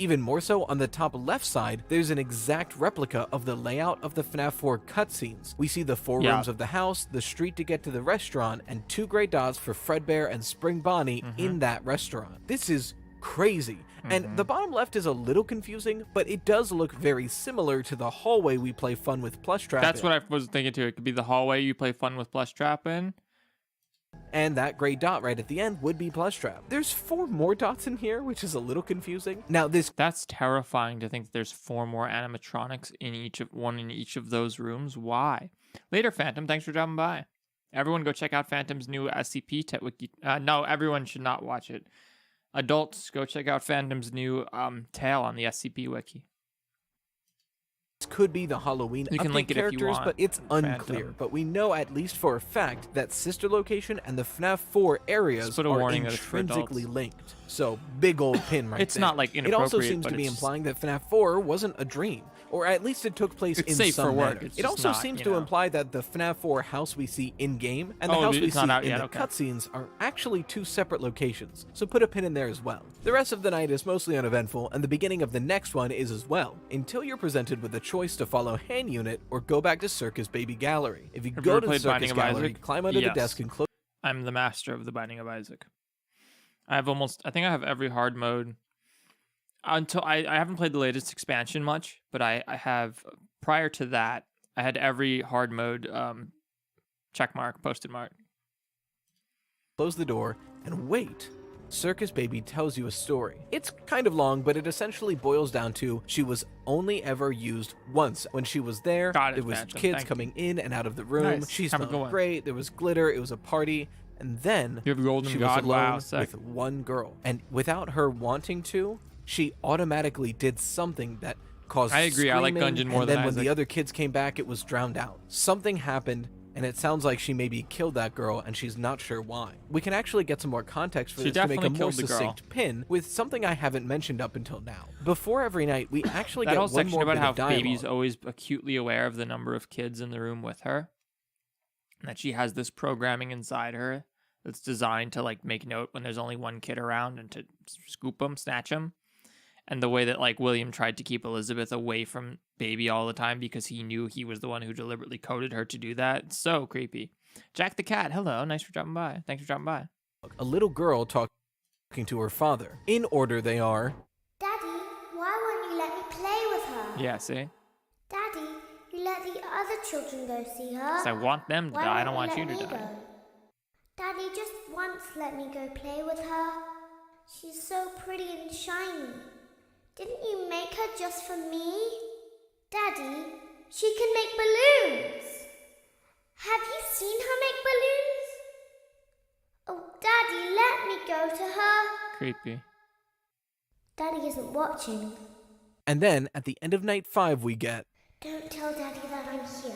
Even more so, on the top left side, there's an exact replica of the layout of the FNAF 4 cutscenes. We see the 4 Yeah. rooms of the house, the street to get to the restaurant, and 2 gray dots for Fredbear and Spring Bonnie in that restaurant. This is crazy. And the bottom left is a little confusing, but it does look very similar to the hallway we play Fun with Plush Trap That's in. what I was thinking too. It could be the hallway you play Fun with Plush Trap in. And that gray dot right at the end would be Plush Trap. There's 4 more dots in here, which is a little confusing. Now That's terrifying to think that there's 4 more animatronics in each of those rooms. Why? Later, Phantom. Thanks for dropping by. Everyone go check out Phantom's new SCP wiki. No, everyone should not watch it. Adults, go check out Phantom's new tale on the SCP wiki. could be the Halloween You can update link it if you characters, want, but it's unclear. Phantom. But we know at least for a fact that Sister Location and the FNAF 4 areas Just put a are warning that it's for intrinsically adults. linked. So big old pin right It's there. not, like, It also inappropriate, seems but to be it's- implying that FNAF 4 wasn't a dream, or at least it took place It's in safe some for work, manner. it's It just also not, seems you to know. imply that the FNAF 4 house we see in game and the Oh, house we it's see not out in yet, the okay. cutscenes are actually 2 separate locations. So put a pin in there as well. The rest of the night is mostly uneventful, and the beginning of the next one is as well, until you're presented with a choice to follow Hand Unit or go back to Circus Baby Gallery. If you Have go ever to the played Binding Circus of Gallery, Isaac? climb under the Yes. desk and close. I'm the master of the Binding of Isaac. I think I have every hard mode. Until I haven't played the latest expansion much, but I have, prior to that, I had every hard mode check mark, posted mark. Close the door, and wait. Circus Baby tells you a story. It's kind of long, but it essentially boils down to she was only ever used once. When she was there, Got it, there was Phantom. kids Thank coming in and out of the room. Nice. She Have a good smelled one. great. There was glitter. It was a party. And then You have Golden she God. was alone Wow, sick. with one girl. And without her wanting to, she automatically did something that caused I agree, I like screaming, Gungeon more and than then when the Isaac. other kids came back, it was drowned out. Something happened, and it sounds like she maybe killed that girl, and she's not sure why. We can actually get some more context for She this to make a definitely more killed the girl. succinct pin with something I haven't mentioned up until now. Before every night, we actually That get whole one section more about bit how of dialogue. Baby's always acutely aware of the number of kids in the room with her, and that she has this programming inside her that's designed to like make note when there's only one kid around and to scoop them, snatch them. And the way that like William tried to keep Elizabeth away from Baby all the time because he knew he was the one who deliberately coded her to do that. It's so creepy. Jack the Cat, hello, nice for dropping by. Thanks for dropping by. A little girl talking to her father. In order, they are Daddy, why won't you let me play with her? Yeah, see? Daddy, you let the other children go see her. 'Cause I want them to Why die. I won't don't want let you to me die. go? Daddy, just once let me go play with her. She's so pretty and shiny. Didn't you make her just for me? Daddy, she can make balloons. Have you seen her make balloons? Oh, Daddy, let me go to her. Creepy. Daddy isn't watching. And then, at the end of night 5, we get Don't tell Daddy that I'm here.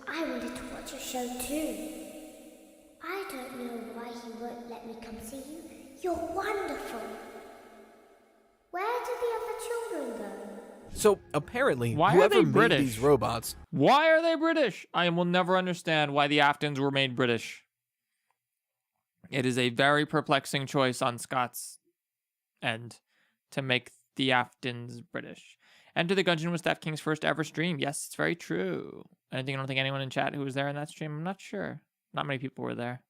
I wanted to watch your show too. I don't know why he won't let me come see you. You're wonderful. Where did the other children go? So, apparently, Why are whoever they made British? these robots Why are they British? I will never understand why the Aftons were made British. It is a very perplexing choice on Scott's end to make the Aftons British. Enter the Gungeon was Steph King's first ever stream. Yes, it's very true. I don't think anyone in chat who was there in that stream. I'm not sure. Not many people were there.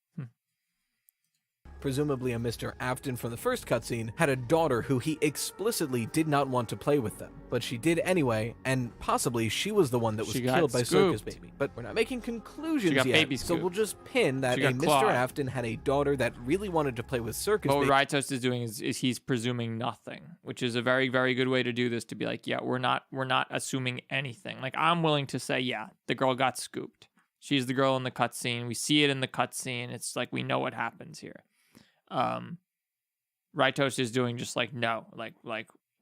presumably a Mr. Afton from the first cutscene, had a daughter who he explicitly did not want to play with them. But she did anyway, and possibly she was the one that was She got killed by Circus scooped. Baby. But we're not making conclusions She got yet, baby so we'll scooped. just pin that She a got Mr. clawed. Afton had a daughter that really wanted to play with Circus But what Baby. Rytoast is doing is he's presuming nothing, which is a very, very good way to do this, to be like, yeah, we're not assuming anything. Like, I'm willing to say, yeah, the girl got scooped. She's the girl in the cutscene. We see it in the cutscene. It's like we know what happens here. Rytoast is doing just like no, like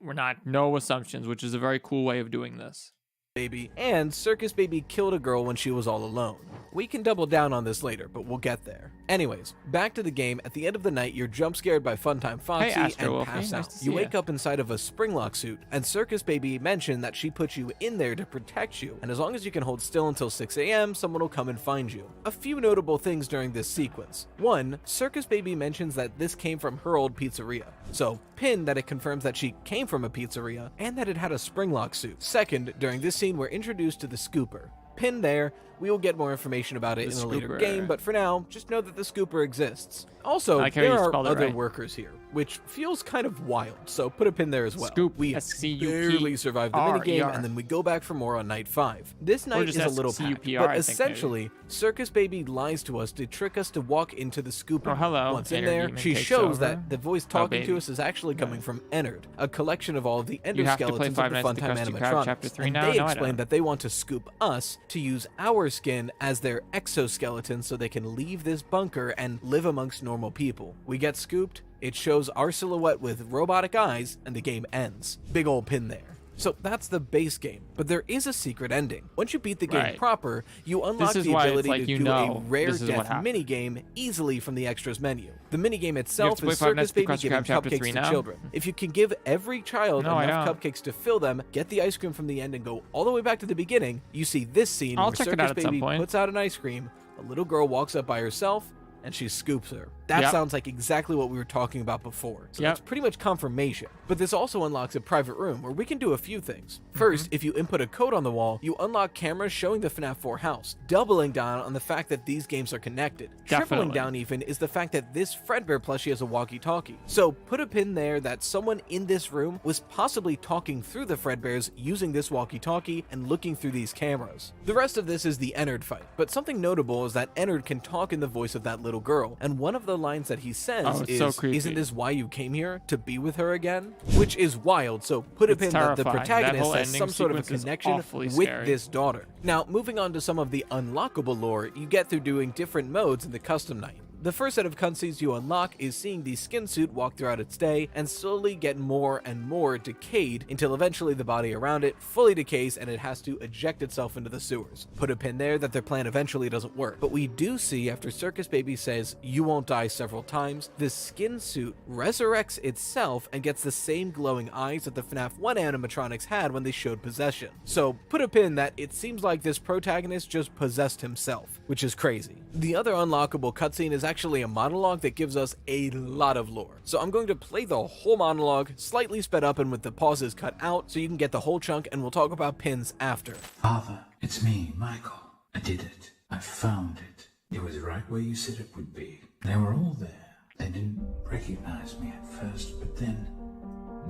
we're not, no assumptions, which is a very cool way of doing this. Baby, and Circus Baby killed a girl when she was all alone. We can double down on this later, but we'll get there. Anyways, back to the game. At the end of the night, you're jump scared by Funtime Foxy Astro and Wolfie, pass nice out. to see You ya. wake up inside of a Springlock suit, and Circus Baby mentioned that she put you in there to protect you, and as long as you can hold still until 6 a.m., someone will come and find you. A few notable things during this sequence. One, Circus Baby mentions that this came from her old pizzeria. So, pin that it confirms that she came from a pizzeria, and that it had a Springlock suit. Second, during this scene, we're introduced to the Scooper. Pin there. We will get more information about it in a later game, but for now, just know that the Scooper exists. Also, I like how there you are spelled it other right. workers here, which feels kind of wild, so put a pin there as well. Scoop, We S-C-U-P barely survived the R-E-R. minigame, and then we go back for more on night 5. This Or night just is a little packed, S-C-U-P-R, but I think, essentially, Circus Baby lies to us to trick us to walk into the Scooper. Oh, hello. Once in Inner there, demon she takes shows over. that the voice Oh, talking to baby. us is actually coming from Ennard, a collection of all of the You have to play endoskeletons of Five the Nights at the Funtime Krusty Krab animatronics, Chapter 3 and now? they No, I explain don't. that they want to scoop us to use our skin as their exoskeleton so they can leave this bunker and live amongst normal people. We get scooped, it shows our silhouette with robotic eyes, and the game ends. Big ol' pin there. So that's the base game, but there is a secret ending. Once you beat the game Right. proper, you unlock is the why it's ability like to you do know a rare this is what death happened. minigame easily from the extras menu. The minigame itself play is Five Nights Circus at the Baby Krusty giving Krab Chapter 3 cupcakes to now? children. If you can give every child No, I enough don't. cupcakes to fill them, get the ice cream from the end and go all the way back to the beginning, you see this scene I'll where check it Circus out at some Baby point. puts out an ice cream, a little girl walks up by herself, and she scoops her. That Yep. sounds like exactly what we were talking about before. So Yep. that's pretty much confirmation. But this also unlocks a private room where we can do a few things. First, if you input a code on the wall, you unlock cameras showing the FNAF 4 house, doubling down on the fact that these games are connected. Tripling Definitely. down even is the fact that this Fredbear plushie has a walkie-talkie. So put a pin there that someone in this room was possibly talking through the Fredbears using this walkie-talkie and looking through these cameras. The rest of this is the Ennard fight, but something notable is that Ennard can talk in the voice of that little girl, and one of the lines that he says Oh, it's is, so creepy. "Isn't this why you came here? To be with her again?" Which is wild, so put a It's pin that the terrifying. That protagonist whole has ending some sort of a sequence is connection awfully with scary. this daughter. Now, moving on to some of the unlockable lore you get through doing different modes in the custom night. The first set of cutscenes you unlock is seeing the skin suit walk throughout its day and slowly get more and more decayed until eventually the body around it fully decays and it has to eject itself into the sewers. Put a pin there that their plan eventually doesn't work. But we do see after Circus Baby says, "You won't die" several times, the skin suit resurrects itself and gets the same glowing eyes that the FNAF 1 animatronics had when they showed possession. So put a pin that it seems like this protagonist just possessed himself, which is crazy. The other unlockable cutscene is actually a monologue that gives us a lot of lore. So I'm going to play the whole monologue, slightly sped up and with the pauses cut out, so you can get the whole chunk, and we'll talk about pins after. Father, it's me, Michael. I did it. I found it. It was right where you said it would be. They were all there. They didn't recognize me at first, but then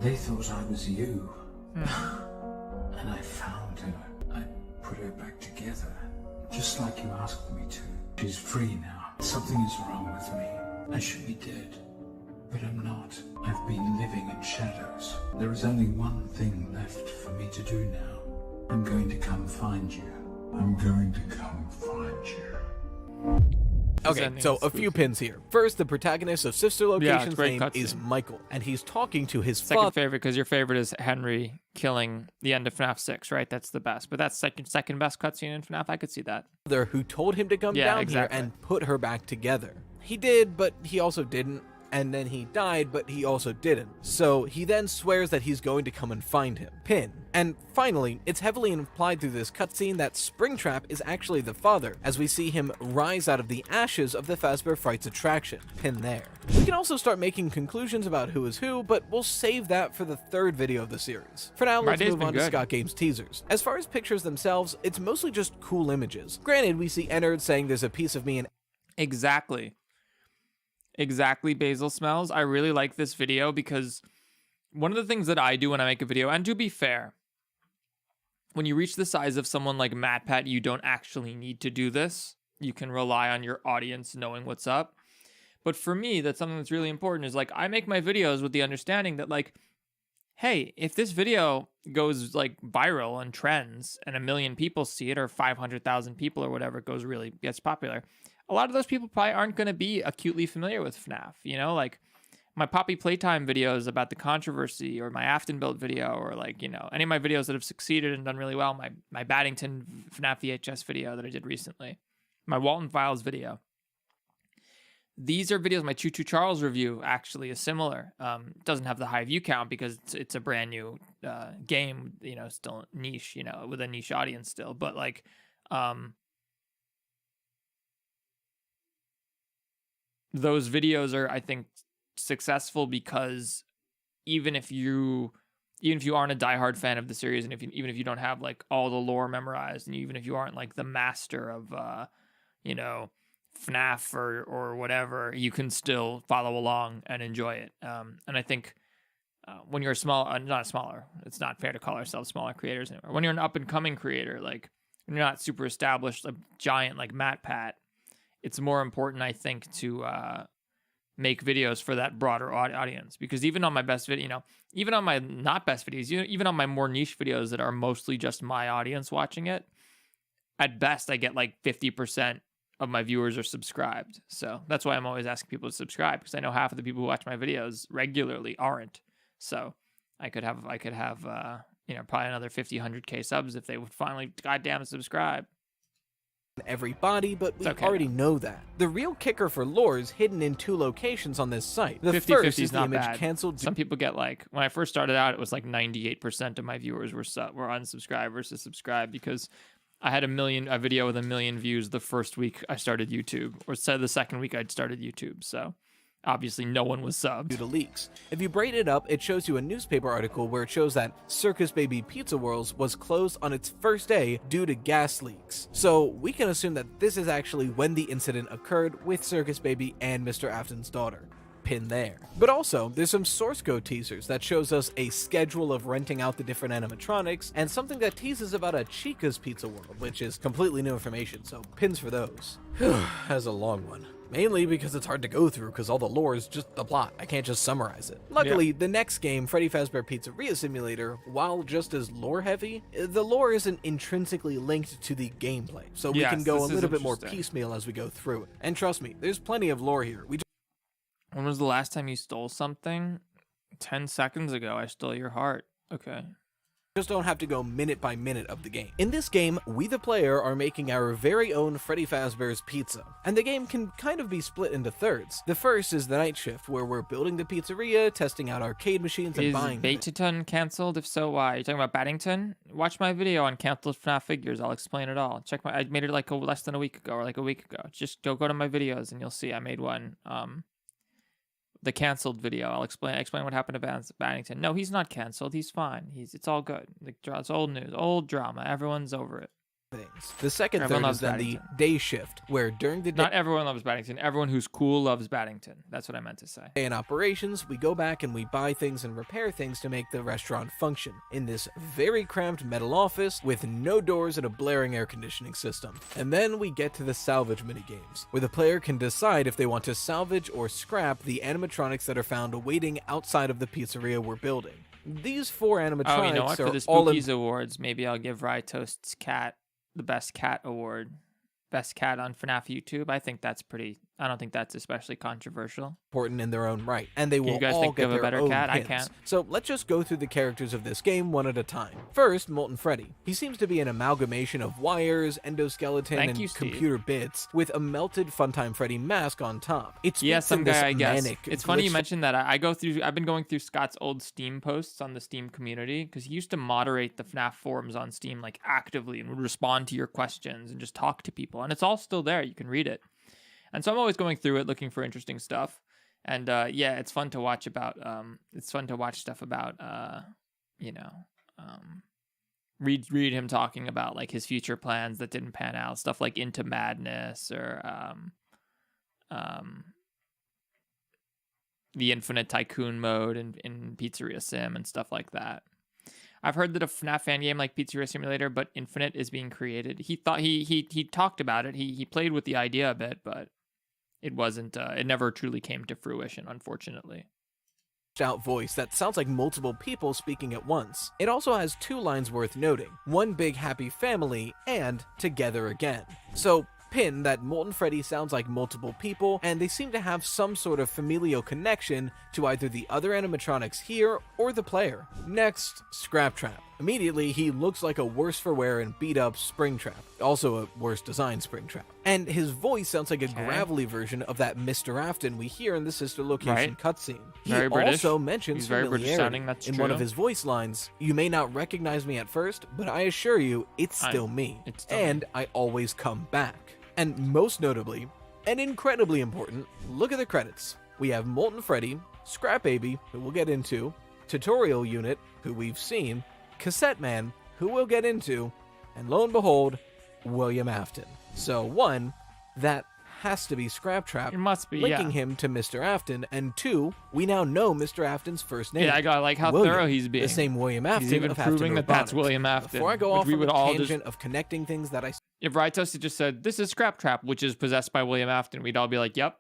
they thought I was you. And I found her. I put her back together, just like you asked me to. She's free now. Something is wrong with me. I should be dead, but I'm not. I've been living in shadows. There is only one thing left for me to do now. I'm going to come find you. I'm going to come find you. Okay, so a few pins here. First, the protagonist of Sister Location's great name cutscene. is Michael, and he's talking to his Second father. favorite, because your favorite is Henry killing the end of FNAF 6, right? That's the best. But that's second best cutscene in FNAF. I could see that. Who told him to come Yeah, down exactly. here and put her back together. He did, but he also didn't. And then he died, but he also didn't. So he then swears that he's going to come and find him. Pin. And finally, it's heavily implied through this cutscene that Springtrap is actually the father, as we see him rise out of the ashes of the Fazbear Frights attraction. Pin there. We can also start making conclusions about who is who, but we'll save that for the third video of the series. For now, let's day's move been on to good. Scott Games teasers. As far as pictures themselves, it's mostly just cool images. Granted, we see Ennard saying there's a piece of me in Exactly, Basil Smells. I really like this video because one of the things that I do when I make a video, and to be fair, when you reach the size of someone like MatPat, you don't actually need to do this. You can rely on your audience knowing what's up. But for me, that's something that's really important is like, I make my videos with the understanding that like, hey, if this video goes like viral and trends and 1 million people see it or 500,000 people or whatever gets popular, a lot of those people probably aren't going to be acutely familiar with FNAF, you know, like my Poppy Playtime videos about the controversy, or my Afton build video, or like, you know, any of my videos that have succeeded and done really well, my Baddington FNAF VHS video that I did recently, my Walton Files video. These are videos. My Choo Choo Charles review actually is similar. Doesn't have the high view count because it's a brand new game, you know, still niche, you know, with a niche audience still. But like, those videos are, I think, successful because even if you aren't a diehard fan of the series, and even if you don't have like all the lore memorized, and even if you aren't like the master of you know, FNAF or whatever, you can still follow along and enjoy it. And I think when you're a it's not fair to call ourselves smaller creators anymore. When you're an up and coming creator, like when you're not super established, a giant like Matt Pat, it's more important, I think, to make videos for that broader audience. Because even on my best video, you know, even on my not best videos, even on my more niche videos that are mostly just my audience watching it, at best I get like 50% of my viewers are subscribed. So that's why I'm always asking people to subscribe, because I know half of the people who watch my videos regularly aren't. So I could have you know, probably another 50, 100K subs if they would finally goddamn subscribe. Everybody, but we okay, already know that. The real kicker for lore is hidden in 2 locations on this site. The 50, first 50 is the not image bad. canceled. Some people get like, when I first started out, it was like 98% of my viewers were unsubscribed versus subscribed, because I had a video with 1 million views the first week I started YouTube, or said the second week I'd started YouTube. So obviously no one was subbed. Due to leaks. If you braid it up, it shows you a newspaper article where it shows that Circus Baby Pizza Worlds was closed on its first day due to gas leaks. So we can assume that this is actually when the incident occurred with Circus Baby and Mr. Afton's daughter. Pin there. But also, there's some source code teasers that shows us a schedule of renting out the different animatronics, and something that teases about a Chica's Pizza World, which is completely new information, so pins for those. That's a long one. Mainly because it's hard to go through, because all the lore is just the plot. I can't just summarize it. Luckily, the next game, Freddy Fazbear Pizzeria Simulator, while just as lore heavy, the lore isn't intrinsically linked to the gameplay, so we can go a little bit more piecemeal as we go through it. And trust me, there's plenty of lore here. When was the last time you stole something? 10 seconds ago, I stole your heart. Okay. Just don't have to go minute by minute of the game. In this game, we the player are making our very own Freddy Fazbear's Pizza, and the game can kind of be split into thirds. The first is the night shift, where we're building the pizzeria, testing out arcade machines, and buying them. Is Betaton cancelled? If so, why? You're talking about Baddington? Watch my video on canceled FNAF figures. I'll explain it all. I made it like less than a week ago, or like a week ago. Just go to my videos and you'll see I made one. The canceled video. I'll explain what happened to Baddington. No, he's not canceled. He's fine. It's all good. It's old news, old drama. Everyone's over it. The second third is then the day shift, where during the day... Not everyone loves Baddington. Everyone who's cool loves Baddington. That's what I meant to say. In operations, we go back and we buy things and repair things to make the restaurant function in this very cramped metal office with no doors and a blaring air conditioning system. And then we get to the salvage minigames, where the player can decide if they want to salvage or scrap the animatronics that are found waiting outside of the pizzeria we're building. These 4 animatronics you know what? For the Spookies Awards, maybe I'll give Rye Toast's cat the best cat award. Best cat on FNAF YouTube. I think that's I don't think that's especially controversial. Important in their own right, and they will you guys all think get of a their better own cat? pins. I can't. So let's just go through the characters of this game one at a time. First, Molten Freddy. He seems to be an amalgamation of wires, endoskeleton, and computer bits, with a melted Funtime Freddy mask on top. It's some guy, I guess. Manic, it's funny you mentioned that. I've been going through Scott's old Steam posts on the Steam community, because he used to moderate the FNAF forums on Steam like actively and would respond to your questions and just talk to people, and it's all still there. You can read it. And so I'm always going through it looking for interesting stuff. And it's fun to watch about stuff about read him talking about like his future plans that didn't pan out, stuff like Into Madness or the Infinite Tycoon mode in Pizzeria Sim and stuff like that. I've heard that a FNAF fan game like Pizzeria Simulator, but Infinite, is being created. He thought he talked about it. He played with the idea a bit, but it wasn't. It never truly came to fruition, unfortunately. Out voice that sounds like multiple people speaking at once. It also has 2 lines worth noting: one big happy family and together again. So pin that Molten Freddy sounds like multiple people, and they seem to have some sort of familial connection to either the other animatronics here or the player. Next, Scrap Trap. Immediately, he looks like a worse for wear and beat up Springtrap, also a worse designed Springtrap. And his voice sounds like a gravelly version of that Mr. Afton we hear in the sister location cutscene. He Very British. also mentions He's very British familiarity. sounding, that's in one of true. his voice lines, "You may not recognize me at first, but I assure you, it's still me. And I always come back." And most notably, and incredibly important, look at the credits. We have Molten Freddy, Scrap Baby, who we'll get into, Tutorial Unit, who we've seen, Cassette Man, who we'll get into, and lo and behold, William Afton. So one, that has to be Scrap Trap. It must be, linking yeah. him to Mr. Afton, and two, we now know Mr. Afton's first name. Yeah, I like how William, thorough he's being. The same William Afton. He's even of Afton proving that that's Robotics. William Afton. Before I go which off we on would the all tangent of connecting things that I If Rytos had just said, "This is Scrap Trap," which is possessed by William Afton, we'd all be like, "Yep,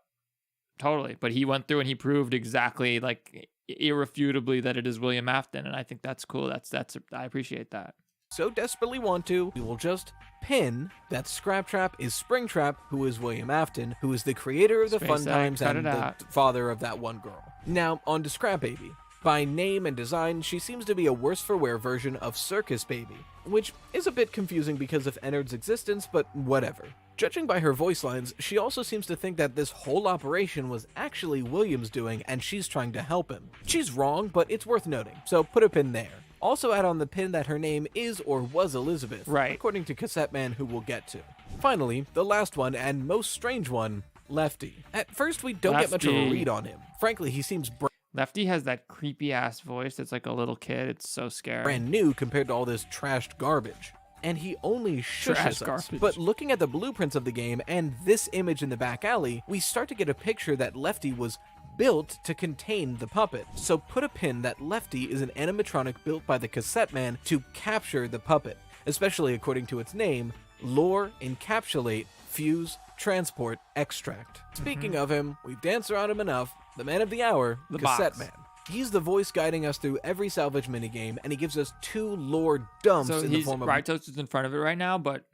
totally." But he went through and he proved exactly, like, irrefutably that it is William Afton, and I think that's cool. I appreciate that. so desperately want to, we will just pin that Scrap Trap is Springtrap, who is William Afton, who is the creator of the Space Fun Egg, Times cut and it the out. father of that one girl. Now, on to Scrap Baby. By name and design, she seems to be a worse-for-wear version of Circus Baby, which is a bit confusing because of Ennard's existence, but whatever. Judging by her voice lines, she also seems to think that this whole operation was actually William's doing and she's trying to help him. She's wrong, but it's worth noting, so put a pin there. Also add on the pin that her name is or was Elizabeth, right, according to Cassette Man, who we'll get to. Finally, the last one and most strange one, Lefty. At first, we don't get much of a Lefty. read on him. Frankly, he seems Lefty has that creepy ass voice that's like a little kid. It's so scary. brand new compared to all this trashed garbage. And he only shushes Trash us. garbage. But looking at the blueprints of the game and this image in the back alley, we start to get a picture that Lefty was built to contain the puppet. So put a pin that Lefty is an animatronic built by the Cassette Man to capture the puppet, especially according to its name, Lure, Encapsulate, Fuse, Transport, Extract. Speaking of him, we've danced around him enough, the man of the hour, The Cassette box. Man. He's the voice guiding us through every salvage minigame, and he gives us 2 lore dumps So in the he's form of Rytos is in front of it right now, but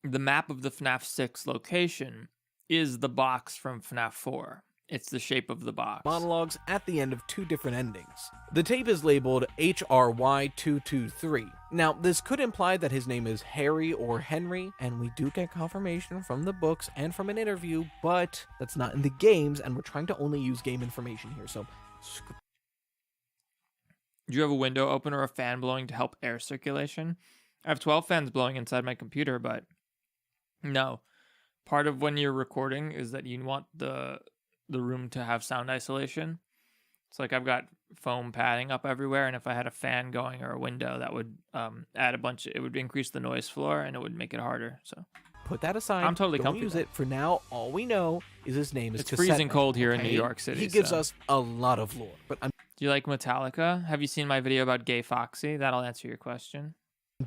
the map of the FNAF 6 location is the box from FNAF 4. It's the shape of the box. monologues at the end of 2 different endings. The tape is labeled HRY223. Now, this could imply that his name is Harry or Henry, and we do get confirmation from the books and from an interview, but that's not in the games, and we're trying to only use game information here, so Do you have a window open or a fan blowing to help air circulation? I have 12 fans blowing inside my computer, but no. Part of when you're recording is that you want the room to have sound isolation. It's like I've got foam padding up everywhere, and if I had a fan going or a window, that would add it would increase the noise floor and it would make it harder. So put that aside. I'm totally don't comfy use with it. For now, all we know is his name is It's Cassette freezing Man, cold here in okay? New York City, He gives so- us a lot of lore, but I'm Do you like Metallica? Have you seen my video about Gay Foxy? That'll answer your question.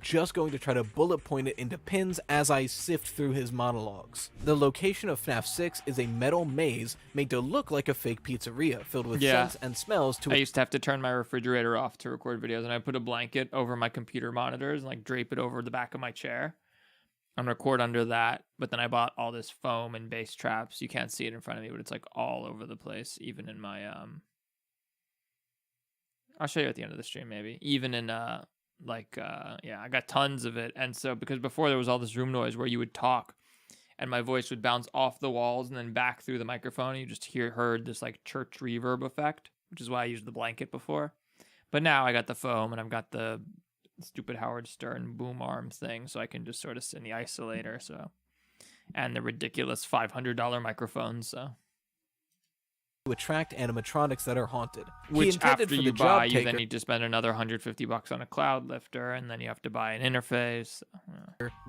just going to try to bullet point it into pins as I sift through his monologues. The location of FNAF 6 is a metal maze made to look like a fake pizzeria, filled with scents and smells to I used to have to turn my refrigerator off to record videos, and I put a blanket over my computer monitors and like drape it over the back of my chair and record under that. But then I bought all this foam and bass traps. You can't see it in front of me, but it's like all over the place, even in my I'll show you at the end of the stream, maybe. Even in I got tons of it. And so because before there was all this room noise where you would talk and my voice would bounce off the walls and then back through the microphone, and you just heard this like church reverb effect, which is why I used the blanket before. But now I got the foam and I've got the stupid Howard Stern boom arm thing, so I can just sort of sit in the isolator, and the ridiculous $500 microphones, so to attract animatronics that are haunted. He which intended after for you the job buy, you taker- then need to spend another $150 on a cloud lifter, and then you have to buy an interface.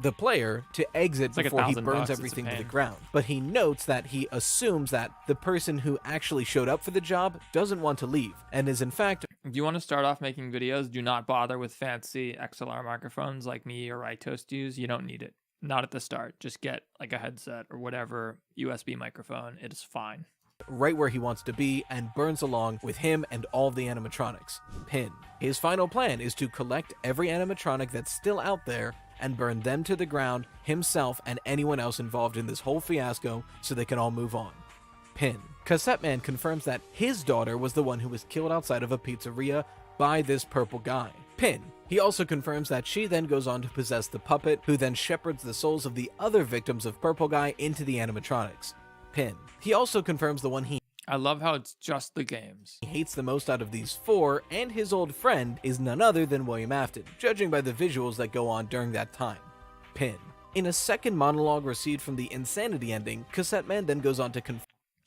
the player to exit It's like before he $1,000 burns it's a everything to the pain. ground. But he notes that he assumes that the person who actually showed up for the job doesn't want to leave, and is in fact... If you want to start off making videos, do not bother with fancy XLR microphones like me or Rytoast use. You don't need it. Not at the start. Just get like a headset or whatever USB microphone. It is fine. right where he wants to be, and burns along with him and all the animatronics. Pin. His final plan is to collect every animatronic that's still out there and burn them to the ground, himself and anyone else involved in this whole fiasco, so they can all move on. Pin. Cassette Man confirms that his daughter was the one who was killed outside of a pizzeria by this purple guy. Pin. He also confirms that she then goes on to possess the puppet, who then shepherds the souls of the other victims of Purple Guy into the animatronics. Pin. He also confirms the one he I love how it's just the games. hates the most out of these four, and his old friend, is none other than William Afton, judging by the visuals that go on during that time. Pin. In a second monologue received from the Insanity ending, Cassette Man then goes on to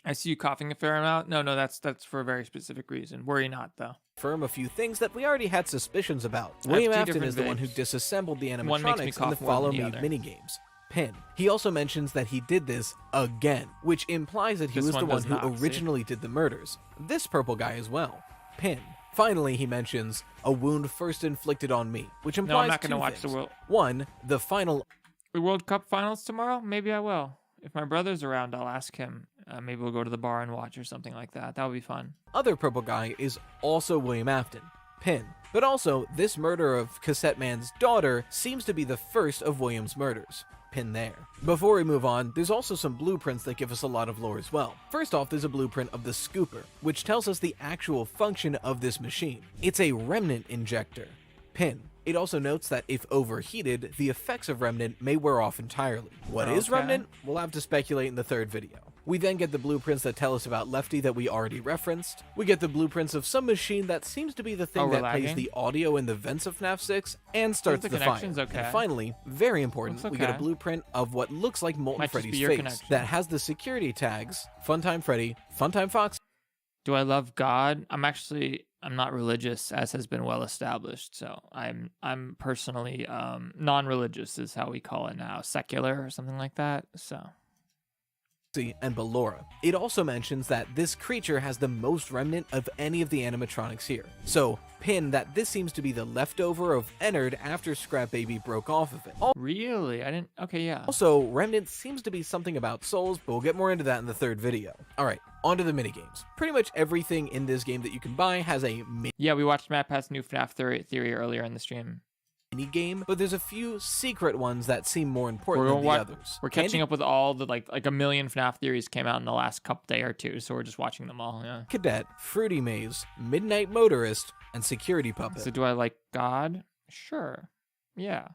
I see you coughing a fair amount. No, that's for a very specific reason. Worry not, though. confirm a few things that we already had suspicions about. I have William two Afton different is the one who vapes. disassembled the One makes me animatronics in the cough more Follow than the Me other. minigames. Pin. He also mentions that he did this again, which implies that he This was the one one does who not, see? originally did the murders. This purple guy as well. Pin. Finally, he mentions a wound first inflicted on me, which implies No, I'm not going to two watch things. the World. One, the final The World Cup finals tomorrow? Maybe I will. If my brother's around, I'll ask him. Maybe we'll go to the bar and watch or something like that. That would be fun. other purple guy is also William Afton. Pin. But also, this murder of Cassette Man's daughter seems to be the first of William's murders. Pin there. Before we move on, there's also some blueprints that give us a lot of lore as well. First off, there's a blueprint of the scooper, which tells us the actual function of this machine. It's a remnant injector. Pin. It also notes that if overheated, the effects of remnant may wear off entirely. What is Okay. remnant? We'll have to speculate in the third video. We then get the blueprints that tell us about Lefty that we already referenced. We get the blueprints of some machine that seems to be the thing Oh, we're that plays lagging? the audio in the vents of FNAF 6 and starts the the fire. connection's okay. And finally, very important, Looks we get a okay. blueprint of what looks like Molten Might just be Freddy's your face connection. that has the security tags Funtime Freddy, Funtime Fox. Do I love God? I'm not religious, as has been well established. So I'm personally non-religious is how we call it now, secular or something like that. So and Ballora. It also mentions that this creature has the most remnant of any of the animatronics here. So, Pin that this seems to be the leftover of Ennard after Scrap Baby broke off of it. really, I didn't. Okay, yeah. Also, remnant seems to be something about souls, but we'll get more into that in the third video. Alright, on to the minigames. Pretty much everything in this game that you can buy has a Yeah, we watched Matt Pat's new FNAF theory earlier in the stream. mini game, but there's a few secret ones that seem more important We're than the others. We're catching up with all the like a million FNAF theories came out in the last couple day or two, so we're just watching them all. Yeah. Cadet, Fruity Maze, Midnight Motorist, and Security Puppet. So do I like God? Sure. Yeah.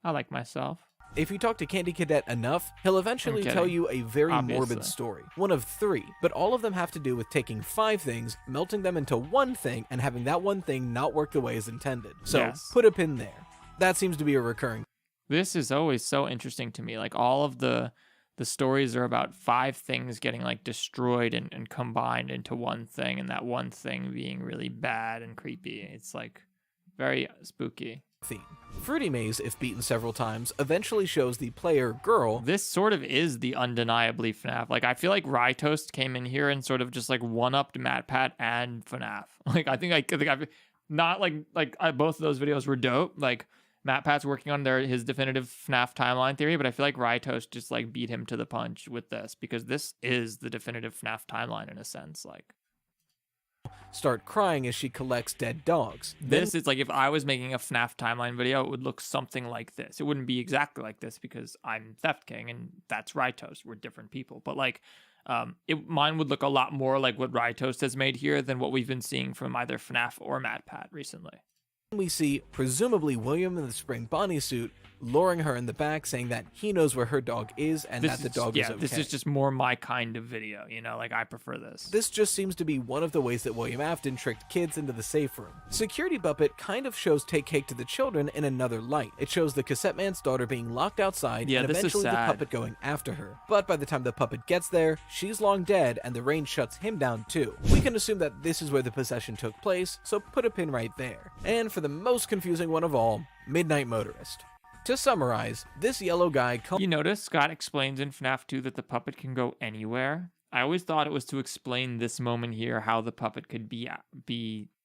I like myself. If you talk to Candy Cadet enough, he'll eventually kidding. tell you a very Obviously. morbid story. One of 3, but all of them have to do with taking 5 things, melting them into one thing, and having that one thing not work the way as intended. So, Yes. put a pin there. That seems to be a recurring. This is always so interesting to me. Like all of the stories are about 5 things getting like destroyed and combined into one thing, and that one thing being really bad and creepy. It's like very spooky. Theme. Fruity Maze, if beaten several times, eventually shows the player girl. This sort of is the undeniably FNAF. Like I feel like Rye Toast came in here and sort of just like one-upped Matt Pat and FNAF. Like I think I've not both of those videos were dope. Like Matt Pat's working on his definitive FNAF timeline theory, but I feel like Rye Toast just like beat him to the punch with this because this is the definitive FNAF timeline in a sense. Like Start crying as she collects dead dogs. this is like if I was making a FNAF timeline video, it would look something like this. It wouldn't be exactly like this because I'm Theft King and that's Rye Toast. We're different people, but like mine would look a lot more like what Rye Toast has made here than what we've been seeing from either FNAF or Matt Pat recently. We see, presumably, William in the spring Bonnie suit, luring her in the back, saying that he knows where her dog is and that the dog is okay. This is just more my kind of video, you know, like I prefer this. This just seems to be one of the ways that William Afton tricked kids into the safe room. Security Puppet kind of shows Take Cake to the Children in another light. It shows the Cassette Man's daughter being locked outside Yeah, and this is eventually the sad. puppet going after her. But by the time the puppet gets there, she's long dead and the rain shuts him down too. We can assume that this is where the possession took place, so put a pin right there. And for the most confusing one of all, Midnight Motorist. To summarize, this yellow guy You notice Scott explains in FNAF 2 that the puppet can go anywhere. I always thought it was to explain this moment here, how the puppet could be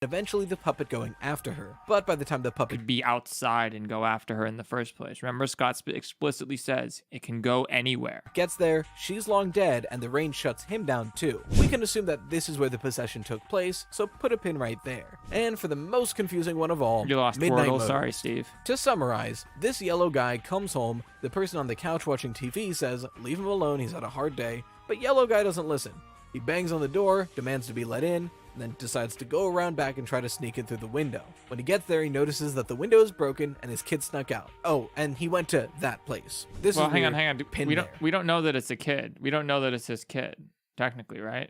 Eventually the puppet going after her, but by the time the puppet could be outside and go after her in the first place. Remember, Scott explicitly says it can go anywhere. gets there, she's long dead, and the rain shuts him down too. We can assume that this is where the possession took place, so put a pin right there. And for the most confusing one of all, You lost Midnight Wordle. Mode. Sorry, Steve. To summarize, this yellow guy comes home, the person on the couch watching TV says, leave him alone, he's had a hard day, but yellow guy doesn't listen. He bangs on the door, demands to be let in, and then decides to go around back and try to sneak in through the window. When he gets there, he notices that the window is broken and his kid snuck out. Oh, and he went to that place. This Well, is hang weird. on. Pin We there. don't know that it's a kid. We don't know that it's his kid, technically, right?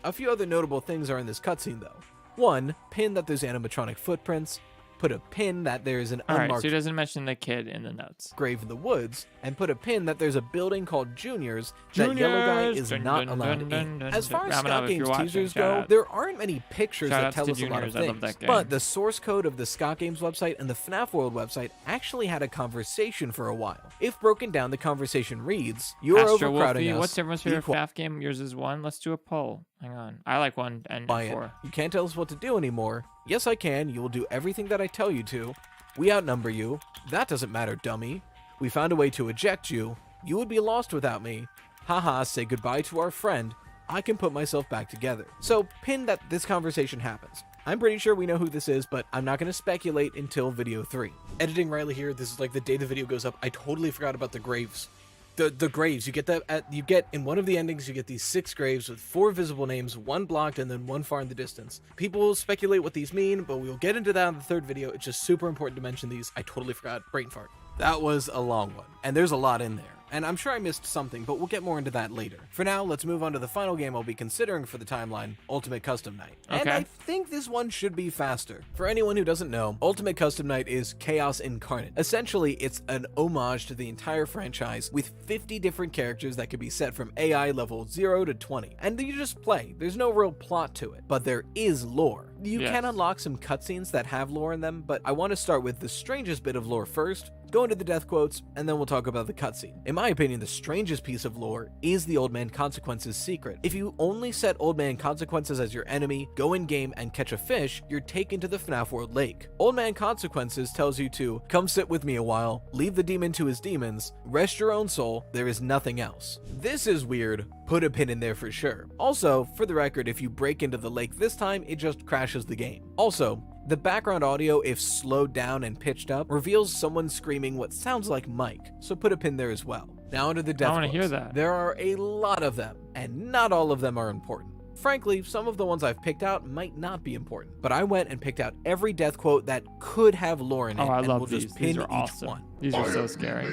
A few other notable things are in this cutscene though. One, pin that there's animatronic footprints, put a pin that there's an All right, unmarked so he doesn't mention the kid in the notes. grave in the woods, and put a pin that there's a building called Juniors that yellow guy is Dun, not dun, allowed dun, in. dun, As far as dun. Scott Ramanov, if Games you're watching, teasers shout go, out. there aren't many pictures Shout that outs tell to us a lot of Juniors, I love things. that game. But the source code of the Scott Games website and the Fnaf World website actually had a conversation for a while. If broken down, the conversation reads, "You are Astro overcrowding Wolfie, us. what's everyone's favorite Equal- FNAF game? Yours is 1. Let's do a poll. Hang on. I like 1 and Buy it. 4. You can't tell us what to do anymore. Yes, I can. You will do everything that I tell you to. We outnumber you. That doesn't matter, dummy. We found a way to eject you. You would be lost without me. Haha, say goodbye to our friend. I can put myself back together." So, pin that this conversation happens. I'm pretty sure we know who this is, but I'm not going to speculate until video 3. Editing Riley here. This is like the day the video goes up. I totally forgot about the graves. The graves, you get that you get in one of the endings, you get these 6 graves with 4 visible names, 1 blocked and then 1 far in the distance. People will speculate what these mean, but we'll get into that in the 3rd video. It's just super important to mention these. I totally forgot. Brain fart. That was a long one, and there's a lot in there. And I'm sure I missed something, but we'll get more into that later. For now, let's move on to the final game I'll be considering for the timeline, Ultimate Custom Night. And Okay. I think this one should be faster. For anyone who doesn't know, Ultimate Custom Night is Chaos Incarnate. Essentially, it's an homage to the entire franchise with 50 different characters that could be set from AI level 0 to 20. And you just play. There's no real plot to it, but there is lore. You Yes. can unlock some cutscenes that have lore in them, but I want to start with the strangest bit of lore first, go into the death quotes, and then we'll talk about the cutscene. In my opinion, the strangest piece of lore is the Old Man Consequences secret. If you only set Old Man Consequences as your enemy, go in game and catch a fish, you're taken to the FNAF World Lake. Old Man Consequences tells you to come sit with me a while, leave the demon to his demons, rest your own soul, there is nothing else. This is weird. Put a pin in there for sure. Also, for the record, if you break into the lake this time, it just crashes the game. Also, the background audio, if slowed down and pitched up, reveals someone screaming what sounds like Mike, so put a pin there as well. Now onto the death I want to hear quotes. that. There are a lot of them, and not all of them are important. Frankly, some of the ones I've picked out might not be important, but I went and picked out every death quote that could have lore in it, Oh, I and love we'll these. just pin These are each awesome. one. These are so scary.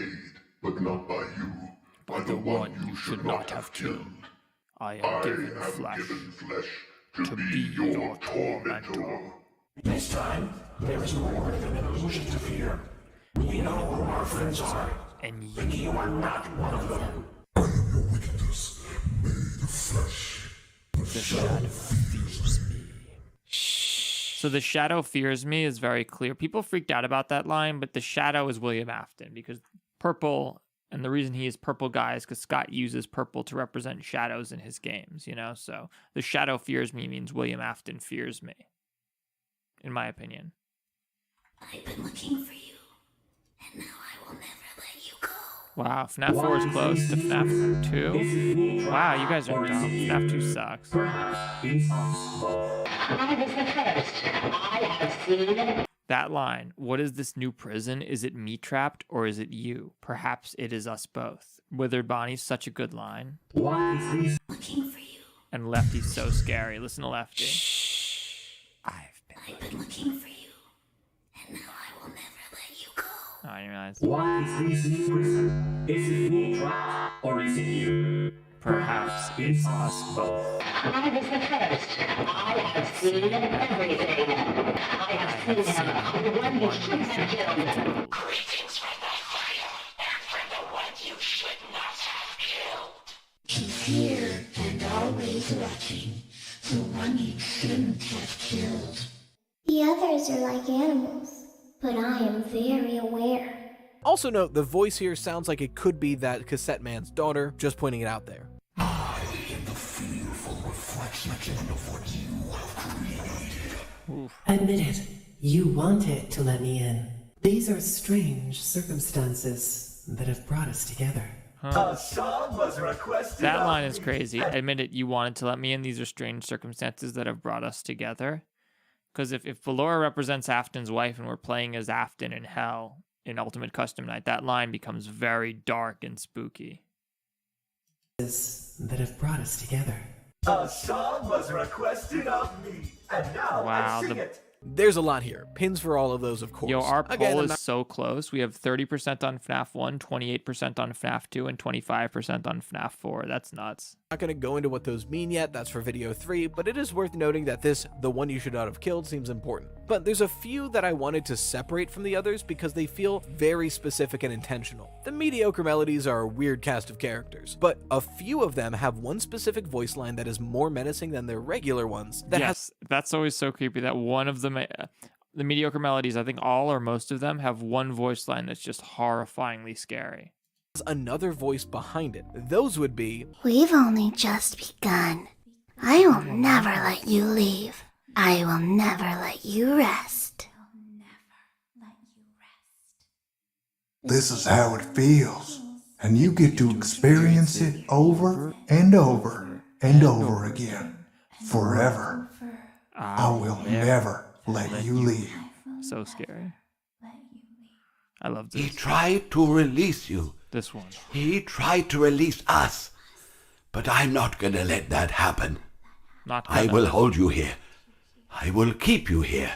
But not by you. By the one you should not have killed. I am given flesh to be your tormentor. This time, there is more than an illusion to fear. We know who our friends are, and you are not one of them. The shadow fears me. So the shadow fears me is very clear. People freaked out about that line, but the shadow is William Afton because purple, and the reason he is purple guy is because Scott uses purple to represent shadows in his games, you know? So the shadow fears me means William Afton fears me, in my opinion. I've been looking for you, and now I will never let you go. Wow, FNAF 4 is close to FNAF 2. Wow, you guys are dumb. FNAF 2 sucks. That line, what is this new prison? Is it me trapped or is it you? Perhaps it is us both. Withered Bonnie's such a good line. Looking for you. And Lefty's so scary. Listen to Lefty. I've been looking for you, and now I will never let you go. Oh, I didn't realize. What is this new prison? Is it me trapped, or is it you? Perhaps it's us both. I was the first. I have seen everything. I have seen the one you should have killed. Greetings from the fire, and from the one you should not have killed. He's here and always watching. The one you shouldn't have killed. The others are like animals, but I am very aware. Also note, the voice here sounds like it could be that cassette man's daughter, just pointing it out there. I am the reflection of what you have created. Admit it. You wanted to let me in. These are strange circumstances that have brought us together. Huh. A song was requested. That line is crazy. Admit it, you wanted to let me in. These are strange circumstances that have brought us together. Because if Valora represents Afton's wife and we're playing as Afton in Hell in Ultimate Custom Night, that line becomes very dark and spooky. That have brought us together. A song was requested of me, and now Wow, I sing it. There's a lot here. Pins for all of those, of course. Yo, our poll Again, is so close. We have 30% on FNAF 1, 28% on FNAF 2, and 25% on FNAF 4. That's nuts. Not going to go into what those mean yet, that's for video 3, but it is worth noting that this, the one you should not have killed, seems important. But there's a few that I wanted to separate from the others because they feel very specific and intentional. The mediocre melodies are a weird cast of characters, but a few of them have one specific voice line that is more menacing than their regular ones. Yes, that's always so creepy that one of them, the mediocre melodies, I think all or most of them have one voice line that's just horrifyingly scary. Another voice behind it. Those would be, We've only just begun. I will never let you leave. I will never let you rest. This is how it feels, and you get to experience it over and over and over again, forever. I will never let you leave. So scary. I love this. He tried to release you. This one. He tried to release us. But I'm not gonna let that happen. I will hold you here. I will keep you here.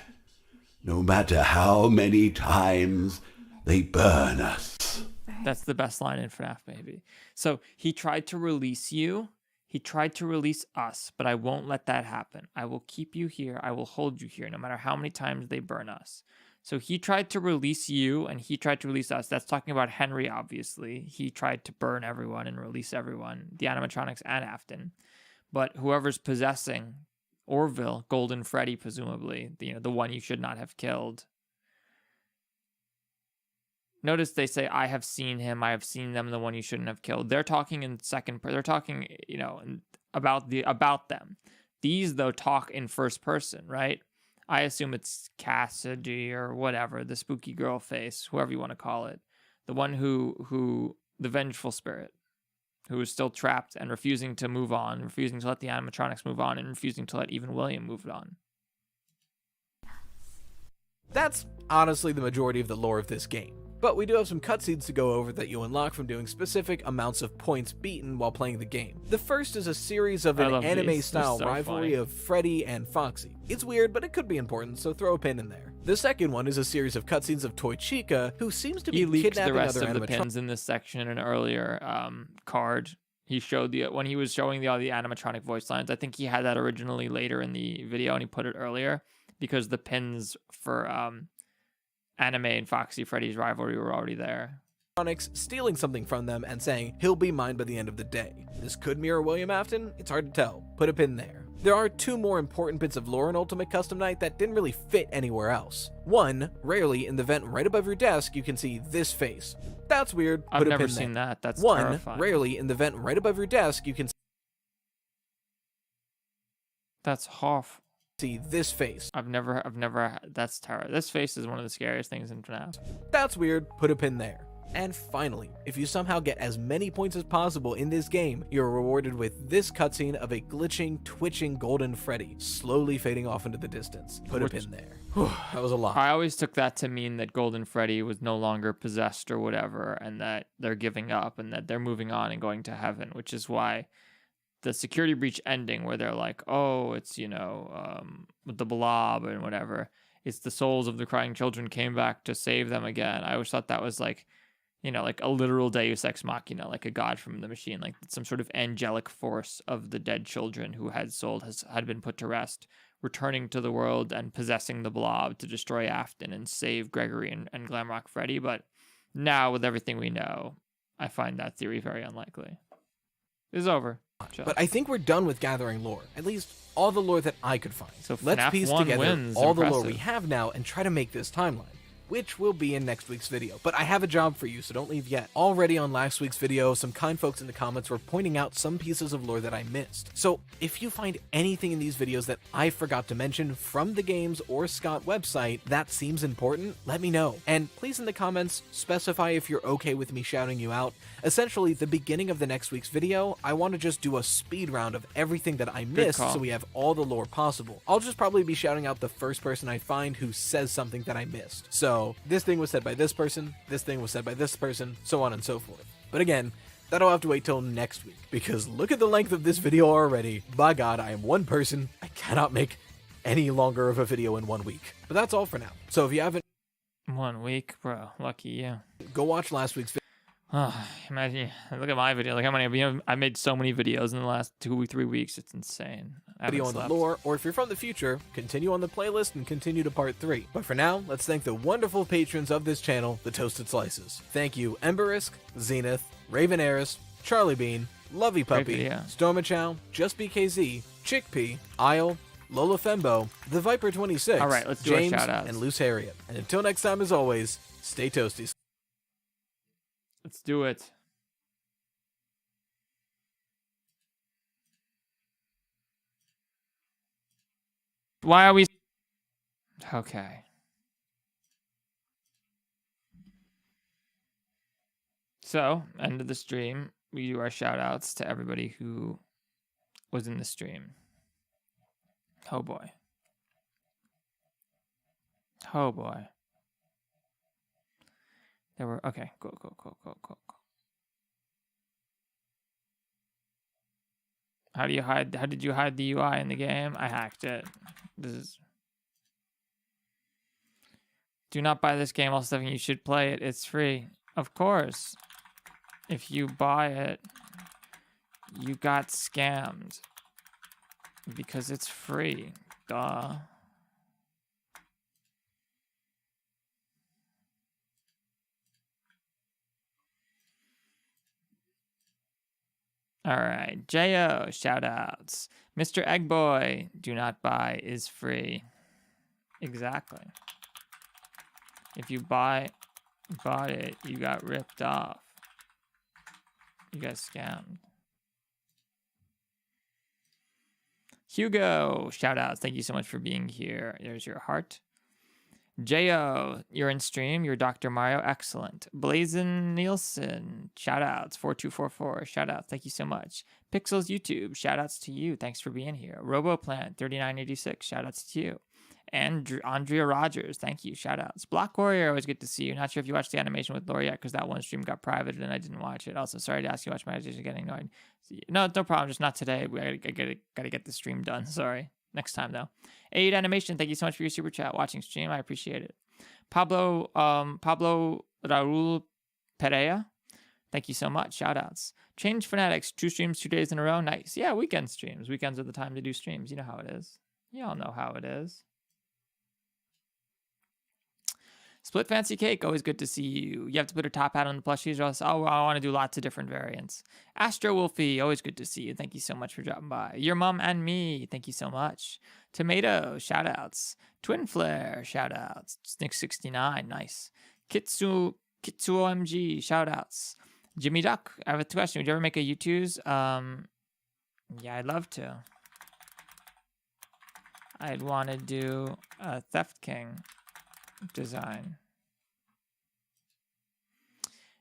No matter how many times they burn us. That's the best line in FNAF, maybe. So he tried to release you. He tried to release us, but I won't let that happen. I will keep you here. I will hold you here, no matter how many times they burn us. So he tried to release you, and he tried to release us. That's talking about Henry, obviously. He tried to burn everyone and release everyone, the animatronics and Afton. But whoever's possessing Orville, Golden Freddy, presumably, the one you should not have killed. Notice they say, I have seen him, I have seen them, the one you shouldn't have killed. They're talking in they're talking, about them. These, though, talk in first person, right? I assume it's Cassidy or whatever, the spooky girl face, whoever you want to call it. The one who the vengeful spirit, who is still trapped and refusing to move on, refusing to let the animatronics move on, and refusing to let even William move on. that's honestly the majority of the lore of this game. But we do have some cutscenes to go over that you unlock from doing specific amounts of points beaten while playing the game. The first is a series of an anime-style rivalry of Freddy and Foxy. It's weird, but it could be important, so throw a pin in there. The second one is a series of cutscenes of Toy Chica, who seems to be kidnapping the rest other of the pins in this section in an earlier card. He showed when he was showing all the animatronic voice lines. I think he had that originally later in the video, and he put it earlier because the pins for Anime and Foxy Freddy's rivalry were already there. Stealing something from them and saying, he'll be mine by the end of the day. This could mirror William Afton? It's hard to tell. Put a pin there. There are two more important bits of lore in Ultimate Custom Night that didn't really fit anywhere else. One, rarely in the vent right above your desk, you can see this face. That's weird. Put I've a never pin seen there. that. That's One, terrifying. rarely in the vent right above your desk, you can That's half. See this face. I've never. That's terror. This face is one of the scariest things in FNAF. That's weird. Put a pin there. And finally, if you somehow get as many points as possible in this game, you're rewarded with this cutscene of a glitching, twitching Golden Freddy slowly fading off into the distance. Put a pin there. That was a lot. I always took that to mean that Golden Freddy was no longer possessed or whatever, and that they're giving up and that they're moving on and going to heaven, which is why the security breach ending where they're like, oh, it's, with the blob and whatever, it's the souls of the crying children came back to save them again. I always thought that was like a literal Deus Ex Machina, like a god from the machine, like some sort of angelic force of the dead children who had been put to rest, returning to the world and possessing the blob to destroy Afton and save Gregory and Glamrock Freddy. But now, with everything we know, I find that theory very unlikely. It's over. But I think we're done with gathering lore, at least all the lore that I could find. So let's FNAF piece 1 together wins. all the lore we Impressive. have now and try to make this timeline. which will be in next week's video. But I have a job for you, so don't leave yet. Already on last week's video, some kind folks in the comments were pointing out some pieces of lore that I missed. So if you find anything in these videos that I forgot to mention from the games or Scott website that seems important, let me know. And please in the comments, specify if you're okay with me shouting you out. Essentially, the beginning of the next week's video, I want to just do a speed round of everything that I missed so we have all the lore possible. I'll just probably be shouting out the first person I find who says something that I missed. So, this thing was said by this person, this thing was said by this person, so on and so forth. But again, that'll have to wait till next week, because look at the length of this video already. By God, I am one person. I cannot make any longer of a video in 1 week. But that's all for now. So if you haven't... 1 week? Bro, lucky you. Go watch last week's video. Oh, imagine, look at my video. Like how many, I made so many videos in the last 2 or 3 weeks. It's insane. Video on the lore, or if you're from the future, continue on the playlist and continue to part 3. But for now, let's thank the wonderful patrons of this channel, the Toasted Slices. Thank you, Emberisk, Zenith, Raven Eris, Charlie Bean, Lovey Puppy, Stormachow, Just BKZ, Chickpea, Isle, Lola Fembo, The Viper 26, all right, let's do James, our shout-outs. and Loose Harriet. And until next time, as always, stay toasty. Let's do it. Why are we... Okay. So, end of the stream. We do our shout outs to everybody who was in the stream. Oh boy. Oh boy. There were... Okay, go. How did you hide the UI in the game? I hacked it. This is... Do not buy this game, all stuff, and you should play it. It's free. Of course. If you buy it, you got scammed. Because it's free. Duh. All right, J.O., shout-outs. Mr. Eggboy, do not buy, is free. Exactly. If you bought it, you got ripped off. You got scammed. Hugo, shout-outs. Thank you so much for being here. There's your heart. J.O., you're in stream. You're Dr. Mario. Excellent. Blazin Nielsen, shout-outs. 4244, shout-outs. Thank you so much. Pixels YouTube, shout-outs to you. Thanks for being here. RoboPlant, 3986, shout-outs to you. And Andrea Rogers, thank you. Shout-outs. Block Warrior, always good to see you. Not sure if you watched the animation with Laura yet, because that one stream got private and I didn't watch it. Also, sorry to ask you to watch my animation, getting annoyed. No problem. Just not today. I gotta get the stream done. Sorry. Next time, though. Aid Animation, thank you so much for your super chat. Watching stream, I appreciate it. Pablo Raul Pereira, thank you so much. Shout-outs. Change Fanatics, 2 streams 2 days in a row. Nice. Yeah, weekend streams. Weekends are the time to do streams. You know how it is. You all know how it is. Split Fancy Cake, always good to see you. You have to put a top hat on the plushies or else, oh, I want to do lots of different variants. Astro Wolfie, always good to see you. Thank you so much for dropping by. Your Mom and Me, thank you so much. Tomato, shout-outs. Twin Flare, shout-outs. Snick69, nice. Kitsu OMG, shout-outs. Jimmy Duck, I have a question. Would you ever make a U2s? Yeah, I'd love to. I'd want to do a Theft King design.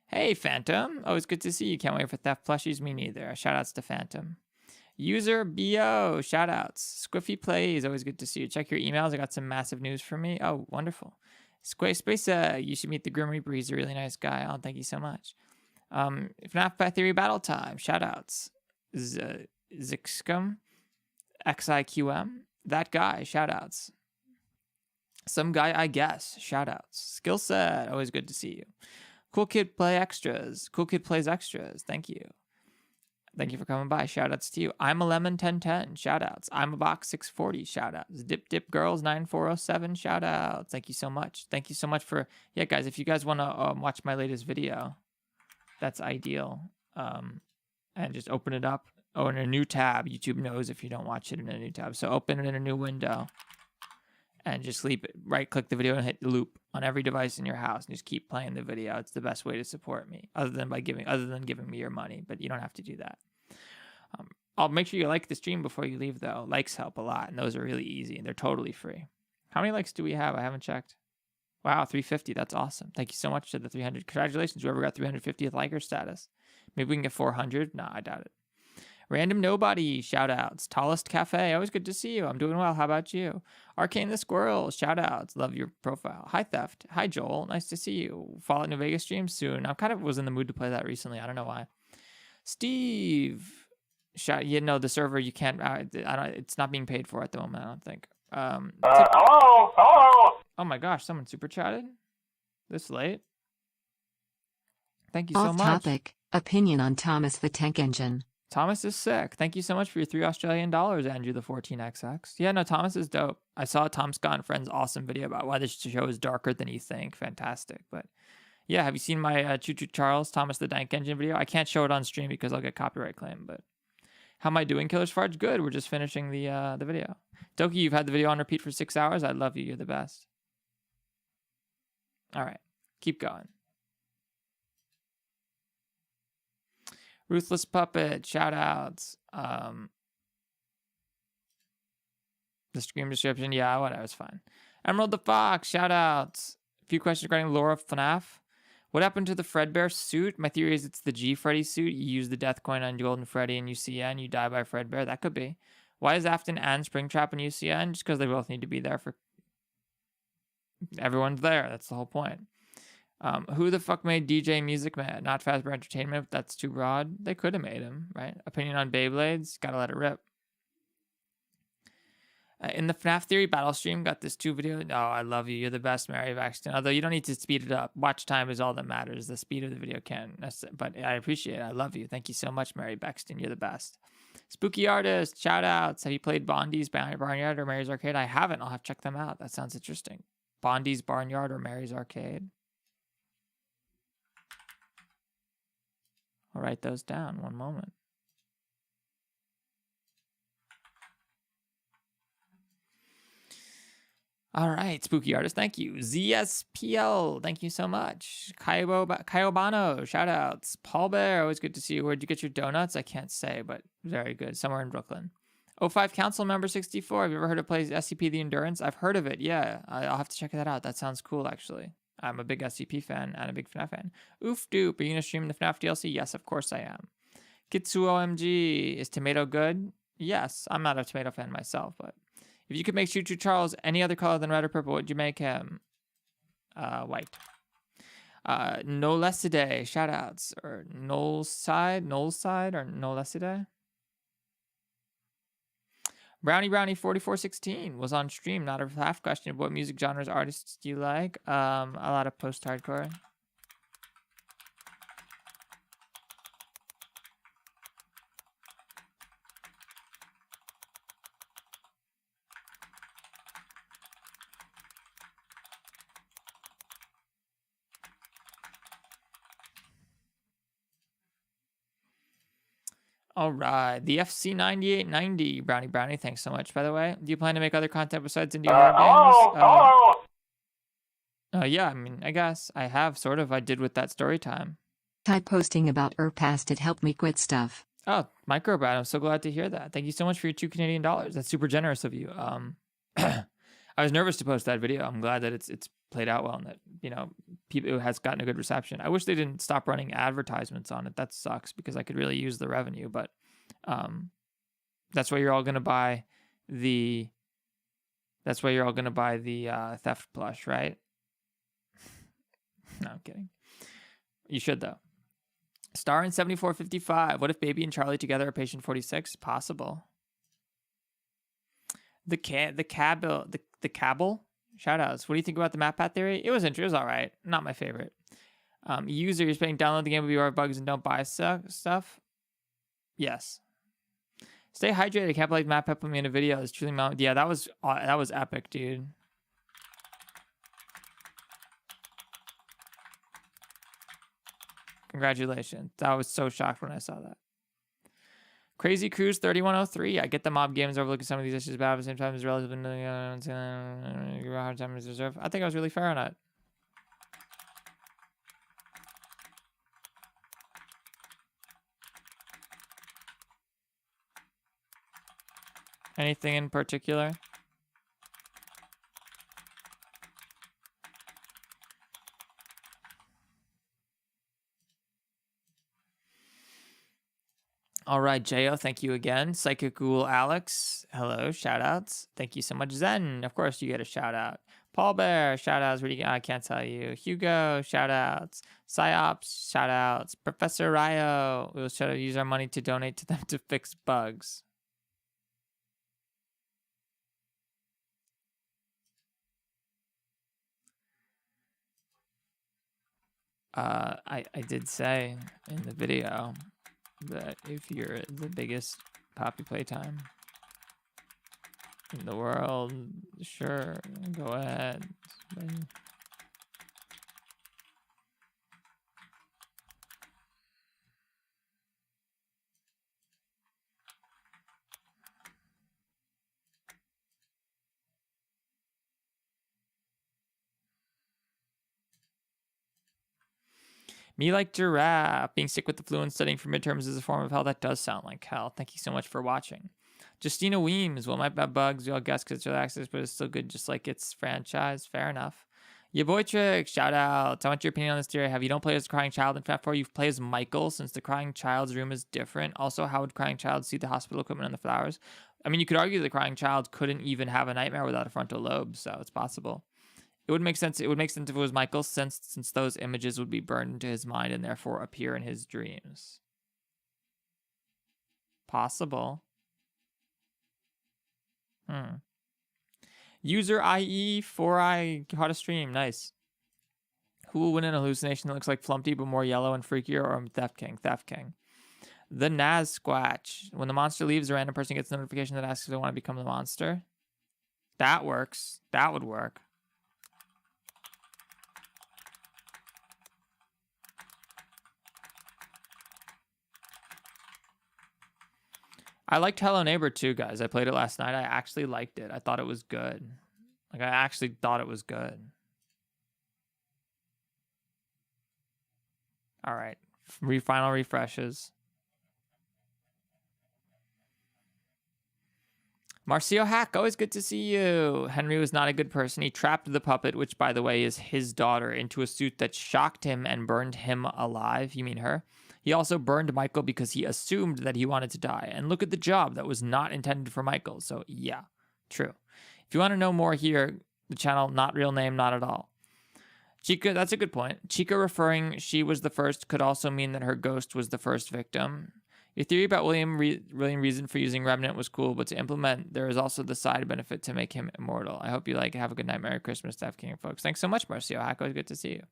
Hey, Phantom. Always good to see you. Can't wait for Theft plushies. Me neither. Shoutouts to Phantom. User BO. Shoutouts. Squiffy Plays. Always good to see you. Check your emails. I got some massive news for me. Oh, wonderful. Squarespace. You should meet the Grim Reaper. He's a really nice guy. Oh, thank you so much. Fnaf by Theory Battle Time. Shoutouts. Zixcum. XIQM. That guy. Shoutouts. Some guy, I guess. Shoutouts. Skill set. Always good to see you. Cool Kid Play Extras. Cool Kid Plays Extras. Thank you. Thank you for coming by. Shoutouts to you. I'm a Lemon 1010. Shoutouts. I'm a Box 640. Shoutouts. Dip Girls 9407. Shoutouts. Thank you so much. Thank you so much for... Yeah, guys, if you guys want to watch my latest video, that's ideal. And just open it up. Oh, in a new tab. YouTube knows if you don't watch it in a new tab. So open it in a new window. and just right-click the video and hit loop on every device in your house and just keep playing the video. It's the best way to support me, other than giving me your money. But you don't have to do that. I'll make sure you like the stream before you leave, though. Likes help a lot, and those are really easy, and they're totally free. How many likes do we have? I haven't checked. Wow, 350. That's awesome. Thank you so much to the 300. Congratulations, whoever got 350th liker status. Maybe we can get 400. Nah, I doubt it. Random Nobody, shout outs. Tallest Cafe, always good to see you. I'm doing well. How about you? Arcane the Squirrel, shout outs. Love your profile. Hi Theft. Hi Joel. Nice to see you. Fallout New Vegas stream soon. I kind of was in the mood to play that recently. I don't know why. Steve, shout. You know the server you can't. It's not being paid for at the moment. I don't think. Hello. Oh my gosh, someone super chatted this late. Thank you so Off much. topic. Opinion on Thomas the Tank Engine. Thomas is sick. Thank you so much for your $3 Australian, Andrew the 14XX. Yeah, no, Thomas is dope. I saw Tom Scott and Friends' awesome video about why this show is darker than you think. Fantastic. But yeah, have you seen my Choo Choo Charles, Thomas the Tank Engine video? I can't show it on stream because I'll get copyright claim, but how am I doing, Killer's Farge? Good. We're just finishing the video. Doki, you've had the video on repeat for 6 hours. I love you. You're the best. All right. Keep going. Ruthless Puppet, shout outs. The stream description, yeah, whatever, it's fine. Emerald the Fox, shout outs. A few questions regarding Laura Fnaf. What happened to the Fredbear suit? My theory is it's the G Freddy suit. You use the death coin on Golden Freddy and UCN, you die by Fredbear. That could be. Why is Afton and Springtrap in UCN? Just because they both need to be there for... Everyone's there. That's the whole point. Who the fuck made DJ Music Man? Not Fazbear Entertainment. That's too broad. They could have made him, right? Opinion on Beyblades? Gotta let it rip. In the FNAF Theory battle stream, got this 2 video. Oh, I love you. You're the best, Mary Baxton. Although you don't need to speed it up. Watch time is all that matters. The speed of the video can. But I appreciate it. I love you. Thank you so much, Mary Baxton. You're the best. Spooky Artist, shout outs. Have you played Bondi's Barnyard or Mary's Arcade? I haven't. I'll have to check them out. That sounds interesting. Bondi's Barnyard or Mary's Arcade? I'll write those down. One moment. All right, Spooky Artist, thank you. ZSPL, thank you so much. Kayobano, shout outs. Paul Bear, always good to see you. Where'd you get your donuts? I can't say, but very good. Somewhere in Brooklyn. 05 Council Member 64, have you ever heard of play SCP The Endurance? I've heard of it, yeah. I'll have to check that out. That sounds cool, actually. I'm a big SCP fan and a big FNAF fan. Oof Doop, are you going to stream the FNAF DLC? Yes, of course I am. Kitsu OMG, is Tomato good? Yes, I'm not a tomato fan myself, but if you could make Choo Choo Charles any other color than red or purple, would you make him white? No Lesside, shout outs. Or Noel's side, or No Lesside? Brownie 4416 was on stream. Not a half question of what music genres, artists do you like? A lot of post-hardcore. All right, the FC9890 Brownie, thanks so much, by the way. Do you plan to make other content besides indie horror games? Hello. Yeah, I mean, I guess I have sort of. I did with that story time. Type posting about past it helped me quit stuff. Oh, Microbrad, I'm so glad to hear that. Thank you so much for your $2 Canadian. That's super generous of you. I was nervous to post that video. I'm glad that it's played out well and that, you know, it has gotten a good reception. I wish they didn't stop running advertisements on it. That sucks because I could really use the revenue, but that's why you're all going to buy the theft plush, right? No, I'm kidding. You should though. Star in 7455. What if Baby and Charlie together are patient 46? Possible. The Cabal. Shoutouts. What do you think about the map path theory? It was interesting. It was all right. Not my favorite. User, you're saying download the game with VR bugs and don't buy stuff? Yes. Stay hydrated. I can't believe Matt Pep put me in a video. It's truly yeah, that was epic, dude. Congratulations. I was so shocked when I saw that. Crazy Cruise 3103. I get the mob games overlooking some of these issues, but at the same time, it's relatively hard time to deserve. I think I was really fair on it. Anything in particular? All right, Jo, thank you again. Psychic Ghoul Alex, hello, shout outs. Thank you so much. Zen, of course you get a shout out. Paul Bear, shout outs. I can't tell you. Hugo, shout outs. Psyops, shout outs. Professor Ryo, we will try to use our money to donate to them to fix bugs. I did say in the video that if you're the biggest Poppy Playtime in the world, sure, go ahead. Me like giraffe. Being sick with the flu and studying for midterms is a form of hell. That does sound like hell. Thank you so much for watching. Justina Weems. Well, might have bugs. We all guess because it's early access, but it's still good just like its franchise. Fair enough. Your boy Trick. Shout out. I want your opinion on this theory. Have you don't play as a crying child in Fnaf 4? You play as Michael since the crying child's room is different. Also, how would crying child see the hospital equipment and the flowers? I mean, you could argue the crying child couldn't even have a nightmare without a frontal lobe, so it's possible. It would make sense. It would make sense if it was Michael, since those images would be burned into his mind and therefore appear in his dreams. Possible. User IE 4i caught a stream. Nice. Who will win an hallucination that looks like Flumpty but more yellow and freakier, or Theft King? Theft King. The Naz Squatch. When the monster leaves, a random person gets a notification that asks if they want to become the monster. That works. That would work. I liked Hello Neighbor too, guys. I played it last night. I actually liked it. I thought it was good. Like, I actually thought it was good. All right. Final refreshes. Marcio Hack, always good to see you. Henry was not a good person. He trapped the puppet, which, by the way, is his daughter, into a suit that shocked him and burned him alive. You mean her? He also burned Michael because he assumed that he wanted to die. And look at the job that was not intended for Michael. So, yeah, true. If you want to know more here, the channel, not real name, not at all. Chica, that's a good point. Chica referring she was the first could also mean that her ghost was the first victim. Your theory about William reason for using Remnant was cool, but to implement, there is also the side benefit to make him immortal. I hope you like. Have a good night. Merry Christmas, Death King, folks. Thanks so much, Marcio. Hack, always good to see you.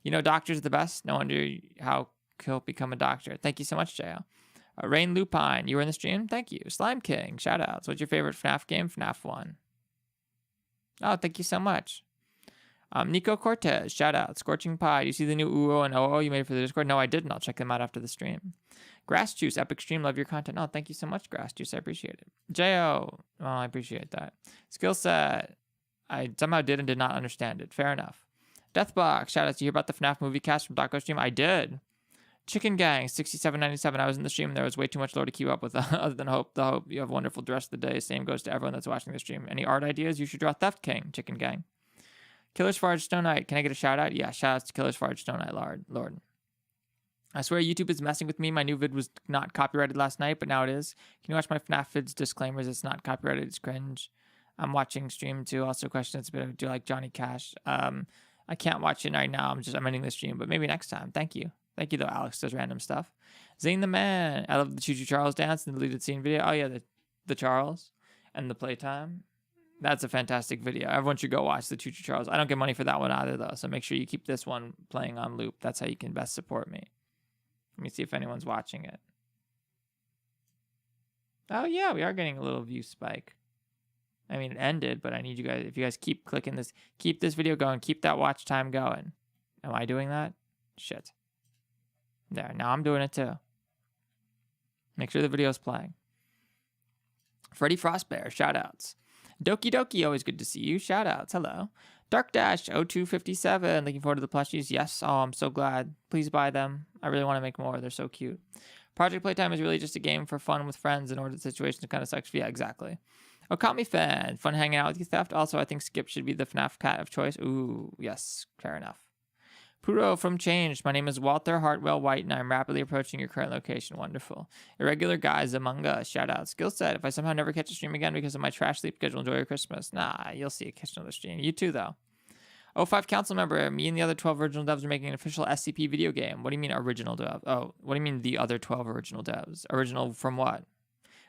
You know, doctor's the best. No wonder how he'll become a doctor. Thank you so much, J.O. Rain Lupine, you were in the stream? Thank you. Slime King, shout outs. What's your favorite FNAF game? FNAF 1. Oh, thank you so much. Nico Cortez, shout out. Scorching Pie, you see the new Uo and Oo you made for the Discord? No, I didn't. I'll check them out after the stream. Grass Juice, epic stream, love your content. Oh, thank you so much, Grass Juice. I appreciate it. J.O., oh, I appreciate that. Skill set, I somehow did and did not understand it. Fair enough. Deathbox, shout out. Did you hear about the FNAF movie cast from Daco stream? I did. Chicken Gang, 67.97. I was in the stream. There was way too much lore to keep up with. Other than hope you have a wonderful rest of the day. Same goes to everyone that's watching the stream. Any art ideas? You should draw Theft King, Chicken Gang. Killer's Farge Stone Knight. Can I get a shout out? Yeah, shout outs to Killer's Farge Stone Knight, Lord. I swear YouTube is messing with me. My new vid was not copyrighted last night, but now it is. Can you watch my FNAF vids disclaimers? It's not copyrighted. It's cringe. I'm watching stream too. Also, questions. Do you like Johnny Cash? I can't watch it right now. I'm ending the stream, but maybe next time. Thank you. Thank you, though, Alex does random stuff. Zane the Man. I love the Choo Choo Charles dance and the deleted scene video. Oh, yeah, the Charles and the playtime. That's a fantastic video. Everyone should go watch the Choo Choo Charles. I don't get money for that one either, though, so make sure you keep this one playing on loop. That's how you can best support me. Let me see if anyone's watching it. Oh, yeah, we are getting a little view spike. I mean, it ended, but I need you guys, if you guys keep clicking this, keep this video going, keep that watch time going. Am I doing that? Shit. There, now I'm doing it too. Make sure the video's playing. Freddy Frostbear, shoutouts. Doki Doki, always good to see you. Shoutouts, hello. Dark Dash 0257, looking forward to the plushies. Yes, oh, I'm so glad. Please buy them. I really want to make more. They're so cute. Project Playtime is really just a game for fun with friends in order the situation kind of sucks. Yeah, exactly. Okami fan, fun hanging out with you, Theft. Also, I think Skip should be the FNAF cat of choice. Ooh, yes, fair enough. Puro from Changed. My name is Walter Hartwell White, and I'm rapidly approaching your current location. Wonderful. Irregular Guys Among Us. Shout out. Skill set. If I somehow never catch a stream again because of my trash sleep schedule, enjoy your Christmas. Nah, you'll see a catch another stream. You too, though. 05 Council member. Me and the other 12 original devs are making an official SCP video game. What do you mean original dev? Oh, what do you mean the other 12 original devs? Original from what?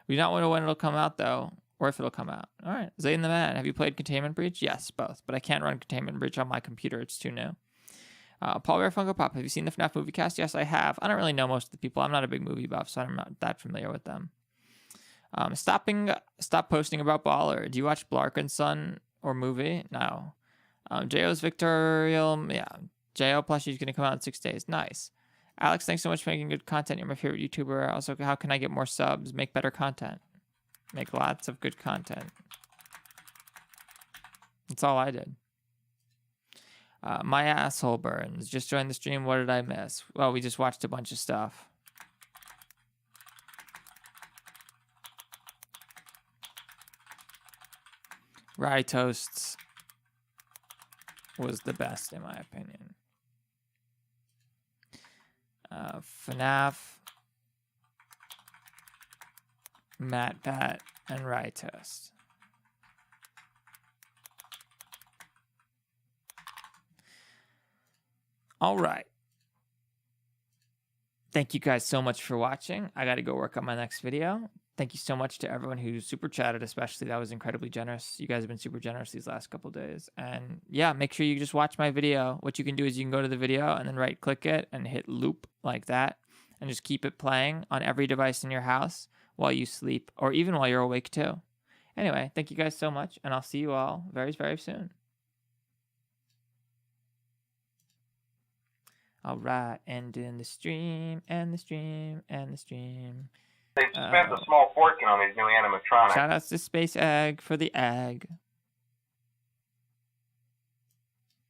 We do not know when it'll come out, though, or if it'll come out. All right. Zayden the Man. Have you played Containment Breach? Yes, both. But I can't run Containment Breach on my computer. It's too new. Paul Bear Funko Pop, have you seen the FNAF movie cast? Yes, I have. I don't really know most of the people. I'm not a big movie buff, so I'm not that familiar with them. Stop posting about Baller. Do you watch Blark and Son or movie? No. J.O.'s Victorial, yeah. J.O. plushie is going to come out in 6 days. Nice. Alex, thanks so much for making good content. You're my favorite YouTuber. Also, how can I get more subs? Make better content. Make lots of good content. That's all I did. My asshole burns. Just joined the stream. What did I miss? Well, we just watched a bunch of stuff. Rye Toasts was the best, in my opinion. FNAF, Matt Pat, and Rye Toast. All right. Thank you guys so much for watching. I got to go work on my next video. Thank you so much to everyone who super chatted, especially. That was incredibly generous. You guys have been super generous these last couple days. And yeah, make sure you just watch my video. What you can do is you can go to the video and then right click it and hit loop like that. And just keep it playing on every device in your house while you sleep or even while you're awake too. Anyway, thank you guys so much. And I'll see you all very, very soon. All right, ending the stream, and the stream, and the stream. They've spent a small fortune on these new animatronics. Shout outs to Space Egg for the egg.